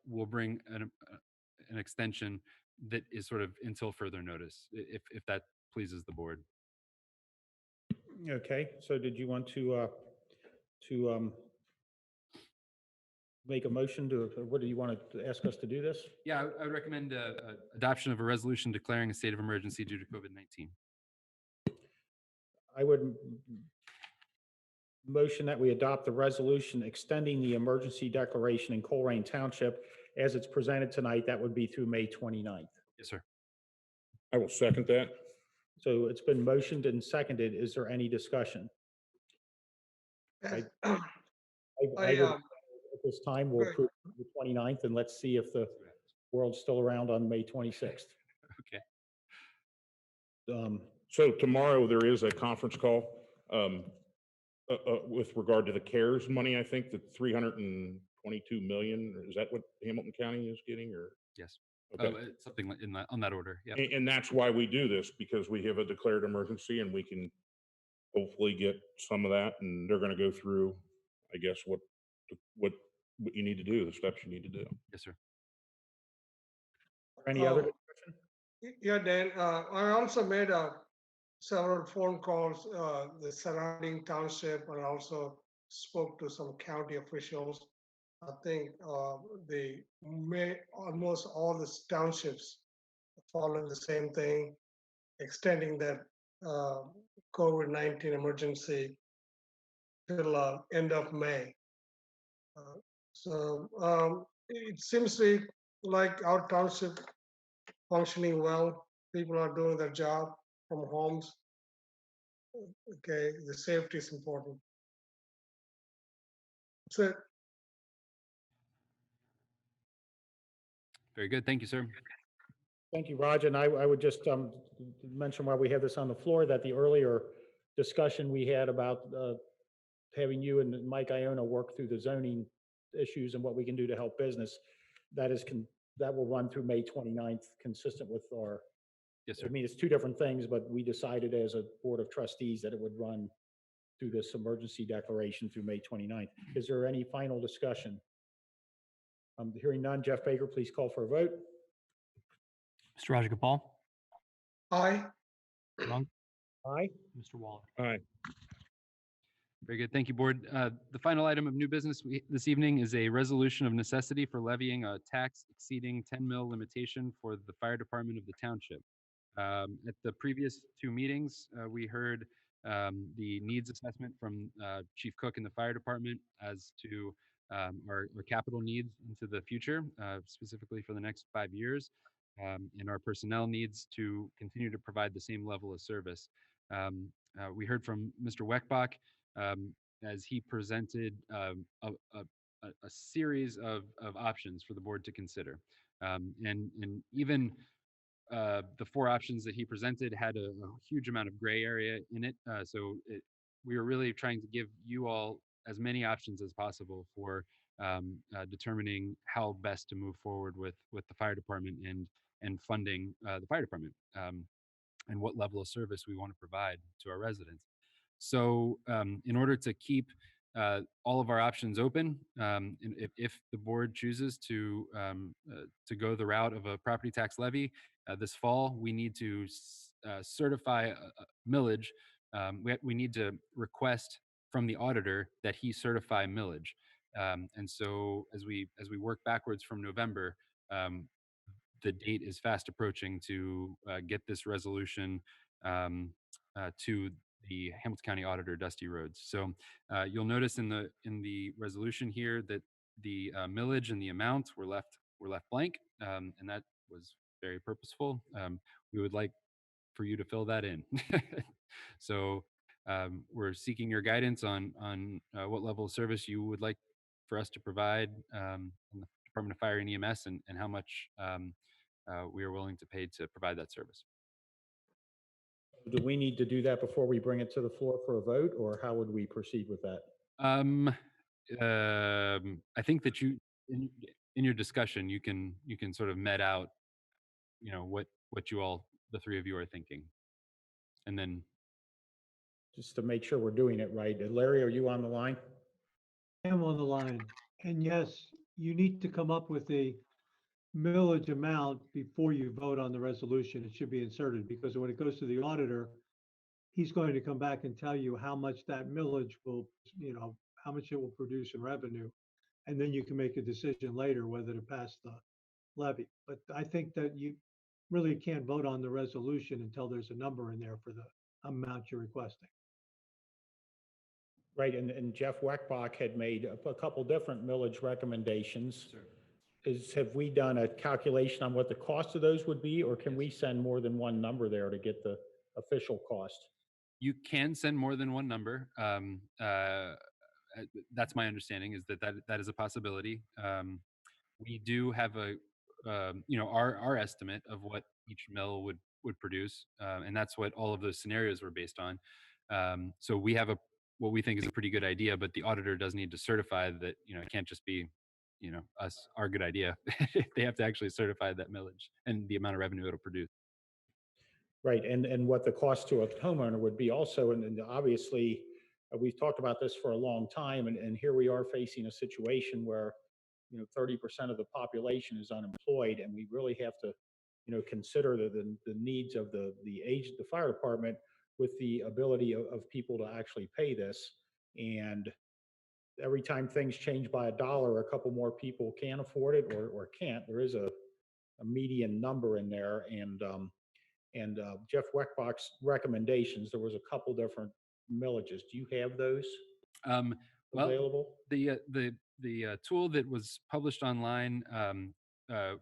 we'll bring an extension that is sort of until further notice, if that pleases the board. Okay, so did you want to make a motion to, or what do you want to ask us to do this? Yeah, I would recommend adoption of a resolution declaring a state of emergency due to COVID-19. I would motion that we adopt the resolution extending the emergency declaration in Colerain Township as it's presented tonight. That would be through May 29th. Yes, sir. I will second that. So it's been motioned and seconded. Is there any discussion? Yes. I would, at this time, we'll Good. approve the 29th, and let's see if the world's still around on May 26th. Okay. So tomorrow there is a conference call with regard to the CARES money. I think the 322 million. Is that what Hamilton County is getting, or? Yes. Okay. It's something like on that order. Yeah. And that's why we do this, because we have a declared emergency and we can hopefully get some of that, and they're going to go through, I guess, what you need to do, the steps you need to do. Yes, sir. Any other discussion? Yeah, Dan, I also made a several phone calls, the surrounding township, and also spoke to some county officials. I think almost all the townships follow the same thing, extending that COVID-19 emergency till end of May. So it seems to be like our township functioning well. People are doing their job from homes. Okay, the safety is important. That's it. Very good. Thank you, sir. Thank you, Raj. And I would just mention while we have this on the floor that the earlier discussion we had about having you and Mike Iona work through the zoning issues and what we can do to help business, that will run through May 29th, consistent with our, Yes, I sir. mean, it's two different things, but we decided as a board of trustees that it would run through this emergency declaration through May 29th. Is there any final discussion? Hearing none, Jeff Baker, please call for a vote. Mr. Rajagopal, Aye. Monk, Aye. Mr. Waller. Aye. Very good. Thank you, board. The final item of new business this evening is a resolution of necessity for levying a tax exceeding 10 mil limitation for the fire department of the township. At the previous two meetings, we heard the needs assessment from Chief Cook in the fire department as to our capital needs into the future, specifically for the next 5 years, and our personnel needs to continue to provide the same level of service. We heard from Mr. Weckbach as he presented a series of options for the board to consider. And even the four options that he presented had a huge amount of gray area in it. We were really trying to give you all as many options as possible for determining how best to move forward with the fire department and funding the fire department and what level of service we want to provide to our residents. So in order to keep all of our options open, and if the board chooses to go the route of a property tax levy this fall, we need to certify a millage. We need to request from the auditor that he certify millage. And so as we work backwards from November, the date is fast approaching to get this resolution to the Hamilton County Auditor, Dusty Rhodes. So you'll notice in the resolution here that the millage and the amount were left blank, and that was very purposeful. We would like for you to fill that in. So we're seeking your guidance on what level of service you would like for us to provide in the Department of Fire and EMS, and how much we are willing to pay to provide that service. Do we need to do that before we bring it to the floor for a vote, or how would we proceed with that? I think that you, in your discussion, you can sort of met out, what you all, the three of you, are thinking, and then Just to make sure we're doing it right. Larry, are you on the line? I am on the line. And yes, you need to come up with a millage amount before you vote on the resolution. It should be inserted, because when it goes to the auditor, he's going to come back and tell you how much that millage will, how much it will produce in revenue. And then you can make a decision later whether to pass the levy. But I think that you really can't vote on the resolution until there's a number in there for the amount you're requesting. Right, and Jeff Weckbach had made a couple different millage recommendations. Have we done a calculation on what the cost of those would be, or can we send more than one number there to get the official cost? you can send more than one number. That's my understanding, is that is a possibility. We do have our estimate of what each mill would produce, and that's what all of those scenarios were based on. So we have what we think is a pretty good idea, but the auditor does need to certify that, it can't just be, our good idea. They have to actually certify that millage and the amount of revenue it'll produce. Right, and what the cost to a homeowner would be also, and obviously, we've talked about this for a long time, and here we are facing a situation where, 30% of the population is unemployed, and we really have to, consider the needs of the fire department, with the ability of people to actually pay this. And every time things change by $1, a couple more people can afford it or can't. There is a median number in there. And Jeff Weckbach's recommendations, there was a couple different millages. Do you have those Well, available? the tool that was published online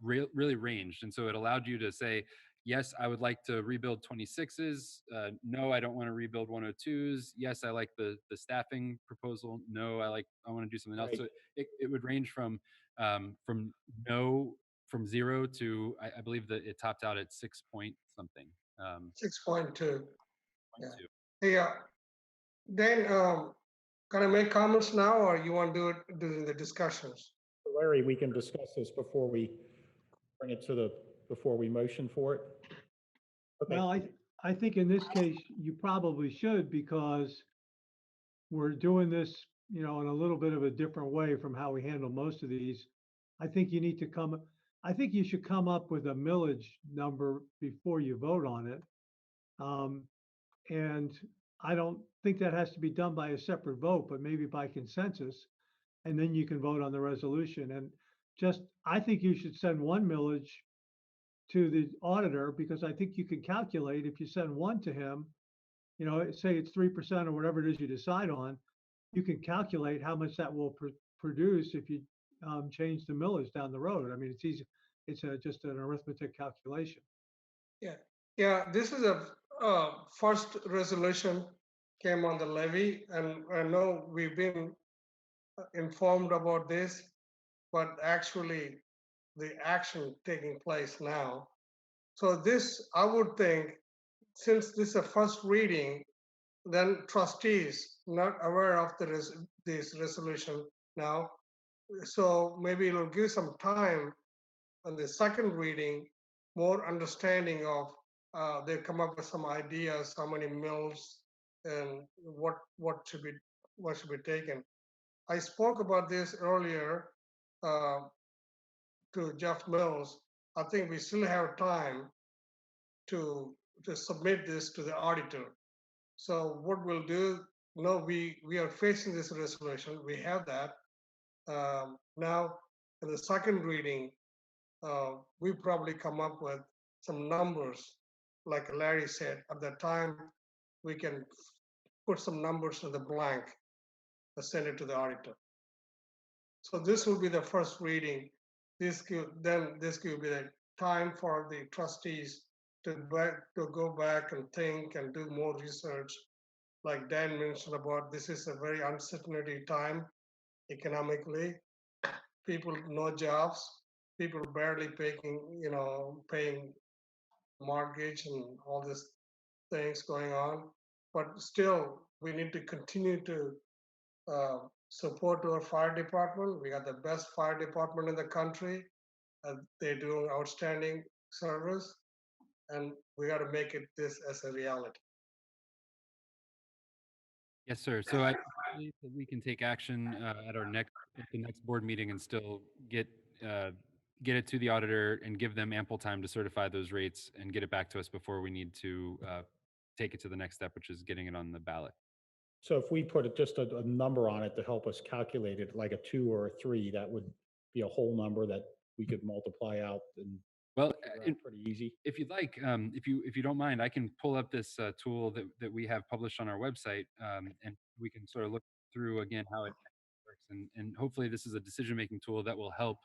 really ranged, and so it allowed you to say, yes, I would like to rebuild 26s. No, I don't want to rebuild 102s. Yes, I like the staffing proposal. No, I want to do something else. Right. So it would range from from 0 to I believe that it topped out at 6 point something. 6.2. Yeah. 0.2. Hey, Dan, can I make comments now, or you want to do it during the discussions? Larry, we can discuss this before we bring it to before we motion for it. Okay. Well, I think in this case, you probably should, because we're doing this, in a little bit of a different way from how we handle most of these. I think you should come up with a millage number before you vote on it. And I don't think that has to be done by a separate vote, but maybe by consensus. And then you can vote on the resolution. And I think you should send one millage to the auditor, because I think you can calculate, if you send one to him, say it's 3% or whatever it is you decide on, you can calculate how much that will produce if you change the millage down the road. I mean, it's easy. It's just an arithmetic calculation. Yeah, this is a first resolution came on the levy, and I know we've been informed about this, but actually the action taking place now. So this, I would think, since this is a first reading, then trustees not aware of this resolution now. So maybe it'll give some time on the second reading, more understanding of, they come up with some ideas, how many mills and what should be taken. I spoke about this earlier to Jeff Mills. I think we still have time to submit this to the auditor. So what we'll do, we are facing this resolution. We have that. Now, in the second reading, we probably come up with some numbers, like Larry said. At that time, we can put some numbers in the blank and send it to the auditor. So this will be the first reading. This will be the time for the trustees to go back and think and do more research. Like Dan mentioned about, this is a very uncertainty time economically. People, no jobs, people barely paying mortgage and all these things going on. But still, we need to continue to support our fire department. We got the best fire department in the country. They're doing outstanding service, and we got to make this as a reality. Yes, sir. So I believe that we can take action at the next board meeting and still get it to the auditor and give them ample time to certify those rates and get it back to us before we need to take it to the next step, which is getting it on the ballot. So if we put just a number on it to help us calculate it, like a 2 or a 3, that would be a whole number that we could multiply out and Well, pretty easy. if you'd like, if you don't mind, I can pull up this tool that we have published on our website, and we can sort of look through again how it works, and hopefully this is a decision-making tool that will help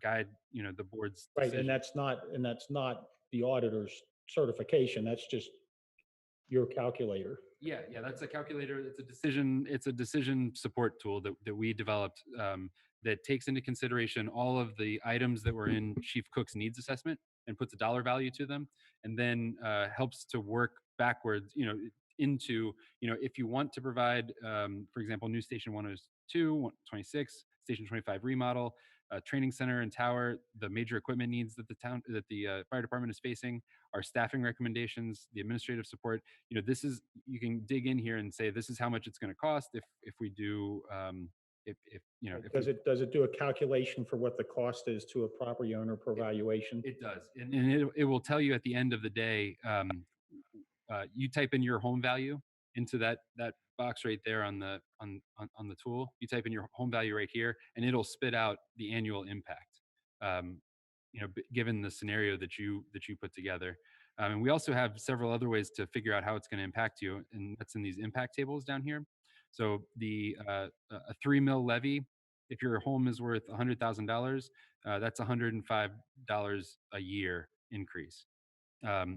guide the board's Right, decision. and that's not the auditor's certification. That's just your calculator. Yeah, that's a calculator. It's a decision support tool that we developed that takes into consideration all of the items that were in Chief Cook's needs assessment and puts a dollar value to them, and then helps to work backwards, into, if you want to provide, for example, new station 102, 26, station 25 remodel, training center and tower, the major equipment needs that the fire department is facing, our staffing recommendations, the administrative support. You can dig in here and say, this is how much it's going to cost if we do, Does it do a calculation for what the cost is to a property owner per valuation? It does, and it will tell you at the end of the day you type in your home value into that box right there on the tool. You type in your home value right here, and it'll spit out the annual impact. Given the scenario that you put together. And we also have several other ways to figure out how it's going to impact you, and that's in these impact tables down here. So a 3 mil levy, if your home is worth $100,000, that's $105 a year increase. But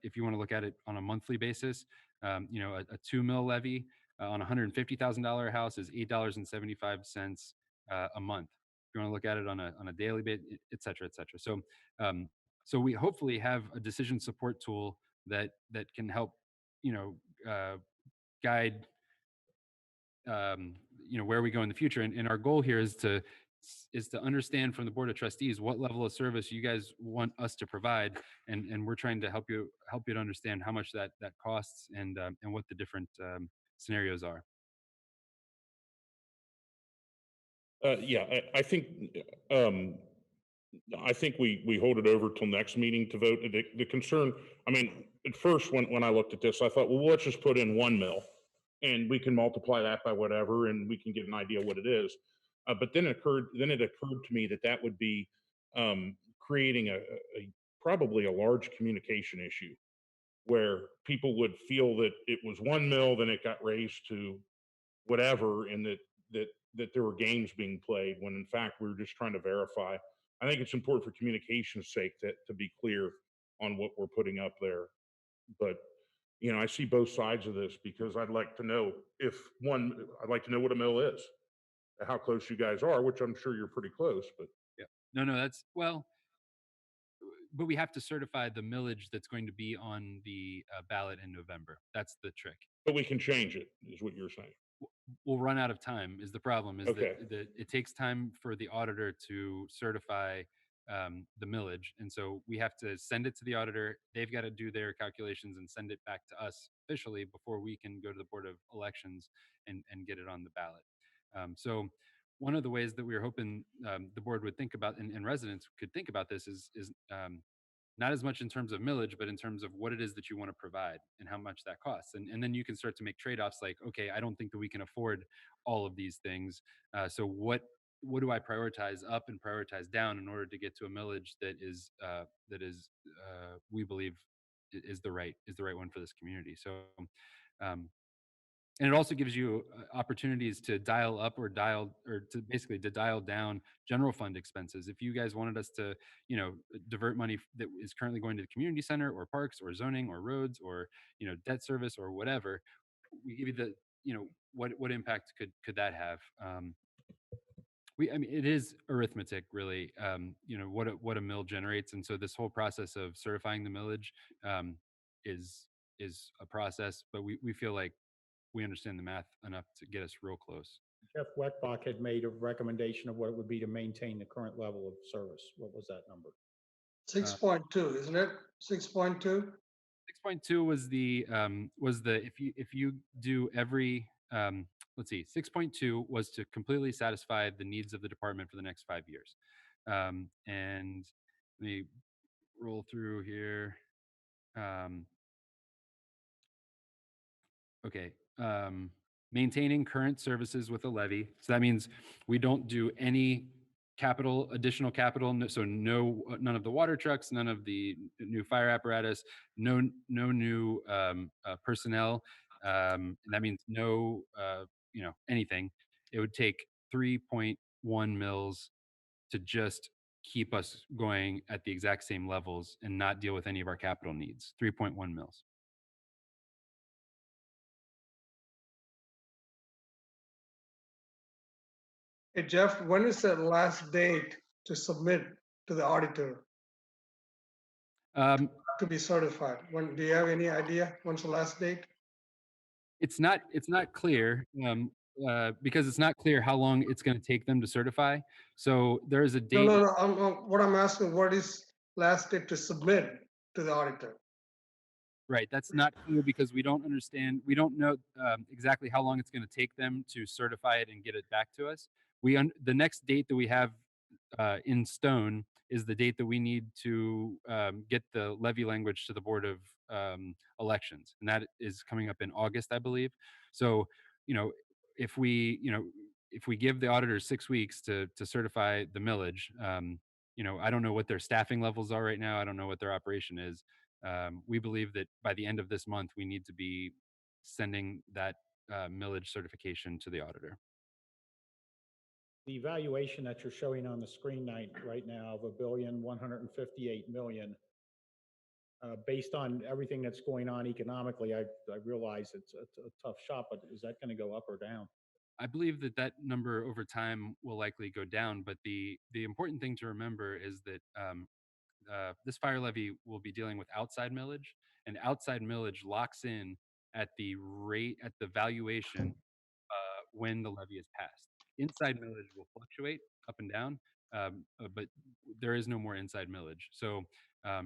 if you want to look at it on a monthly basis, a 2 mil levy on a $150,000 house is $8.75 a month. If you want to look at it on a daily basis, et cetera, et cetera. So we hopefully have a decision support tool that can help, guide, where we go in the future. And our goal here is to understand from the Board of Trustees what level of service you guys want us to provide, and we're trying to help you to understand how much that costs and what the different scenarios are. Yeah, I think we hold it over till next meeting to vote. The concern, I mean, at first when I looked at this, I thought, well, let's just put in 1 mil and we can multiply that by whatever and we can get an idea what it is. But then it occurred to me that would be creating probably a large communication issue where people would feel that it was 1 mil, then it got raised to whatever, and that there were games being played when in fact we were just trying to verify. I think it's important for communication's sake to be clear on what we're putting up there. But I see both sides of this because I'd like to know what a mill is, how close you guys are, which I'm sure you're pretty close, but yeah. No, but we have to certify the millage that's going to be on the ballot in November. That's the trick. But we can change it, is what you're saying. We'll run out of time is the problem, is Okay. that it takes time for the auditor to certify the millage. And so we have to send it to the auditor. They've got to do their calculations and send it back to us officially before we can go to the Board of Elections and get it on the ballot. So one of the ways that we were hoping the board would think about, and residents could think about this is not as much in terms of millage, but in terms of what it is that you want to provide and how much that costs. And then you can start to make trade-offs like, okay, I don't think that we can afford all of these things. So what do I prioritize up and prioritize down in order to get to a millage that is we believe is the right one for this community. So and it also gives you opportunities to dial up or to dial down general fund expenses. If you guys wanted us to, divert money that is currently going to the community center or parks or zoning or roads or, debt service or whatever, we give you the, what impact could that have? It is arithmetic, really. What a mill generates, and so this whole process of certifying the millage is a process. But we feel like we understand the math enough to get us real close. Jeff Weckbach had made a recommendation of what it would be to maintain the current level of service. What was that number? 6.2, isn't it? 6.2? 6.2 was the if you do every let's see, 6.2 was to completely satisfy the needs of the department for the next 5 years. And let me roll through here. Okay. Maintaining current services with a levy. So that means we don't do any additional capital. So none of the water trucks, none of the new fire apparatus, no new personnel. And that means no, anything. It would take 3.1 mils to just keep us going at the exact same levels and not deal with any of our capital needs. 3.1 mils. Hey, Jeff, when is the last date to submit to the auditor to be certified? Do you have any idea when's the last date? It's not clear because it's not clear how long it's going to take them to certify. So there is a date. No. What I'm asking, what is last date to submit to the auditor? Right. That's not clear because we don't know exactly how long it's going to take them to certify it and get it back to us. The next date that we have in stone is the date that we need to get the levy language to the Board of Elections, and that is coming up in August, I believe. So, you know, if we, if we give the auditors 6 weeks to certify the millage, I don't know what their staffing levels are right now. I don't know what their operation is. We believe that by the end of this month, we need to be sending that millage certification to the auditor. The valuation that you're showing on the screen right now of $1,158,000,000, based on everything that's going on economically, I realize it's a tough shot, but is that going to go up or down? I believe that that number over time will likely go down, but the important thing to remember is that this fire levy will be dealing with outside millage, and outside millage locks in at the rate, at the valuation when the levy is passed. Inside millage will fluctuate up and down, but there is no more inside millage. So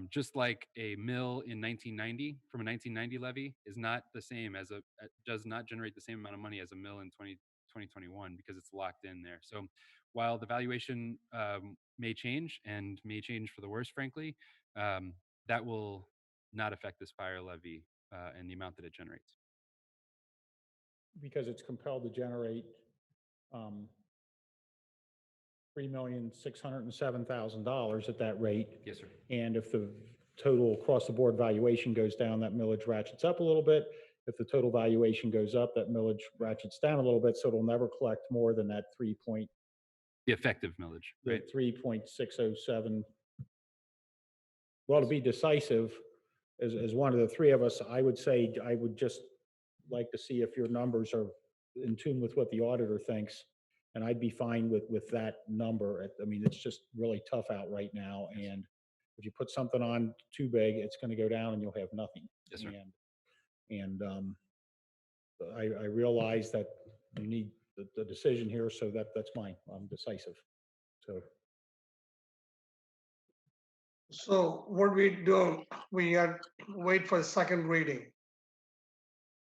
just like a mill in 1990 from a 1990 levy is not the same as does not generate the same amount of money as a mill in 2021 because it's locked in there. So while the valuation may change and may change for the worse, frankly, that will not affect this fire levy and the amount that it generates. Because it's compelled to generate $3,607,000 at that rate. Yes, sir. And if the total across the board valuation goes down, that millage ratchets up a little bit. If the total valuation goes up, that millage ratchets down a little bit. So it'll never collect more than that The effective millage, right? 3.607. Well, to be decisive, as one of the three of us, I would say I would just like to see if your numbers are in tune with what the auditor thinks. And I'd be fine with that number. I mean, it's just really tough out right now. And if you put something on too big, it's going to go down and you'll have nothing. Yes, sir. And I realize that you need the decision here, so that's fine. I'm decisive. So what we do, we wait for a second reading.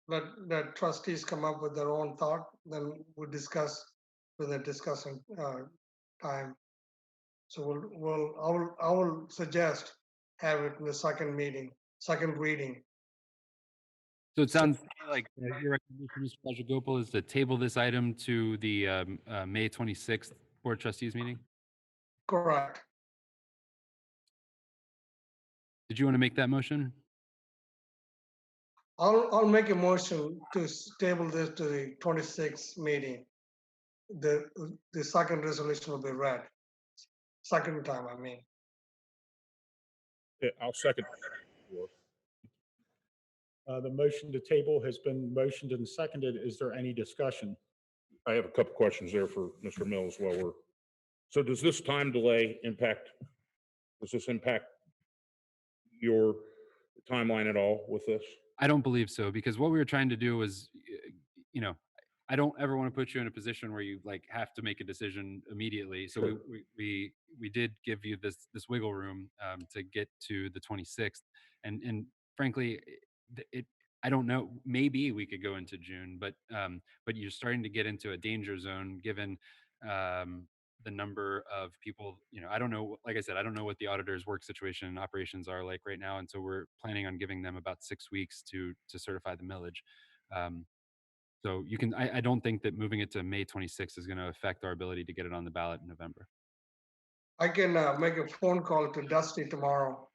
Let trustees come up with their own thought, then we'll discuss with a discussing time. So I will suggest have it in the second reading. So it sounds like your recommendation, Mr. Rajagopal, is to table this item to the May 26th Board of Trustees meeting? Correct. Did you want to make that motion? I'll make a motion to table this to the 26th meeting. The second resolution will be read. Second time, I mean. Yeah, I'll second. The motion to table has been motioned and seconded. Is there any discussion? I have a couple questions there for Mr. Mills so does this time delay impact your timeline at all with this? I don't believe so, because what we were trying to do was, I don't ever want to put you in a position where you like have to make a decision immediately. So Sure. we did give you this wiggle room to get to the 26th, and frankly, I don't know. Maybe we could go into June, but you're starting to get into a danger zone given the number of people. I don't know. Like I said, I don't know what the auditor's work situation and operations are like right now, and so we're planning on giving them about 6 weeks to certify the millage. So you can. I don't think that moving it to May 26th is going to affect our ability to get it on the ballot in November. I can make a phone call to Dusty tomorrow.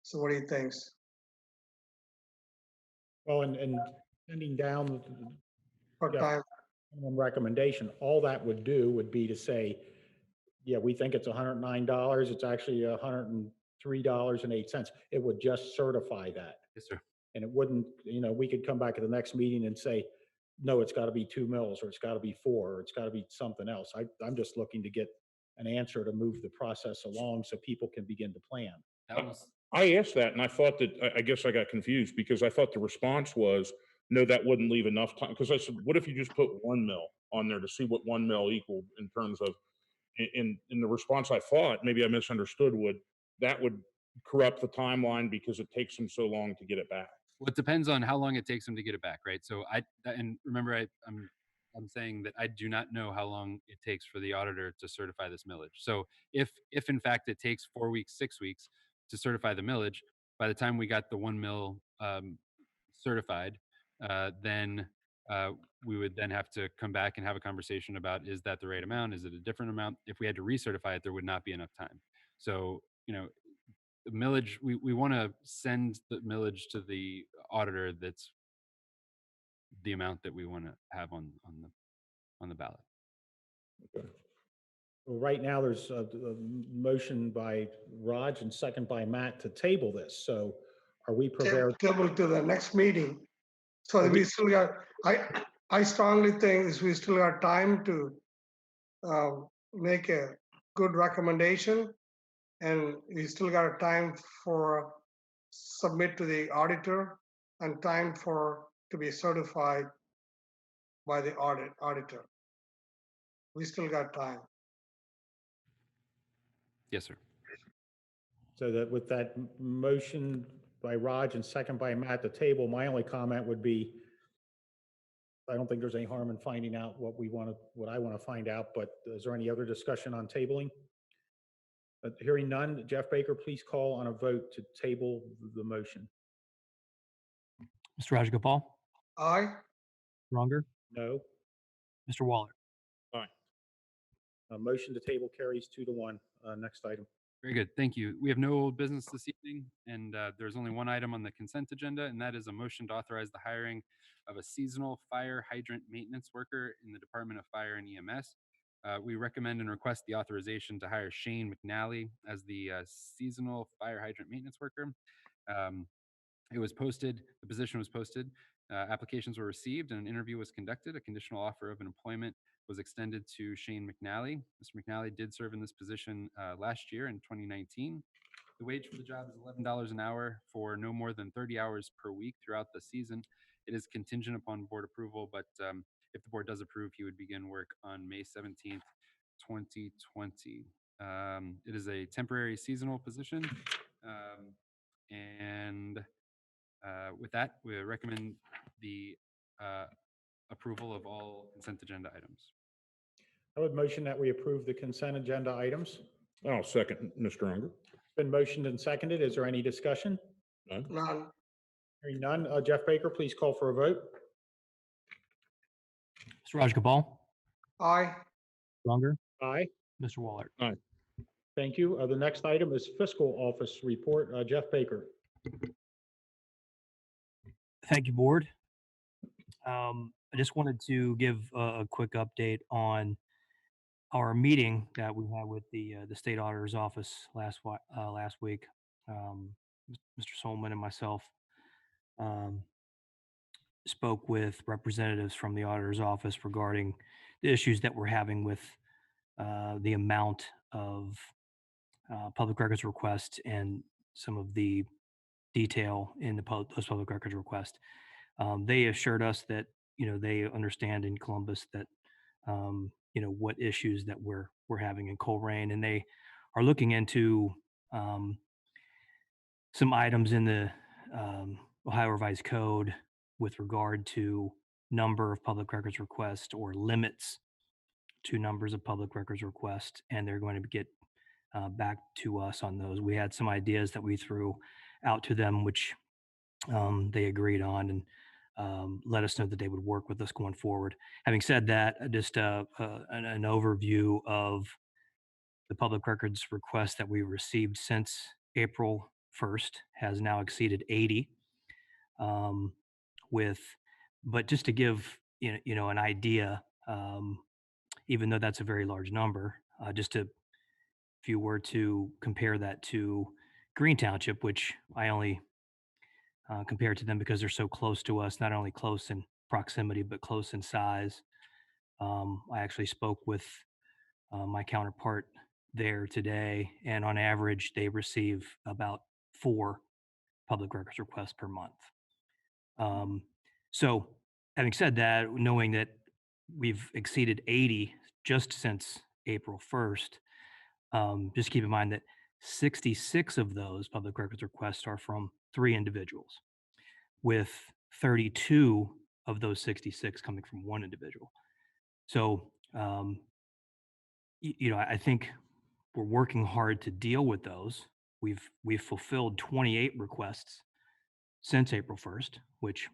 So what do you think? Well, and sending down What Yeah. time? minimum recommendation, all that would do would be to say, yeah, we think it's $109. It's actually $103.08. It would just certify that. Yes, sir. And it wouldn't, we could come back at the next meeting and say, no, it's got to be 2 mills, or it's got to be 4, or it's got to be something else. I'm just looking to get an answer to move the process along so people can begin to plan. That was I asked that, and I thought that, I guess I got confused because I thought the response was, no, that wouldn't leave enough time. Because I said, what if you just put 1 mill on there to see what 1 mill equaled in terms of, in the response I thought, maybe I misunderstood, that would corrupt the timeline because it takes them so long to get it back. Well, it depends on how long it takes them to get it back, right? So and remember, I'm I'm saying that I do not know how long it takes for the auditor to certify this millage. So if in fact it takes 4 weeks, 6 weeks to certify the millage, by the time we got the 1 mil certified, then we would then have to come back and have a conversation about, is that the right amount? Is it a different amount? If we had to recertify it, there would not be enough time. So, the millage, we want to send the millage to the auditor that's the amount that we want to have on the ballot. Well, right now, there's a motion by Raj and second by Matt to table this. So are we prepared? Table to the next meeting. So we still got, I strongly think is we still got time to make a good recommendation. And we still got time for submit to the auditor and time for to be certified by the auditor. We still got time. Yes, sir. So that with that motion by Raj and second by Matt to table, my only comment would be, I don't think there's any harm in finding out what I want to find out, but is there any other discussion on tabling? Hearing none, Jeff Baker, please call on a vote to table the motion. Mr. Rajagopal, Aye. Runger, No. Mr. Waller. A motion to table carries 2-1. Next item. Very good. Thank you. We have no old business this evening, and there's only one item on the consent agenda, and that is a motion to authorize the hiring of a seasonal fire hydrant maintenance worker in the Department of Fire and EMS. We recommend and request the authorization to hire Shane McNally as the seasonal fire hydrant maintenance worker. It was posted, the position was posted, applications were received, and an interview was conducted. A conditional offer of employment was extended to Shane McNally. Mr. McNally did serve in this position last year in 2019. The wage for the job is $11 an hour for no more than 30 hours per week throughout the season. It is contingent upon board approval, but if the board does approve, he would begin work on May 17th, 2020. It is a temporary seasonal position. With that, we recommend the approval of all consent agenda items. I would motion that we approve the consent agenda items. I'll second Mr. Unger. Been motioned and seconded. Is there any discussion? None? None. Hearing none, Jeff Baker, please call for a vote. Mr. Rajagopal, Aye. Runger, Aye. Mr. Waller. Thank you. The next item is fiscal office report. Jeff Baker. Thank you, board. I just wanted to give a quick update on our meeting that we had with the state auditor's office last week. Mr. Solomon and myself spoke with representatives from the auditor's office regarding the issues that we're having with the amount of public records requests and some of the detail in those public records requests. They assured us that they understand in Columbus that what issues that we're having in Colerain, and they are looking into some items in the Ohio Revised Code with regard to number of public records requests or limits to numbers of public records requests, and they're going to get back to us on those. We had some ideas that we threw out to them, which they agreed on and let us know that they would work with us going forward. Having said that, just an overview of the public records requests that we received since April 1st has now exceeded 80. But just to give an idea, even though that's a very large number, if you were to compare that to Green Township, which I only compare to them because they're so close to us, not only close in proximity, but close in size. I actually spoke with my counterpart there today, and on average, they receive about 4 public records requests per month. So having said that, knowing that we've exceeded 80 just since April 1st, just keep in mind that 66 of those public records requests are from 3 individuals, with 32 of those 66 coming from 1 individual. So, I think we're working hard to deal with those. We've fulfilled 28 requests since April 1st, which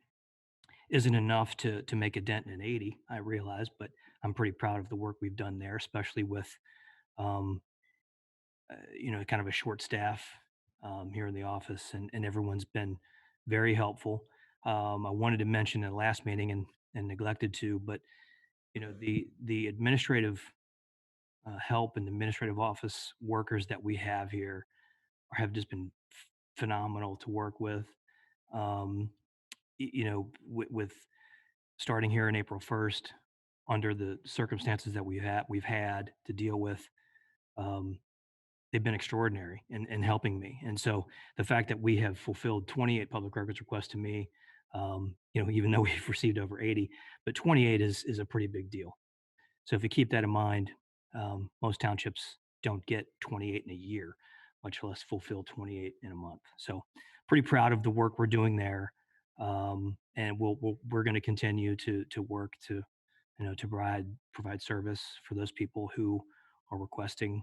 isn't enough to make a dent in an 80, I realize, but I'm pretty proud of the work we've done there, especially with, um, kind of a short staff here in the office, and everyone's been very helpful. I wanted to mention in the last meeting and neglected to, but the administrative help and administrative office workers that we have here have just been phenomenal to work with. Um, with starting here in April 1st, under the circumstances that we've had to deal with, um, they've been extraordinary in helping me. And so the fact that we have fulfilled 28 public records requests to me, even though we've received over 80, but 28 is a pretty big deal. So if you keep that in mind, most townships don't get 28 in a year, much less fulfill 28 in a month. So pretty proud of the work we're doing there. And we're going to continue to work to, to provide service for those people who are requesting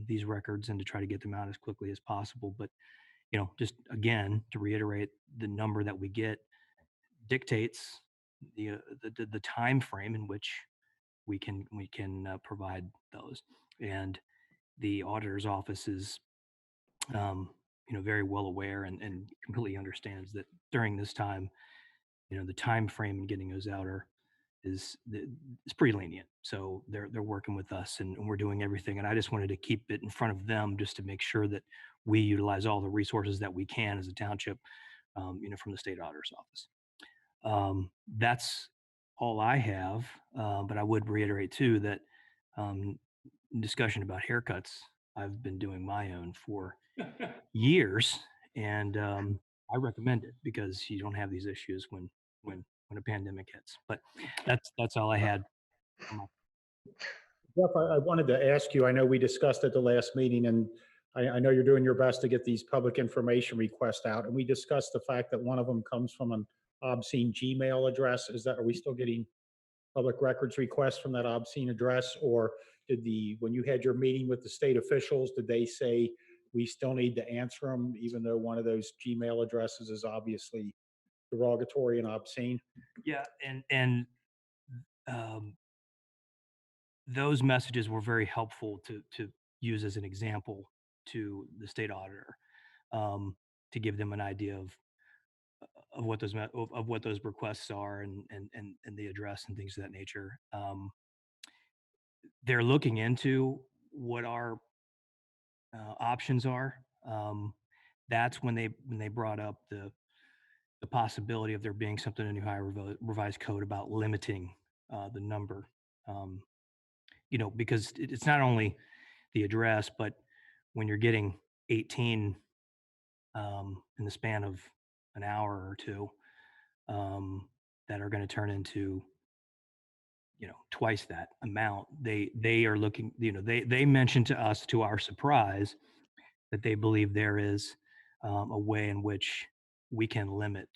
these records and to try to get them out as quickly as possible. But, just again, to reiterate, the number that we get dictates the time frame in which we can provide those. And the auditor's office is very well aware and completely understands that during this time, the time frame in getting those out is pretty lenient. So they're working with us, and we're doing everything. And I just wanted to keep it in front of them just to make sure that we utilize all the resources that we can as a township, from the state auditor's office. That's all I have. But I would reiterate too that discussion about haircuts, I've been doing my own for years, and I recommend it because you don't have these issues when a pandemic hits. But that's all I had. Jeff, I wanted to ask you, I know we discussed at the last meeting, and I know you're doing your best to get these public information requests out. And we discussed the fact that one of them comes from an obscene Gmail address. Are we still getting public records requests from that obscene address? Or when you had your meeting with the state officials, did they say we still need to answer them, even though one of those Gmail addresses is obviously derogatory and obscene? Yeah, and those messages were very helpful to use as an example to the state auditor, to give them an idea of what those requests are and the address and things of that nature. They're looking into what our options are. That's when they brought up the possibility of there being something in the Ohio Revised Code about limiting the number. Because it's not only the address, but when you're getting 18 in the span of an hour or two, that are going to turn into twice that amount, they are looking. They mentioned to us, to our surprise, that they believe there is a way in which we can limit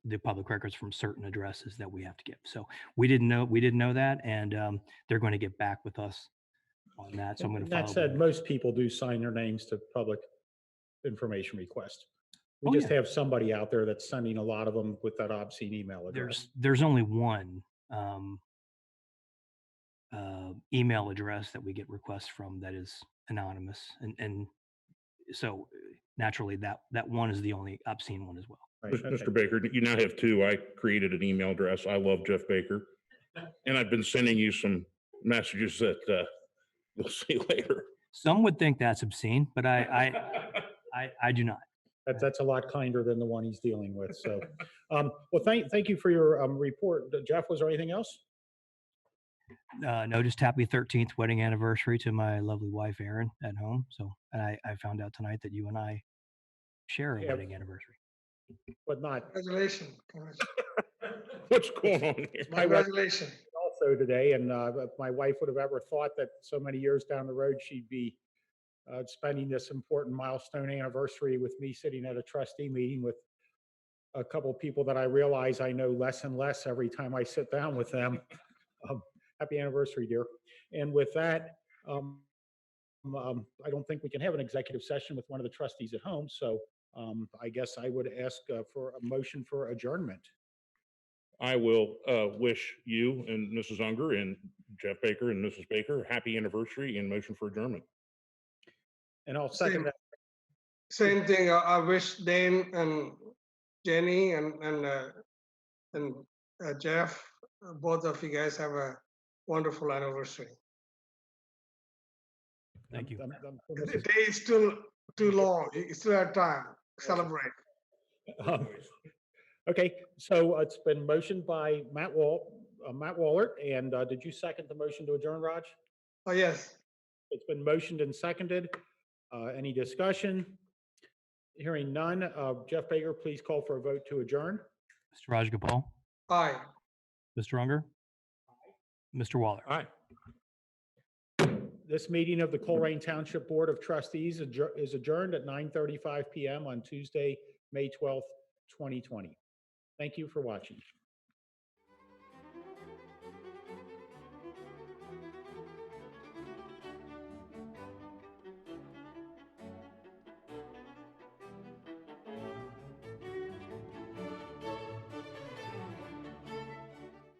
the public records from certain addresses that we have to give. So we didn't know that, and they're going to get back with us on that. So I'm going to follow. That said, most people do sign their names to public information requests. We Oh, just yeah. have somebody out there that's sending a lot of them with that obscene email address. There's only one email address that we get requests from that is anonymous, and so naturally that one is the only obscene one as well. Right, okay. Mr. Baker, you now have two. I created an email address. I love Jeff Baker. And I've been sending you some messages that you'll see later. Some would think that's obscene, but I do not. That's a lot kinder than the one he's dealing with. So, well, thank you for your report. Jeff, was there anything else? No, just happy 13th wedding anniversary to my lovely wife, Erin, at home. So, and I found out tonight that you and I share a wedding anniversary. But not. Congratulations. What's going on here? Congratulations. Also today, and if my wife would have ever thought that so many years down the road she'd be spending this important milestone anniversary with me sitting at a trustee meeting with a couple of people that I realize I know less and less every time I sit down with them. Happy anniversary, dear. And with that, I don't think we can have an executive session with one of the trustees at home. So I guess I would ask for a motion for adjournment. I will wish you and Mrs. Unger and Jeff Baker and Mrs. Baker happy anniversary and motion for adjournment. And I'll second that. Same thing. I wish Dane and Jenny and Jeff, both of you guys have a wonderful anniversary. Thank you. The day is still too long. You still have time. Celebrate. Okay, so it's been motioned by Matt Wallert, and did you second the motion to adjourn, Raj? Oh, yes. It's been motioned and seconded. Any discussion? Hearing none. Jeff Baker, please call for a vote to adjourn. Mr. Rajagopal, Aye. Mr. Unger, Mr. Waller. Aye. This meeting of the Colerain Township Board of Trustees is adjourned at 9:35 p.m. on Tuesday, May 12th, 2020. Thank you for watching.